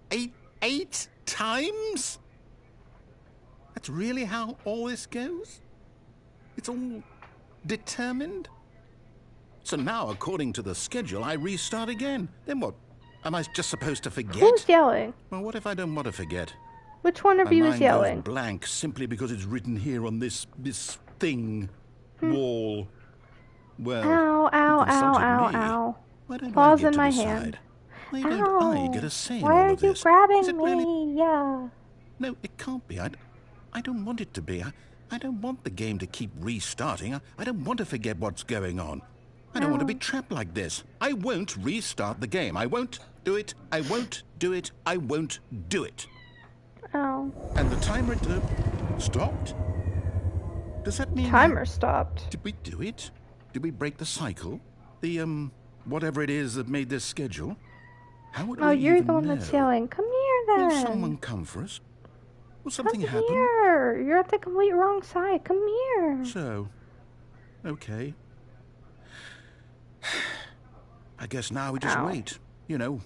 eight times? That's really how all this goes? It's all determined? So now, according to the schedule, I restart again. Then what? Am I just supposed to forget? Who's yelling? Well, what if I don't want to forget? Which one of you is My mind yelling? goes blank simply because it's written here on this thing, wall. Well, Ow, you ow, ow, consulted ow, me. ow. Why don't Claws I get in to my decide? hand. Why Ow. don't I get a say in Why all are of you this? grabbing Is it really? me? Yeah. No, it can't be. I don't want it to be. I don't want the game to keep restarting. I don't want to forget what's going on. I don't want to be trapped like this. I won't restart the game. I won't do it. I won't do it. I won't do it. Oh. And the timer stopped? Does that mean... Timer stopped. Did we do it? Did we break the cycle? The, whatever it is that made this schedule? How would Oh, we you're even the one know? that's yelling. Come here, then. Will someone come for us? Will something Come happen? here. You're at the complete wrong side. Come here. So, okay. I guess now we just Ow. wait. You know,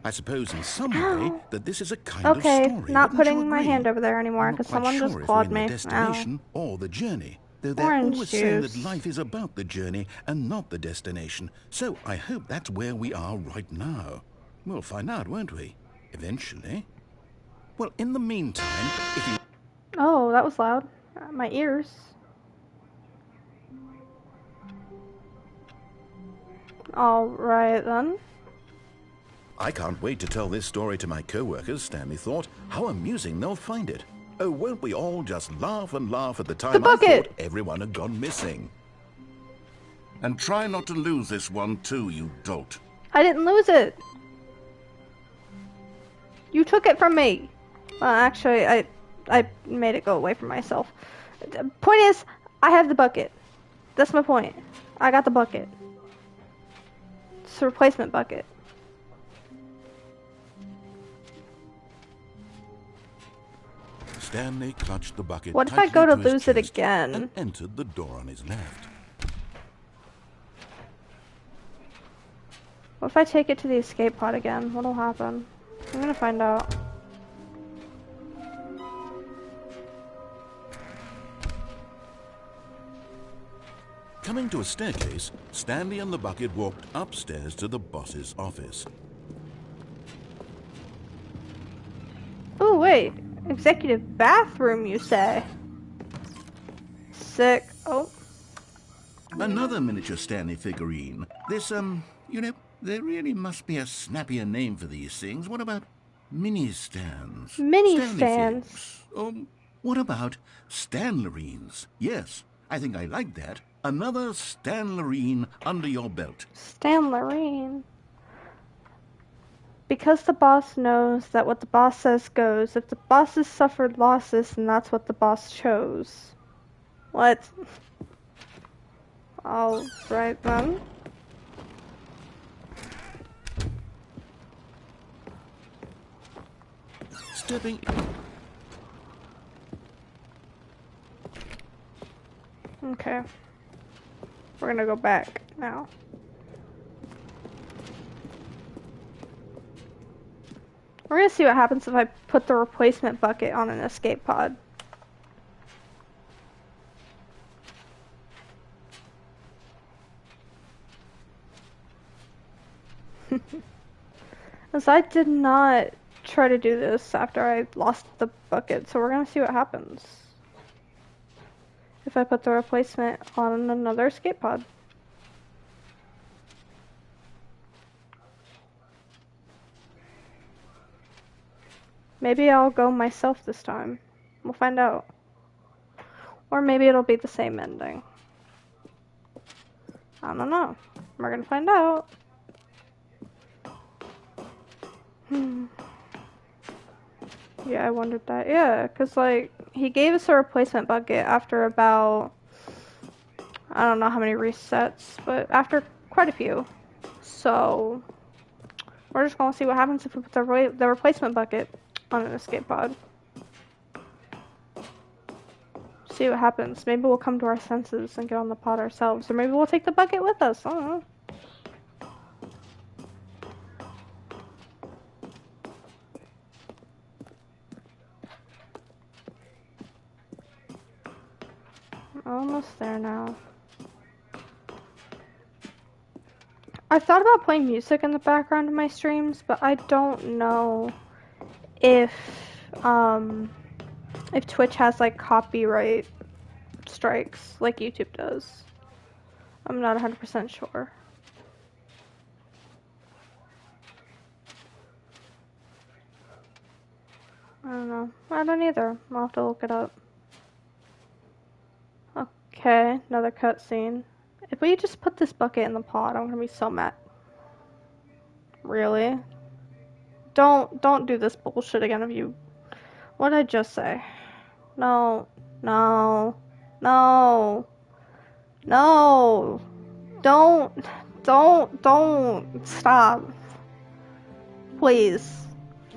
I suppose in some Ow. way that this is a kind Okay, of story. not Wouldn't you putting my agree? hand over there anymore I'm not because quite someone sure just if clawed we're in me. the destination or the journey. Though they're Orange always saying that juice. life is about the journey and not the destination. So I hope that's where we are right now. We'll find out, won't we? Eventually. Well, in the meantime, if you... Oh, that was loud. My ears. Alright then. I can't wait to tell this story to my co-workers, Stanley thought. How amusing they'll find it. Oh, won't we all just laugh and laugh at the time I bucket! thought everyone had gone missing. And try not to lose this one too, you dolt. I didn't lose it. You took it from me. Well, actually, I made it go away from myself. The point is, I have the bucket. That's my point. I got the bucket. It's a replacement bucket. Stanley clutched the bucket What if I tightly go to his lose it chest again? and entered the door on his left. What if I take it to the escape pod again? What'll happen? I'm gonna find out. Coming to a staircase, Stanley and the bucket walked upstairs to the boss's office. Oh, wait. Executive bathroom, you say? Sick. Oh. Another miniature Stanley figurine. This, you know, there really must be a snappier name for these things. What about mini-stands? Mini Stanley stands. things. What about Stanlerines? Yes, I think I like that. Another Stanlerine under your belt. Stanley. Because the boss knows that what the boss says goes. If the boss has suffered losses, then that's what the boss chose. What? Alright then. Stepping... Okay. We're gonna go back now. We're gonna see what happens if I put the replacement bucket on an escape pod. As I did not try to do this after I lost the bucket, so we're gonna see what happens if I put the replacement on another escape pod. Maybe I'll go myself this time. We'll find out. Or maybe it'll be the same ending. I don't know. We're gonna find out. Yeah, I wondered that. Yeah, because, like, he gave us a replacement bucket after about, I don't know how many resets, but after quite a few. So, we're just going to see what happens if we put the replacement bucket on an escape pod. See what happens. Maybe we'll come to our senses and get on the pod ourselves. Or maybe we'll take the bucket with us. I don't know. Almost there now. I thought about playing music in the background of my streams, but I don't know if Twitch has like copyright strikes like YouTube does. I'm not 100% sure. I don't know. I don't either. I'll have to look it up. Okay, another cutscene. If we just put this bucket in the pod, I'm gonna be so mad. Really? Don't do this bullshit again of you. What did I just say? No. No. No. No. Don't. Stop. Please.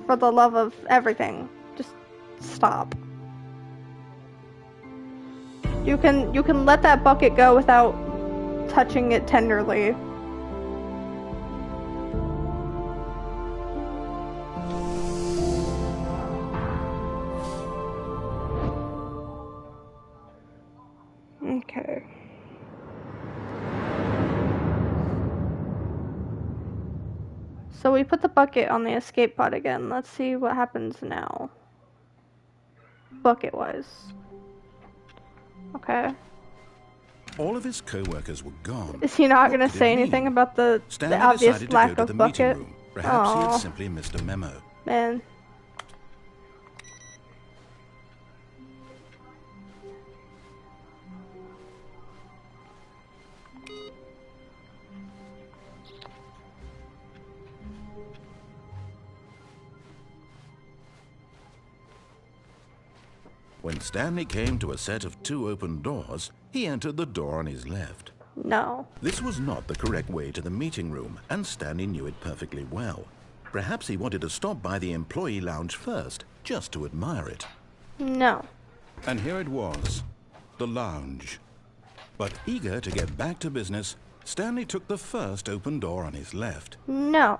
For the love of everything. Just stop. You can let that bucket go without touching it tenderly. Okay. So we put the bucket on the escape pod again. Let's see what happens now. Bucket-wise. Okay. All of his co-workers were gone. Is he not What going to could it say mean? anything about the Stanley obvious decided lack to go of to the bucket? meeting room. Perhaps he Aww. had simply missed a memo. Man. When Stanley came to a set of 2 open doors, he entered the door on his left. No. This was not the correct way to the meeting room, and Stanley knew it perfectly well. Perhaps he wanted to stop by the employee lounge first, just to admire it. No. And here it was, the lounge. But eager to get back to business, Stanley took the first open door on his left. No.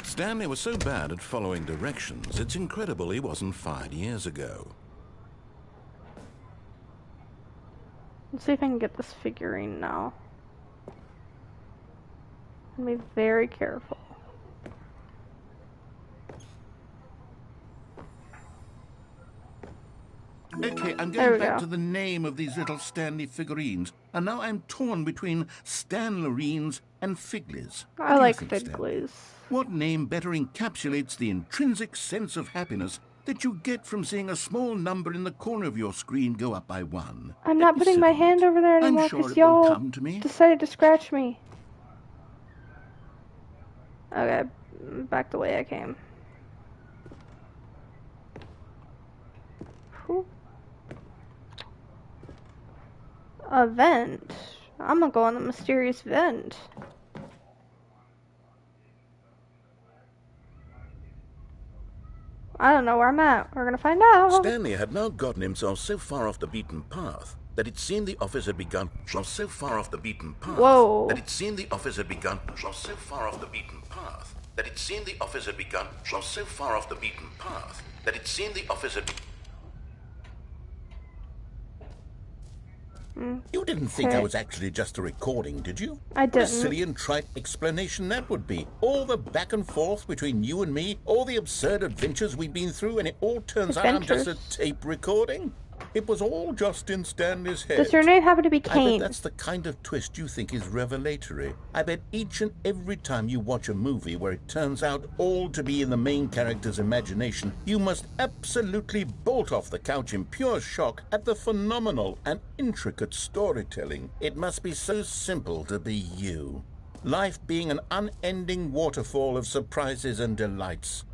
Stanley was so bad at following directions, it's incredible he wasn't fired years ago. Let's see if I can get this figurine now. Be very careful. Okay, I'm There we going back go. to the name of these little Stanley figurines, and now I'm torn between Stanlerines and Figlies. What I do you like think, Stan? Figlies. What name better encapsulates the intrinsic sense of happiness that you get from seeing a small number in the corner of your screen go up by 1? I'm not putting my hand over there anymore I'm sure because it will y'all come to me. decided to scratch me. Okay, back the way I came. Whew. A vent? I'm gonna go on the mysterious vent. I don't know where I'm at. We're gonna find out. Stanley had now gotten himself so far off the beaten path that it seemed the office had begun so far off the beaten path Whoa. that it seemed the office had begun so far off the beaten path that it seemed the office had begun so far off the beaten path that it seemed the office had You didn't think I Okay. was actually just a recording, did you? I What a didn't. silly and trite explanation that would be. All the back and forth between you and me, all the absurd adventures we've been through, and it all turns out I'm just a Adventures? tape recording? It was all just in Stanley's head. Does your name happen to be I bet Kane? that's the kind of twist you think is revelatory. I bet each and every time you watch a movie where it turns out all to be in the main character's imagination, you must absolutely bolt off the couch in pure shock at the phenomenal and intricate storytelling. It must be so simple to be you. Life being an unending waterfall of surprises and delights.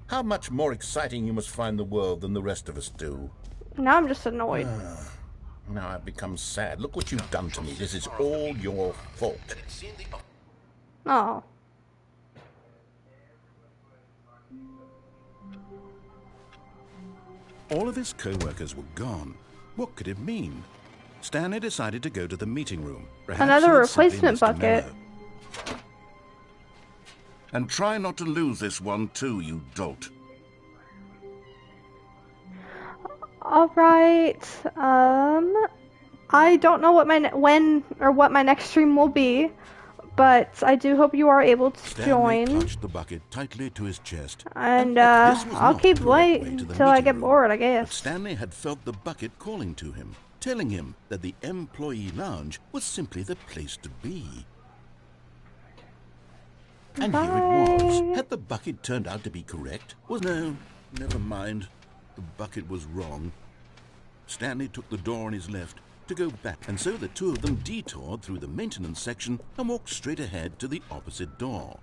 How much more exciting you must find the world than the rest of us do. Now I'm just annoyed. Now I've become sad. Look what you've done to me. This is all your fault. Oh. All of his co-workers were gone. What could it mean? Stanley decided to go to the meeting room. Perhaps Another he had simply replacement missed a bucket. memo. And try not to lose this one too, you dolt. Alright, I don't know what what my next stream will be, but I do hope you are able to Stanley join. clutched the bucket tightly to his chest. And, this was I'll not keep the correct way waiting to the until I meeting get room. bored, I But guess. Stanley had felt the bucket calling to him, telling him that the employee lounge was simply the place to be. And here it was. Bye. Had the bucket turned out to be correct? No, never mind. The bucket was wrong. Stanley took the door on his left to go back, and so the two of them detoured through the maintenance section and walked straight ahead to the opposite door.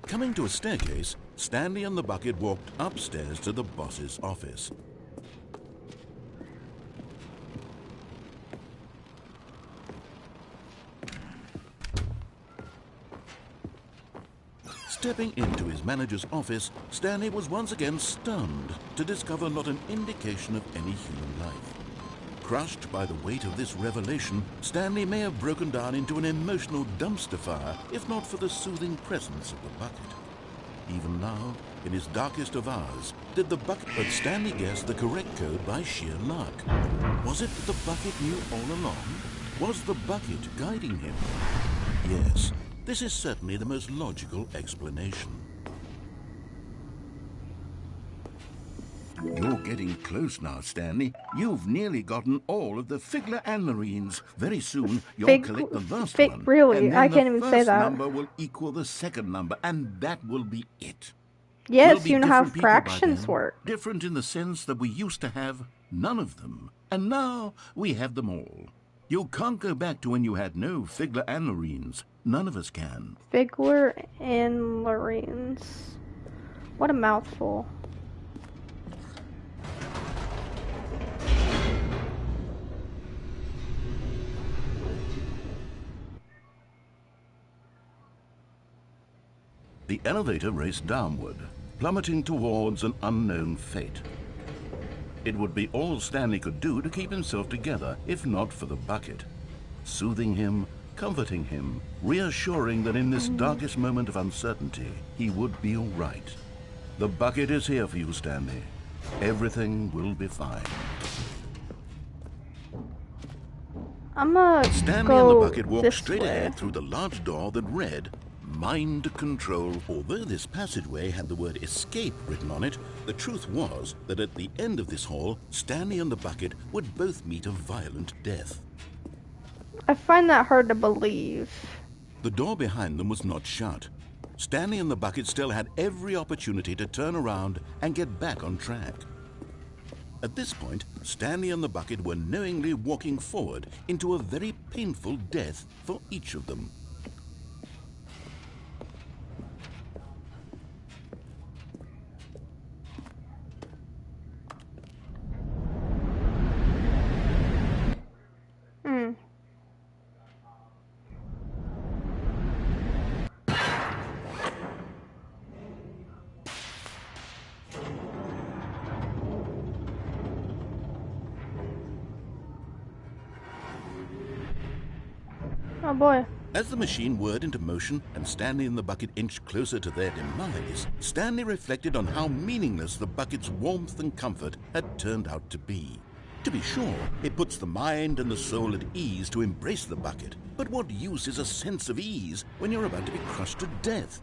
Coming to a staircase, Stanley and the bucket walked upstairs to the boss's office. Stepping into his manager's office, Stanley was once again stunned to discover not an indication of any human life. Crushed by the weight of this revelation, Stanley may have broken down into an emotional dumpster fire if not for the soothing presence of the bucket. Even now, in his darkest of hours, did the bucket... But Stanley guessed the correct code by sheer luck. Was it that the bucket knew all along? Was the bucket guiding him? Yes, this is certainly the most logical explanation. You're getting close now, Stanley. You've nearly gotten all of the Figler and Marines. Very soon, you'll collect the last one. Really? And then I can't even the say first that. number will equal the second number, and that will be it. Yes, We'll be you know how different people by fractions then. work. Different in the sense that we used to have none of them. And now we have them all. You can't go back to when you had no Figler and Marines. None of us can. Figler and Marines. What a mouthful. The elevator raced downward, plummeting towards an unknown fate. It would be all Stanley could do to keep himself together, if not for the bucket. Soothing him, comforting him, reassuring that in this darkest moment of uncertainty, he would be all right. The bucket is here for you, Stanley. Everything will be fine. I'm gonna Stanley go and the bucket walked this straight way. ahead through the large door that read Mind Control. Although this passageway had the word escape written on it, the truth was that at the end of this hall, Stanley and the bucket would both meet a violent death. I find that hard to believe. The door behind them was not shut. Stanley and the bucket still had every opportunity to turn around and get back on track. At this point, Stanley and the bucket were knowingly walking forward into a very painful death for each of them. Oh boy. As the machine whirred into motion and Stanley and the bucket inched closer to their demise, Stanley reflected on how meaningless the bucket's warmth and comfort had turned out to be. To be sure, it puts the mind and the soul at ease to embrace the bucket, but what use is a sense of ease when you're about to be crushed to death?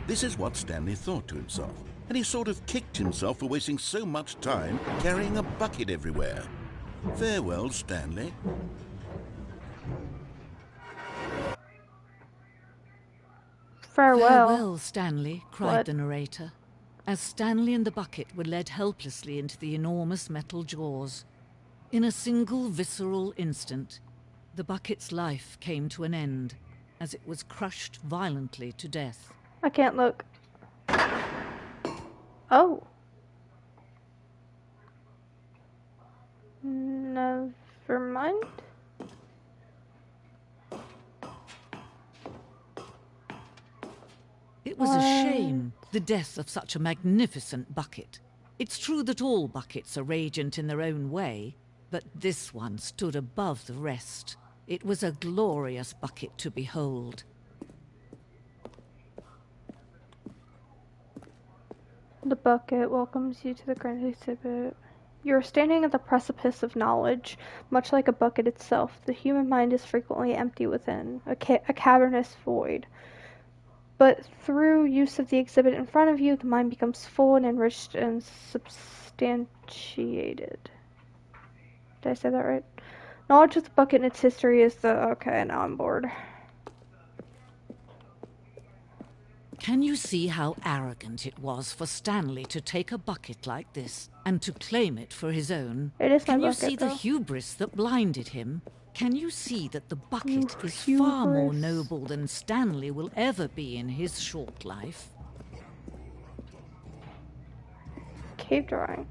This is what Stanley thought to himself. and he sort of kicked himself for wasting so much time carrying a bucket everywhere. Farewell, Stanley. Farewell. Farewell, Stanley, cried What? the narrator, as Stanley and the bucket were led helplessly into the enormous metal jaws. In a single visceral instant, the bucket's life came to an end, as it was crushed violently to death. I can't look. Oh. Never mind. It was a shame, the death of such a magnificent bucket. It's true that all buckets are radiant in their own way, but this one stood above the rest. It was a glorious bucket to behold. The bucket welcomes you to the grand exhibit. You are standing at the precipice of knowledge. Much like a bucket itself, the human mind is frequently empty within, a cavernous void. But through use of the exhibit in front of you, the mind becomes full and enriched and substantiated. Did I say that right? Knowledge of the bucket and its history is the... Okay, now I'm bored. Can you see how arrogant it was for Stanley to take a bucket like this and to claim it for his own? It is my Can you bucket, see the though. hubris that blinded him? Can you see that the bucket is Hubris. far more noble than Stanley will ever be in his short life? Cave drawing.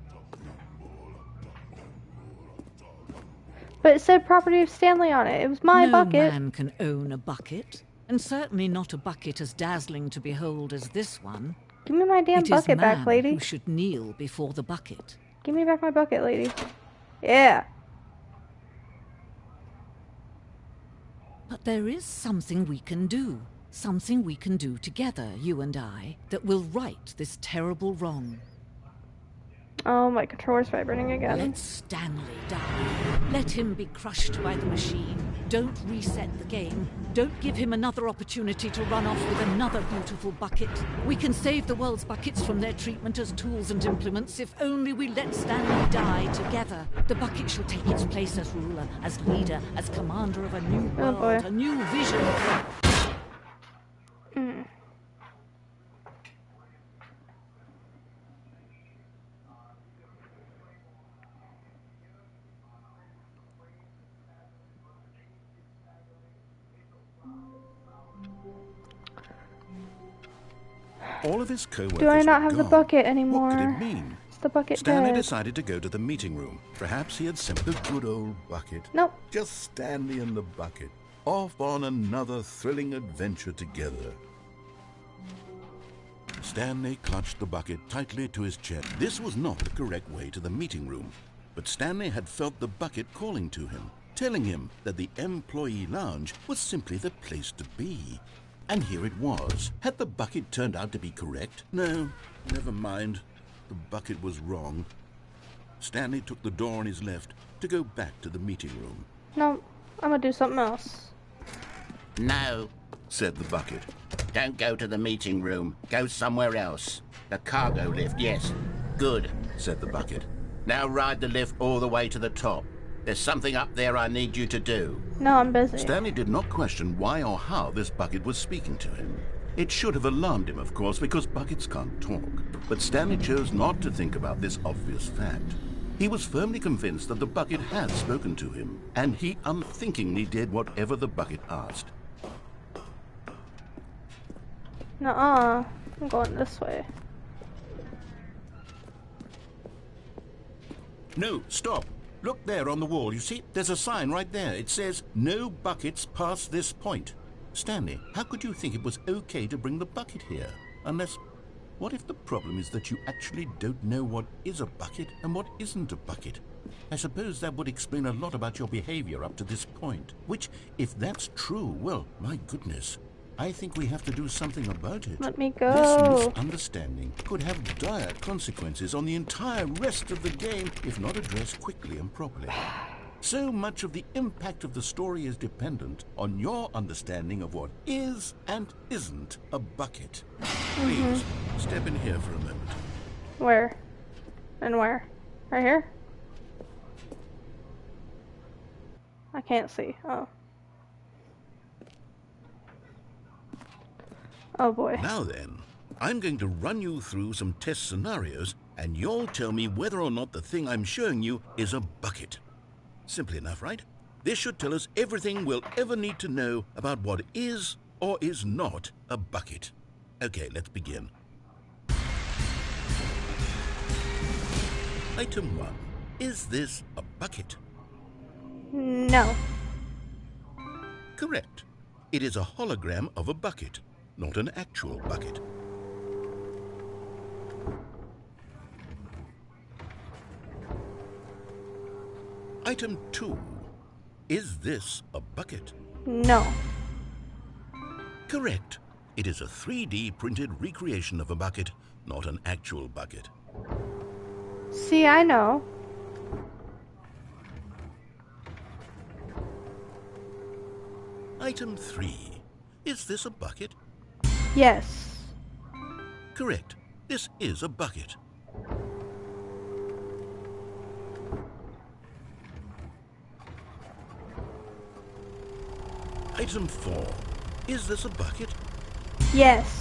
But it said property of Stanley on it. It was my No bucket. man can own a bucket, and certainly not a bucket as dazzling to behold as this one. Give me my damn It is bucket man back, lady. who should kneel before the bucket. Give me back my bucket, lady. Yeah. But there is something we can do. Something we can do together, you and I, that will right this terrible wrong. Oh, my controller's vibrating again. Let Stanley die. Let him be crushed by the machine. Don't reset the game. Don't give him another opportunity to run off with another beautiful bucket. We can save the world's buckets from their treatment as tools and implements if only we let Stanley die together. The bucket shall take its place as ruler, as leader, as commander of a new world, boy. a new vision. All of his co-workers Do I not were have the gone. bucket anymore? What could it mean? Is the bucket Stanley dead? decided to go to the meeting room. Perhaps he had sent the good old bucket. Nope. Just Stanley and the bucket, off on another thrilling adventure together. Stanley clutched the bucket tightly to his chest. This was not the correct way to the meeting room, but Stanley had felt the bucket calling to him, telling him that the employee lounge was simply the place to be. And here it was. Had the bucket turned out to be correct? No, never mind. The bucket was wrong. Stanley took the door on his left to go back to the meeting room. No, I'm gonna do something else. No, Said the bucket. don't go to the meeting room. Go somewhere else. The cargo lift, yes. Good. Said the bucket. Now ride the lift all the way to the top. There's something up there I need you to do. No, I'm busy. Stanley did not question why or how this bucket was speaking to him. It should have alarmed him, of course, because buckets can't talk. But Stanley chose not to think about this obvious fact. He was firmly convinced that the bucket had spoken to him, and he unthinkingly did whatever the bucket asked. Nuh-uh. I'm going this way. No, stop. Look there on the wall, you see? There's a sign right there. It says, "No buckets past this point." Stanley, how could you think it was okay to bring the bucket here? Unless, what if the problem is that you actually don't know what is a bucket and what isn't a bucket? I suppose that would explain a lot about your behavior up to this point. Which, if that's true, well, my goodness, I think we have to do something about it. Let me This go. misunderstanding could have dire consequences on the entire rest of the game if not addressed quickly and properly. So much of the impact of the story is dependent on your understanding of what is and isn't a bucket. Please, step in here for a moment. Where? And where? Right here? I can't see. Oh. Oh boy. Now then, I'm going to run you through some test scenarios, and you'll tell me whether or not the thing I'm showing you is a bucket. Simple enough, right? This should tell us everything we'll ever need to know about what is or is not a bucket. Okay, let's begin. Item 1. Is this a bucket? No. Correct. It is a hologram of a bucket, not an actual bucket. Item 2. Is this a bucket? No. Correct. It is a 3D printed recreation of a bucket, not an actual bucket. See, I know. Item 3. Is this a bucket? Yes. Correct. This is a bucket. Item 4. Is this a bucket? Yes.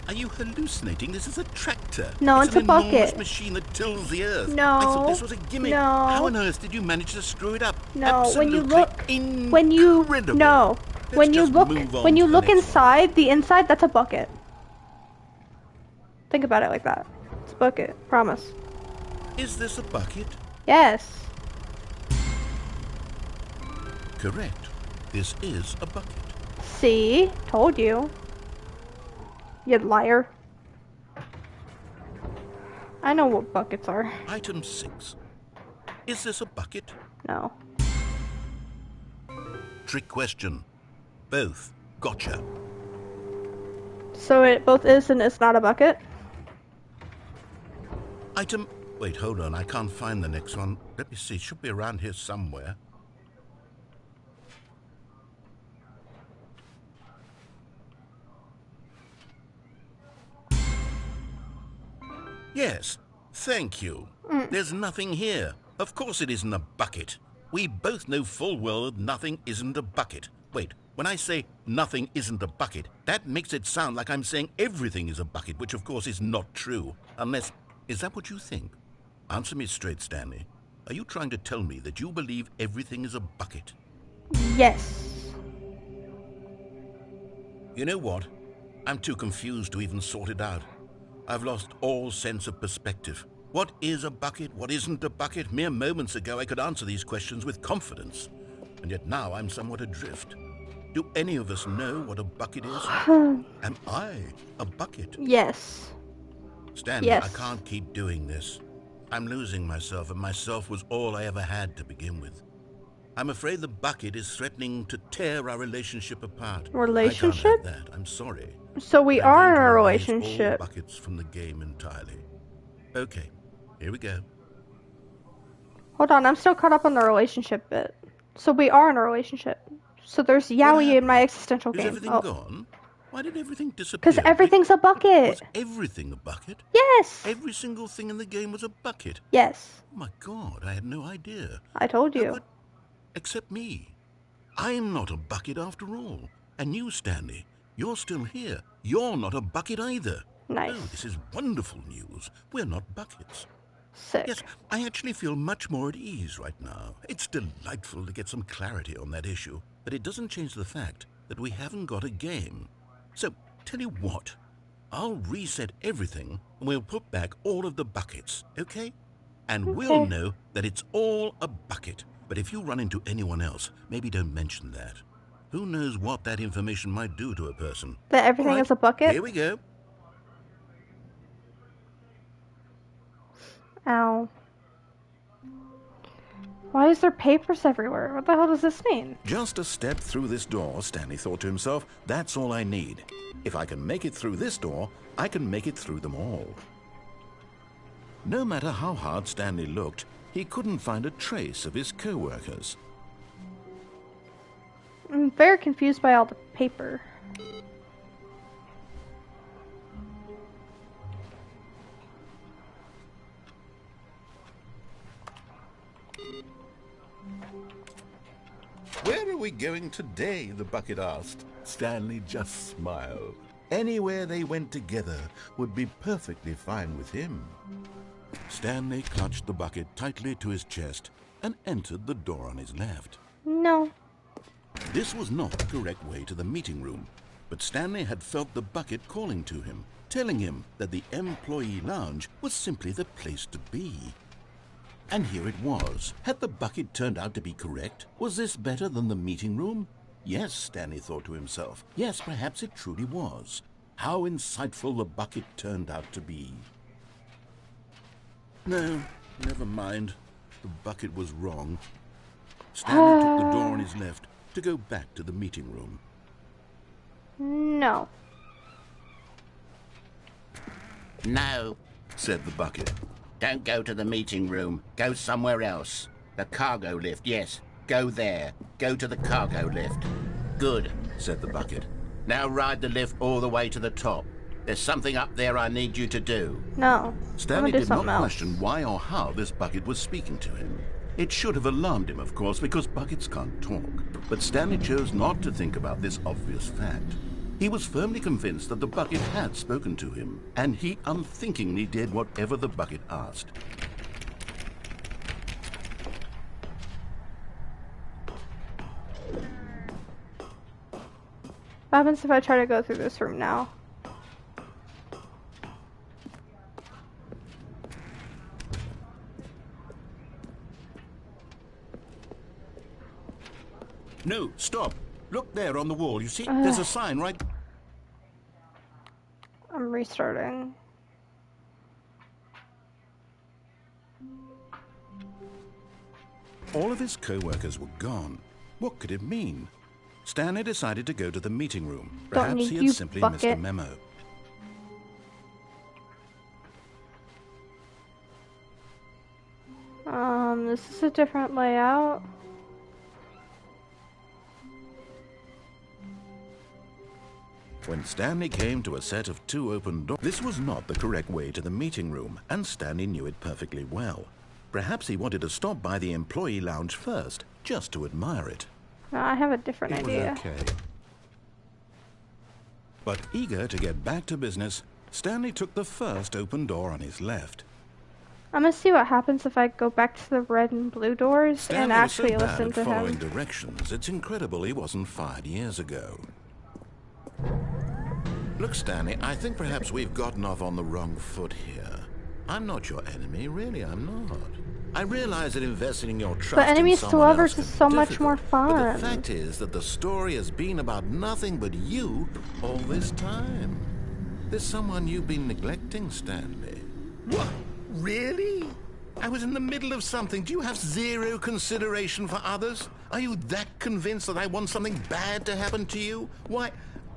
Are you hallucinating? This is a tractor. No, it's a an enormous bucket. machine that tills the earth. No. I thought this was a gimmick. No. How on earth did you manage to screw it up? No, Absolutely when you look, incredible. when you Let's look, move on when you to the look next inside, the inside, that's a bucket. Think about it like that. It's a bucket, promise. one. Is this a bucket? Yes. Correct. This is a bucket. See? Told you. You liar. I know what buckets are. Item 6. Is this a bucket? No. Trick question. Both. Gotcha. So it both is and it's not a bucket? Item... Wait, hold on. I can't find the next one. Let me see. It should be around here somewhere. Yes. Thank you. There's nothing here. Of course it isn't a bucket. We both know full well that nothing isn't a bucket. Wait, when I say nothing isn't a bucket, that makes it sound like I'm saying everything is a bucket, which of course is not true. Unless... Is that what you think? Answer me straight, Stanley. Are you trying to tell me that you believe everything is a bucket? Yes. You know what? I'm too confused to even sort it out. I've lost all sense of perspective. What is a bucket? What isn't a bucket? Mere moments ago I could answer these questions with confidence. And yet now I'm somewhat adrift. Do any of us know what a bucket is? Am I a bucket? Yes. Stanley, Yes. I can't keep doing this. I'm losing myself, and myself was all I ever had to begin with. I'm afraid the bucket is threatening to tear our relationship apart. Relationship? I can't have that. I'm sorry. So we I'm are going in to a erase relationship. all buckets from the game entirely. Okay, here we go. Hold on, I'm still caught up on the relationship bit. So we are in a relationship. So there's yaoi in my existential Is game. everything Oh. gone? Why did everything disappear? Because everything's a bucket. Was everything a bucket? Yes. Every single thing in the game was a bucket. Yes. Oh my God, I had no idea. I told you. But except me. I'm not a bucket after all. And you, Stanley, you're still here. You're not a bucket either. Nice. Oh, this is wonderful news. We're not buckets. Sick. Yes, I actually feel much more at ease right now. It's delightful to get some clarity on that issue, but it doesn't change the fact that we haven't got a game. So, tell you what, I'll reset everything and we'll put back all of the buckets, okay? And we'll know that it's all a bucket. But if you run into anyone else, maybe don't mention that. Who knows what that information might do to a person? That everything All right, is a bucket? Here we go. Ow. Why is there papers everywhere? What the hell does this mean? Just a step through this door, Stanley thought to himself. That's all I need. If I can make it through this door, I can make it through them all. No matter how hard Stanley looked, he couldn't find a trace of his co-workers. I'm very confused by all the paper. we going today? The bucket asked. Stanley just smiled. Anywhere they went together would be perfectly fine with him. Stanley clutched the bucket tightly to his chest and entered the door on his left. No. This was not the correct way to the meeting room, but Stanley had felt the bucket calling to him, telling him that the employee lounge was simply the place to be. And here it was. Had the bucket turned out to be correct? Was this better than the meeting room? Yes, Stanley thought to himself. Yes, perhaps it truly was. How insightful the bucket turned out to be. No, never mind. The bucket was wrong. Stanley took the door on his left to go back to the meeting room. No. No, said the bucket. don't go to the meeting room. Go somewhere else. The cargo lift, yes. Go there. Go to the cargo lift. Good, said the bucket. Now ride the lift all the way to the top. There's something up there I need you to do. No. Stanley did not else. question why or how this bucket was speaking to him. It should have alarmed him, of course, because buckets can't talk. But Stanley chose not to think about this obvious fact. He was firmly convinced that the bucket had spoken to him, and he unthinkingly did whatever the bucket asked. What happens if I try to go through this room now? No, stop. Look there on the wall. You see, there's a sign right... I'm restarting. All of his co-workers were gone. What could it mean? Stanley decided to go to the meeting room. Perhaps he had simply missed a memo. This is a different layout. When Stanley came to a set of 2 open doors, this was not the correct way to the meeting room, and Stanley knew it perfectly well. Perhaps he wanted to stop by the employee lounge first, just to admire it. No, I have a different idea. Okay. But eager to get back to business, Stanley took the first open door on his left. I'm gonna see what happens if I go back to the red and blue doors Stanley and actually was so bad listen at to following him. directions. It's incredible he wasn't fired years ago. Look, Stanley, I think perhaps we've gotten off on the wrong foot here. I'm not your enemy, really, I'm not. I realize that investing in your trust But enemies in to someone lovers else is can so be much more difficult. But fun. the fact is that the story has been about nothing but you all this time. There's someone you've been neglecting, Stanley. What? Really? I was in the middle of something. Do you have zero consideration for others? Are you that convinced that I want something bad to happen to you? Why,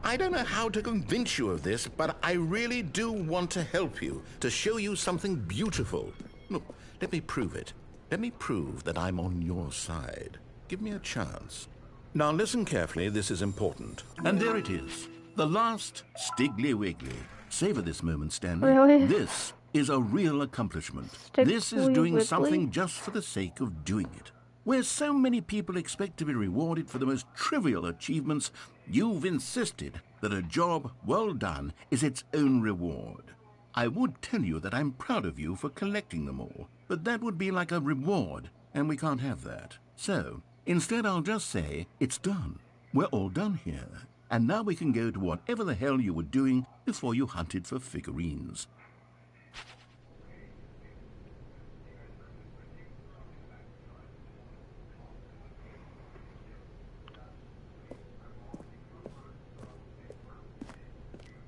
I don't know how to convince you of this, but I really do want to help you, to show you something beautiful. Look, let me prove it. Let me prove that I'm on your side. Give me a chance. Now listen carefully, this is important. And there it is. The last Stiggly Wiggly. Savor this moment, Stanley. Really? This is a real accomplishment. This is Stiggly doing Wiggly? something just for the sake of doing it. Where so many people expect to be rewarded for the most trivial achievements, you've insisted that a job well done is its own reward. I would tell you that I'm proud of you for collecting them all, but that would be like a reward, and we can't have that. So, instead I'll just say, it's done. We're all done here. And now we can go to whatever the hell you were doing before you hunted for figurines.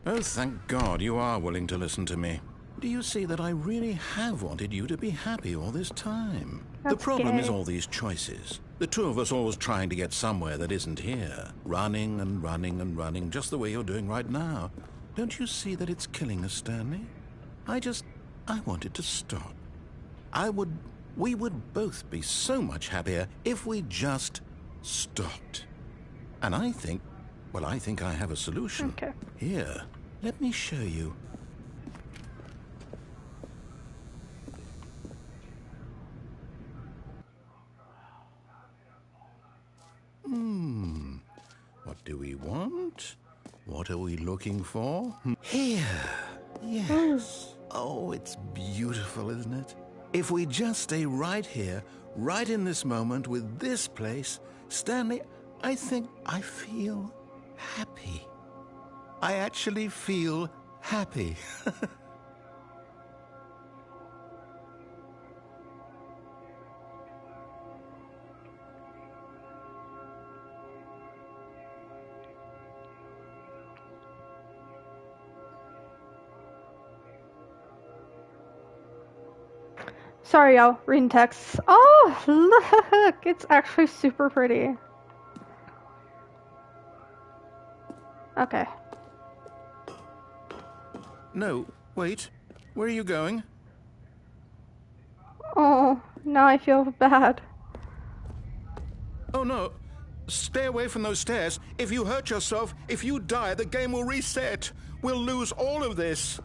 Oh, thank God you are willing to listen to me. Do you see that I really have wanted you to be happy all this time? The problem is all these choices. The two of us always trying to get somewhere that isn't here. Running and running and running, just the way you're doing right now. Don't you see that it's killing us, Stanley? I wanted to stop. We would both be so much happier if we just stopped. And I think I have a solution. Okay. Here, let me show you. What are we looking for? Here. Yes. Oh, it's beautiful, isn't it? If we just stay right here, right in this moment with this place, Stanley, I think I feel happy. I actually feel happy. Sorry, y'all. Reading texts. Oh, look! It's actually super pretty. Okay. No, wait. Where are you going? Oh, now I feel bad. Oh, no. Stay away from those stairs. If you hurt yourself, if you die, the game will reset. We'll lose all of this.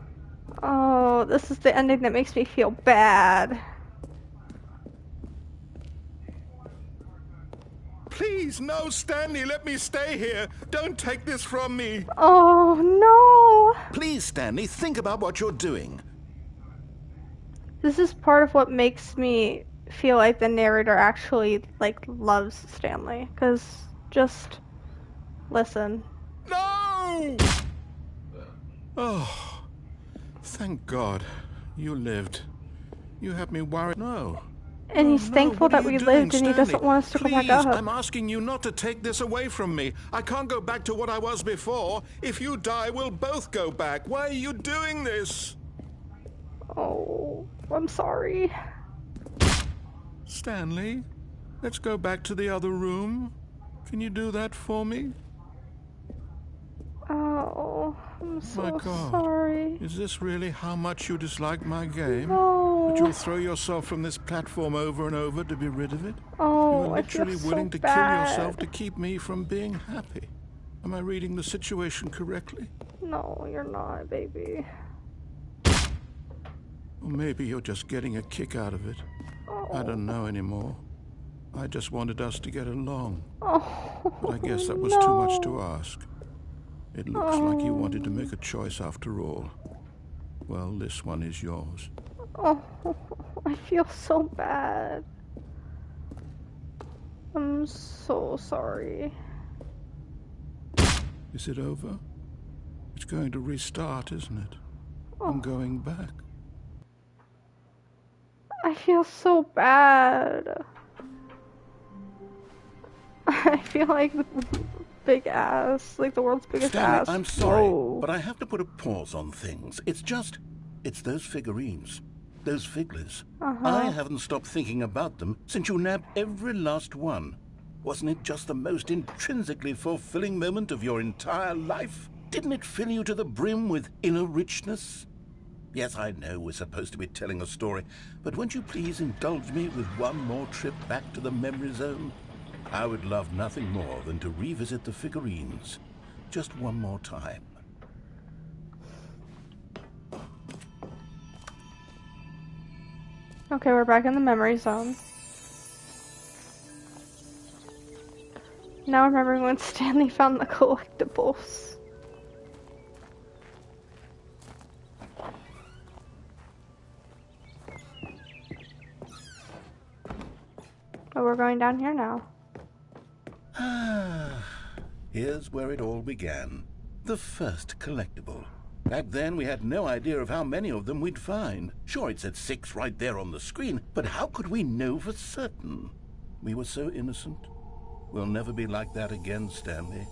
Oh, this is the ending that makes me feel bad. Please, no, Stanley, let me stay here. Don't take this from me. Oh, no! Please, Stanley, think about what you're doing. This is part of what makes me feel like the narrator actually, like, loves Stanley. Because, just listen. No! Oh, thank God. You lived. You had me worried. No. And he's thankful that we lived, and he doesn't want us to go back up. I'm asking you not to take this away from me. I can't go back to what I was before. If you die, we'll both go back. Why are you doing this? Oh, I'm sorry. Stanley, let's go back to the other room. Can you do that for me? Oh, I'm so My God. sorry. Is this really how much you dislike my game? No. That you'll throw yourself from this platform over and over to be rid of it? Oh, You're literally I feel willing so to bad. kill yourself to keep me from being happy. Am I reading the situation correctly? No, you're not, baby. Or maybe you're just getting a kick out of it. Oh. I don't know anymore. I just wanted us to get along. Oh, But I guess that was no. too much to ask. It looks like you wanted to make a choice after all. Well, this one is yours. Oh, I feel so bad. I'm so sorry. Is it over? It's going to restart, isn't it? Oh. I'm going back. I feel so bad. I feel like the big ass, like the world's biggest Stanley, ass. I'm sorry, Whoa. but I have to put a pause on things. It's those figurines. Those figglers. I haven't stopped thinking about them since you nabbed every last one. Wasn't it just the most intrinsically fulfilling moment of your entire life? Didn't it fill you to the brim with inner richness? Yes, I know we're supposed to be telling a story, but won't you please indulge me with one more trip back to the memory zone? I would love nothing more than to revisit the figurines. Just one more time. Okay, we're back in the memory zone. Now remembering when Stanley found the collectibles. Oh, we're going down here now. Ah, here's where it all began. The first collectible. Back then, we had no idea of how many of them we'd find. Sure, it said 6 right there on the screen, but how could we know for certain? We were so innocent. We'll never be like that again, Stanley.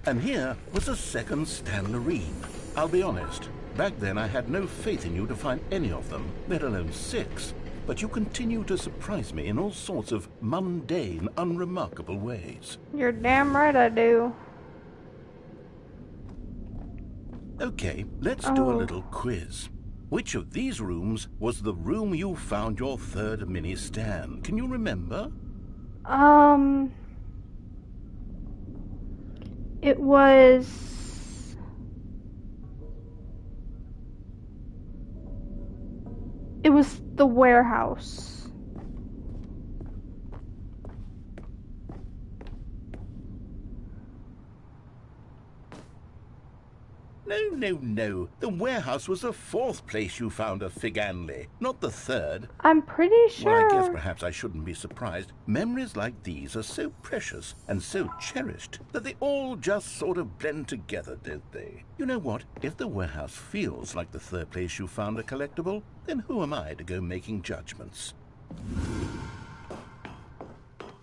And here was a second Stanlerine. I'll be honest, back then I had no faith in you to find any of them, let alone 6. But you continue to surprise me in all sorts of mundane, unremarkable ways. You're damn right I do. Okay, let's do a little quiz. Which of these rooms was the room you found your third mini Stan? Can you remember? It was... It was the warehouse. No. The warehouse was the fourth place you found a Stanley, not the third. I'm pretty sure. Well, I guess perhaps I shouldn't be surprised. Memories like these are so precious and so cherished that they all just sort of blend together, don't they? You know what? If the warehouse feels like the third place you found a collectible, then who am I to go making judgments?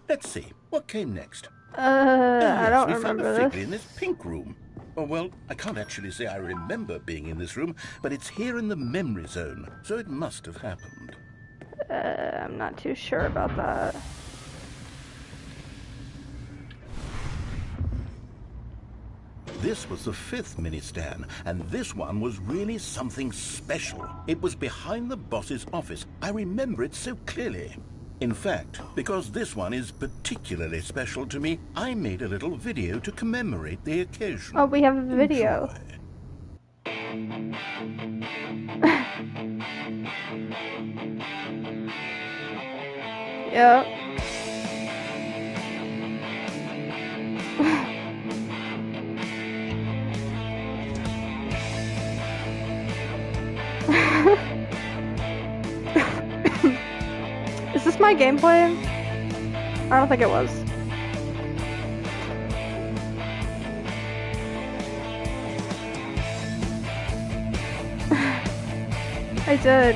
Let's see. What came next? I don't we found remember a Figley this. in this pink room. Oh, well, I can't actually say I remember being in this room, but it's here in the memory zone, so it must have happened. I'm not too sure about that. This was the fifth mini-stand, and this one was really something special. It was behind the boss's office. I remember it so clearly. In fact, because this one is particularly special to me, I made a little video to commemorate the occasion. Oh, we have a video. Yep. Is this my gameplay? I don't think it was. I did.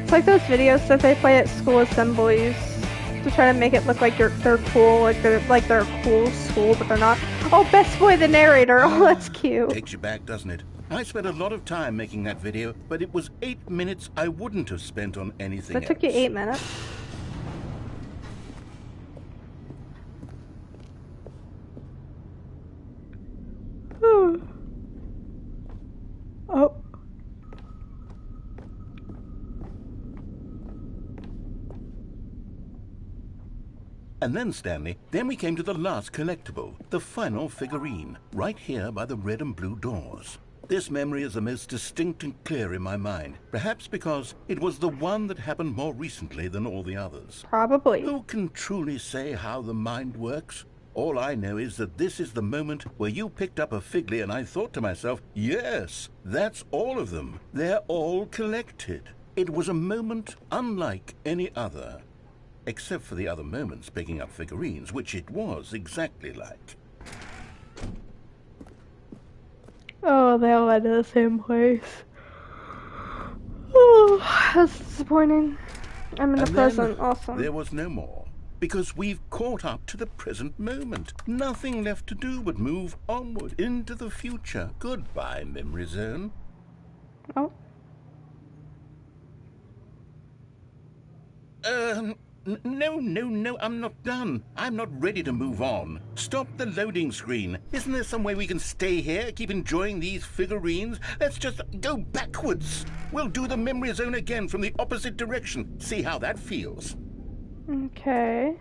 It's like those videos that they play at school assemblies to try to make it look like they're cool, like they're a cool school, but they're not. Oh, best boy, the narrator. Oh, that's cute. Takes you back, doesn't it? I spent a lot of time making that video, but it was 8 minutes I wouldn't have spent on anything else. That took you 8 minutes. Oh. And then, Stanley, then we came to the last collectible, the final figurine, right here by the red and blue doors. This memory is the most distinct and clear in my mind, perhaps because it was the one that happened more recently than all the others. Probably. Who can truly say how the mind works? All I know is that this is the moment where you picked up a Figley and I thought to myself, yes, that's all of them. They're all collected. It was a moment unlike any other. Except for the other moments picking up figurines, which it was exactly like. Oh, they all went to the same place. Oh, that's disappointing. I'm in the present. Awesome. There was no more, because we've caught up to the present moment. Nothing left to do but move onward into the future. Goodbye, Memory Zone. Oh. No, I'm not done. I'm not ready to move on. Stop the loading screen. Isn't there some way we can stay here, keep enjoying these figurines? Let's just go backwards. We'll do the memory zone again from the opposite direction. See how that feels. Okay.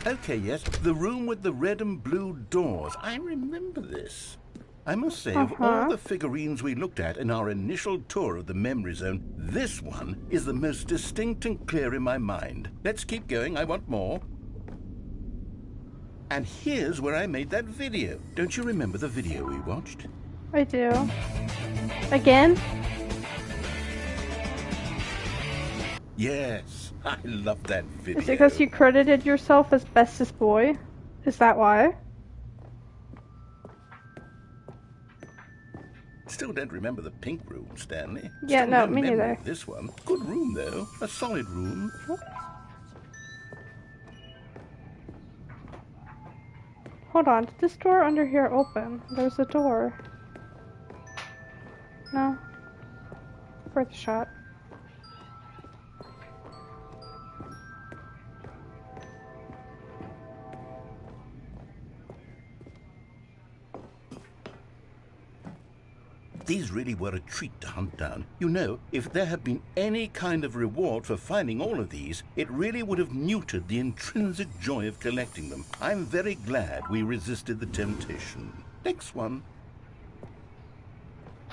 Okay, yes, the room with the red and blue doors. I remember this. I must say, of all the figurines we looked at in our initial tour of the memory zone, this one is the most distinct and clear in my mind. Let's keep going, I want more. And here's where I made that video. Don't you remember the video we watched? I do. Again? Yes, I love that video. Is it because you credited yourself as bestest boy? Is that why? Still don't remember the pink room, Stanley. Yeah, Still no, no me memory neither. of this one. Good room, though. A solid room. Hold on, did this door under here open? There's a door. No? Worth a shot. These really were a treat to hunt down. You know, if there had been any kind of reward for finding all of these, it really would have neutered the intrinsic joy of collecting them. I'm very glad we resisted the temptation. Next one.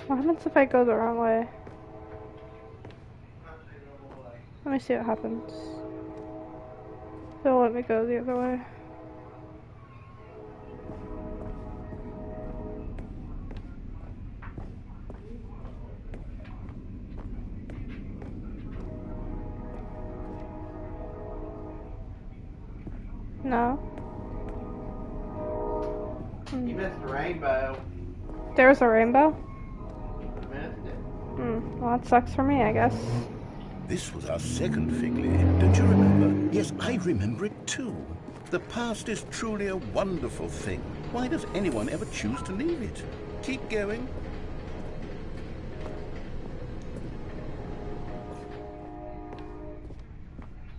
What happens if I go the wrong way? Let me see what happens. They'll let me go the other way. No. You missed the rainbow. There's a rainbow? You missed it. Well, that sucks for me, I guess. This was our second Figley, don't you remember? Yes, I remember it too. The past is truly a wonderful thing. Why does anyone ever choose to leave it? Keep going.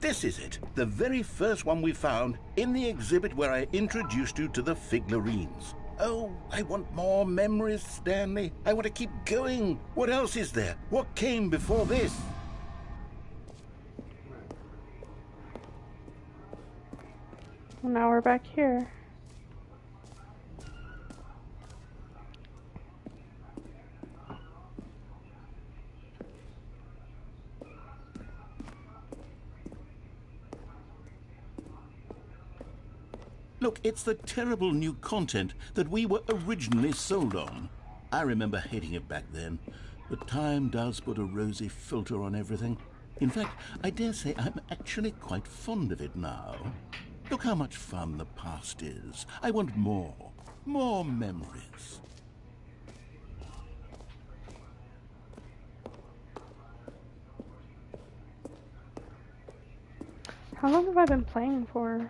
This is it, the very first one we found in the exhibit where I introduced you to the figlarines. Oh, I want more memories, Stanley. I want to keep going. What else is there? What came before this? Well, now we're back here. Look, it's the terrible new content that we were originally sold on. I remember hating it back then, but time does put a rosy filter on everything. In fact, I dare say I'm actually quite fond of it now. Look how much fun the past is. I want more memories. How long have I been playing for?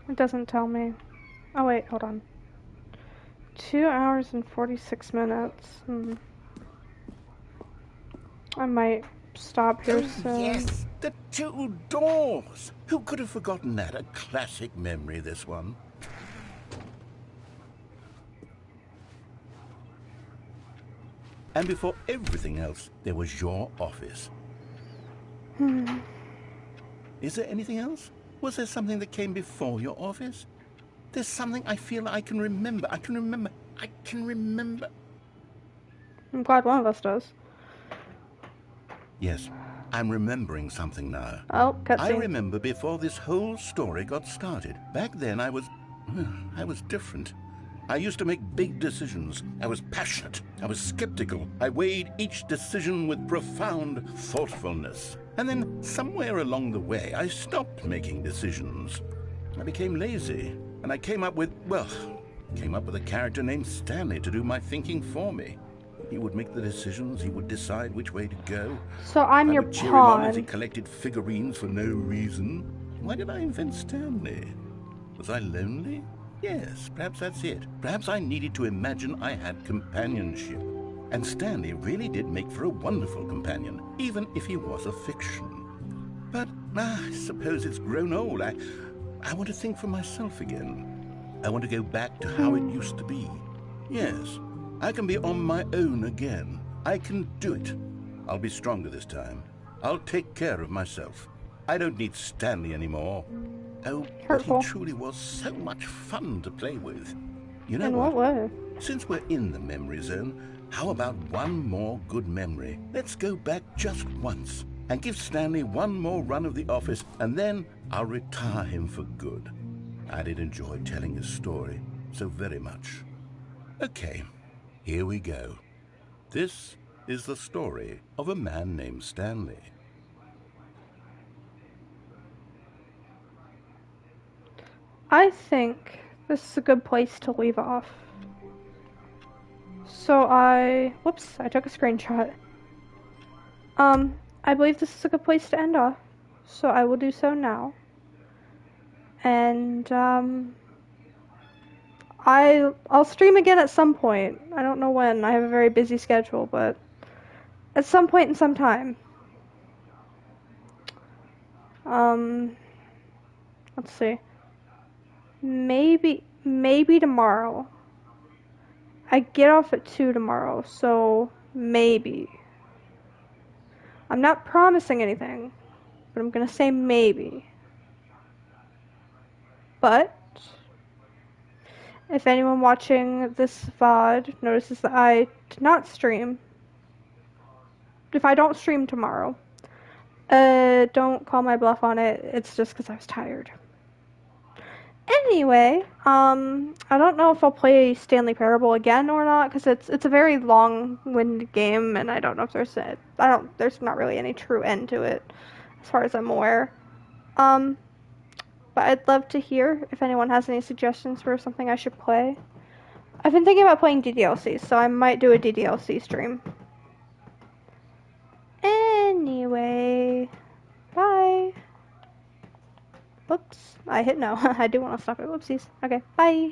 It doesn't tell me. Oh wait, hold on. 2 hours and 46 minutes. I might stop here soon. Yes, the two doors. Who could have forgotten that? A classic memory, this one. And before everything else, there was your office. Is there anything else? Was there something that came before your office? There's something I feel I can remember. I can remember. I'm glad one of us does. Yes, I'm remembering something now. Oh, cutscene. I remember before this whole story got started. Back then I was different. I used to make big decisions. I was passionate. I was skeptical. I weighed each decision with profound thoughtfulness. And then somewhere along the way, I stopped making decisions. I became lazy. And I came up with a character named Stanley to do my thinking for me. He would make the decisions. He would decide which way to go. So I'm your would cheer him on as he pawn. collected figurines for no reason. Why did I invent Stanley? Was I lonely? Yes, perhaps that's it. Perhaps I needed to imagine I had companionship. And Stanley really did make for a wonderful companion, even if he was a fiction. But I suppose it's grown old. I want to think for myself again. I want to go back to how it used to be. Yes, I can be on my own again. I can do it. I'll be stronger this time. I'll take care of myself. I don't need Stanley anymore. Oh, but he Hurtful. truly was so much fun to play with. You know In what way? Since we're in the memory zone, how about one more good memory? Let's go back just once and give Stanley one more run of the office, and then I'll retire him for good. I did enjoy telling his story so very much. Okay, here we go. This is the story of a man named Stanley. I think this is a good place to leave off. So whoops, I took a screenshot. I believe this is a good place to end off. So I will do so now. And, I'll stream again at some point. I don't know when. I have a very busy schedule, but at some point in some time. Let's see. Maybe tomorrow. I get off at 2 tomorrow, so maybe. I'm not promising anything, but I'm gonna say maybe. But If anyone watching this VOD notices that I did not stream, if I don't stream tomorrow, don't call my bluff on it. It's just because I was tired. Anyway, I don't know if I'll play Stanley Parable again or not, because it's a very long-winded game, and I don't know if there's not really any true end to it, as far as I'm aware. But I'd love to hear if anyone has any suggestions for something I should play. I've been thinking about playing DDLC, so I might do a DDLC stream. Anyway, bye. Whoops, I hit no. I do want to stop it. Whoopsies. Okay, bye.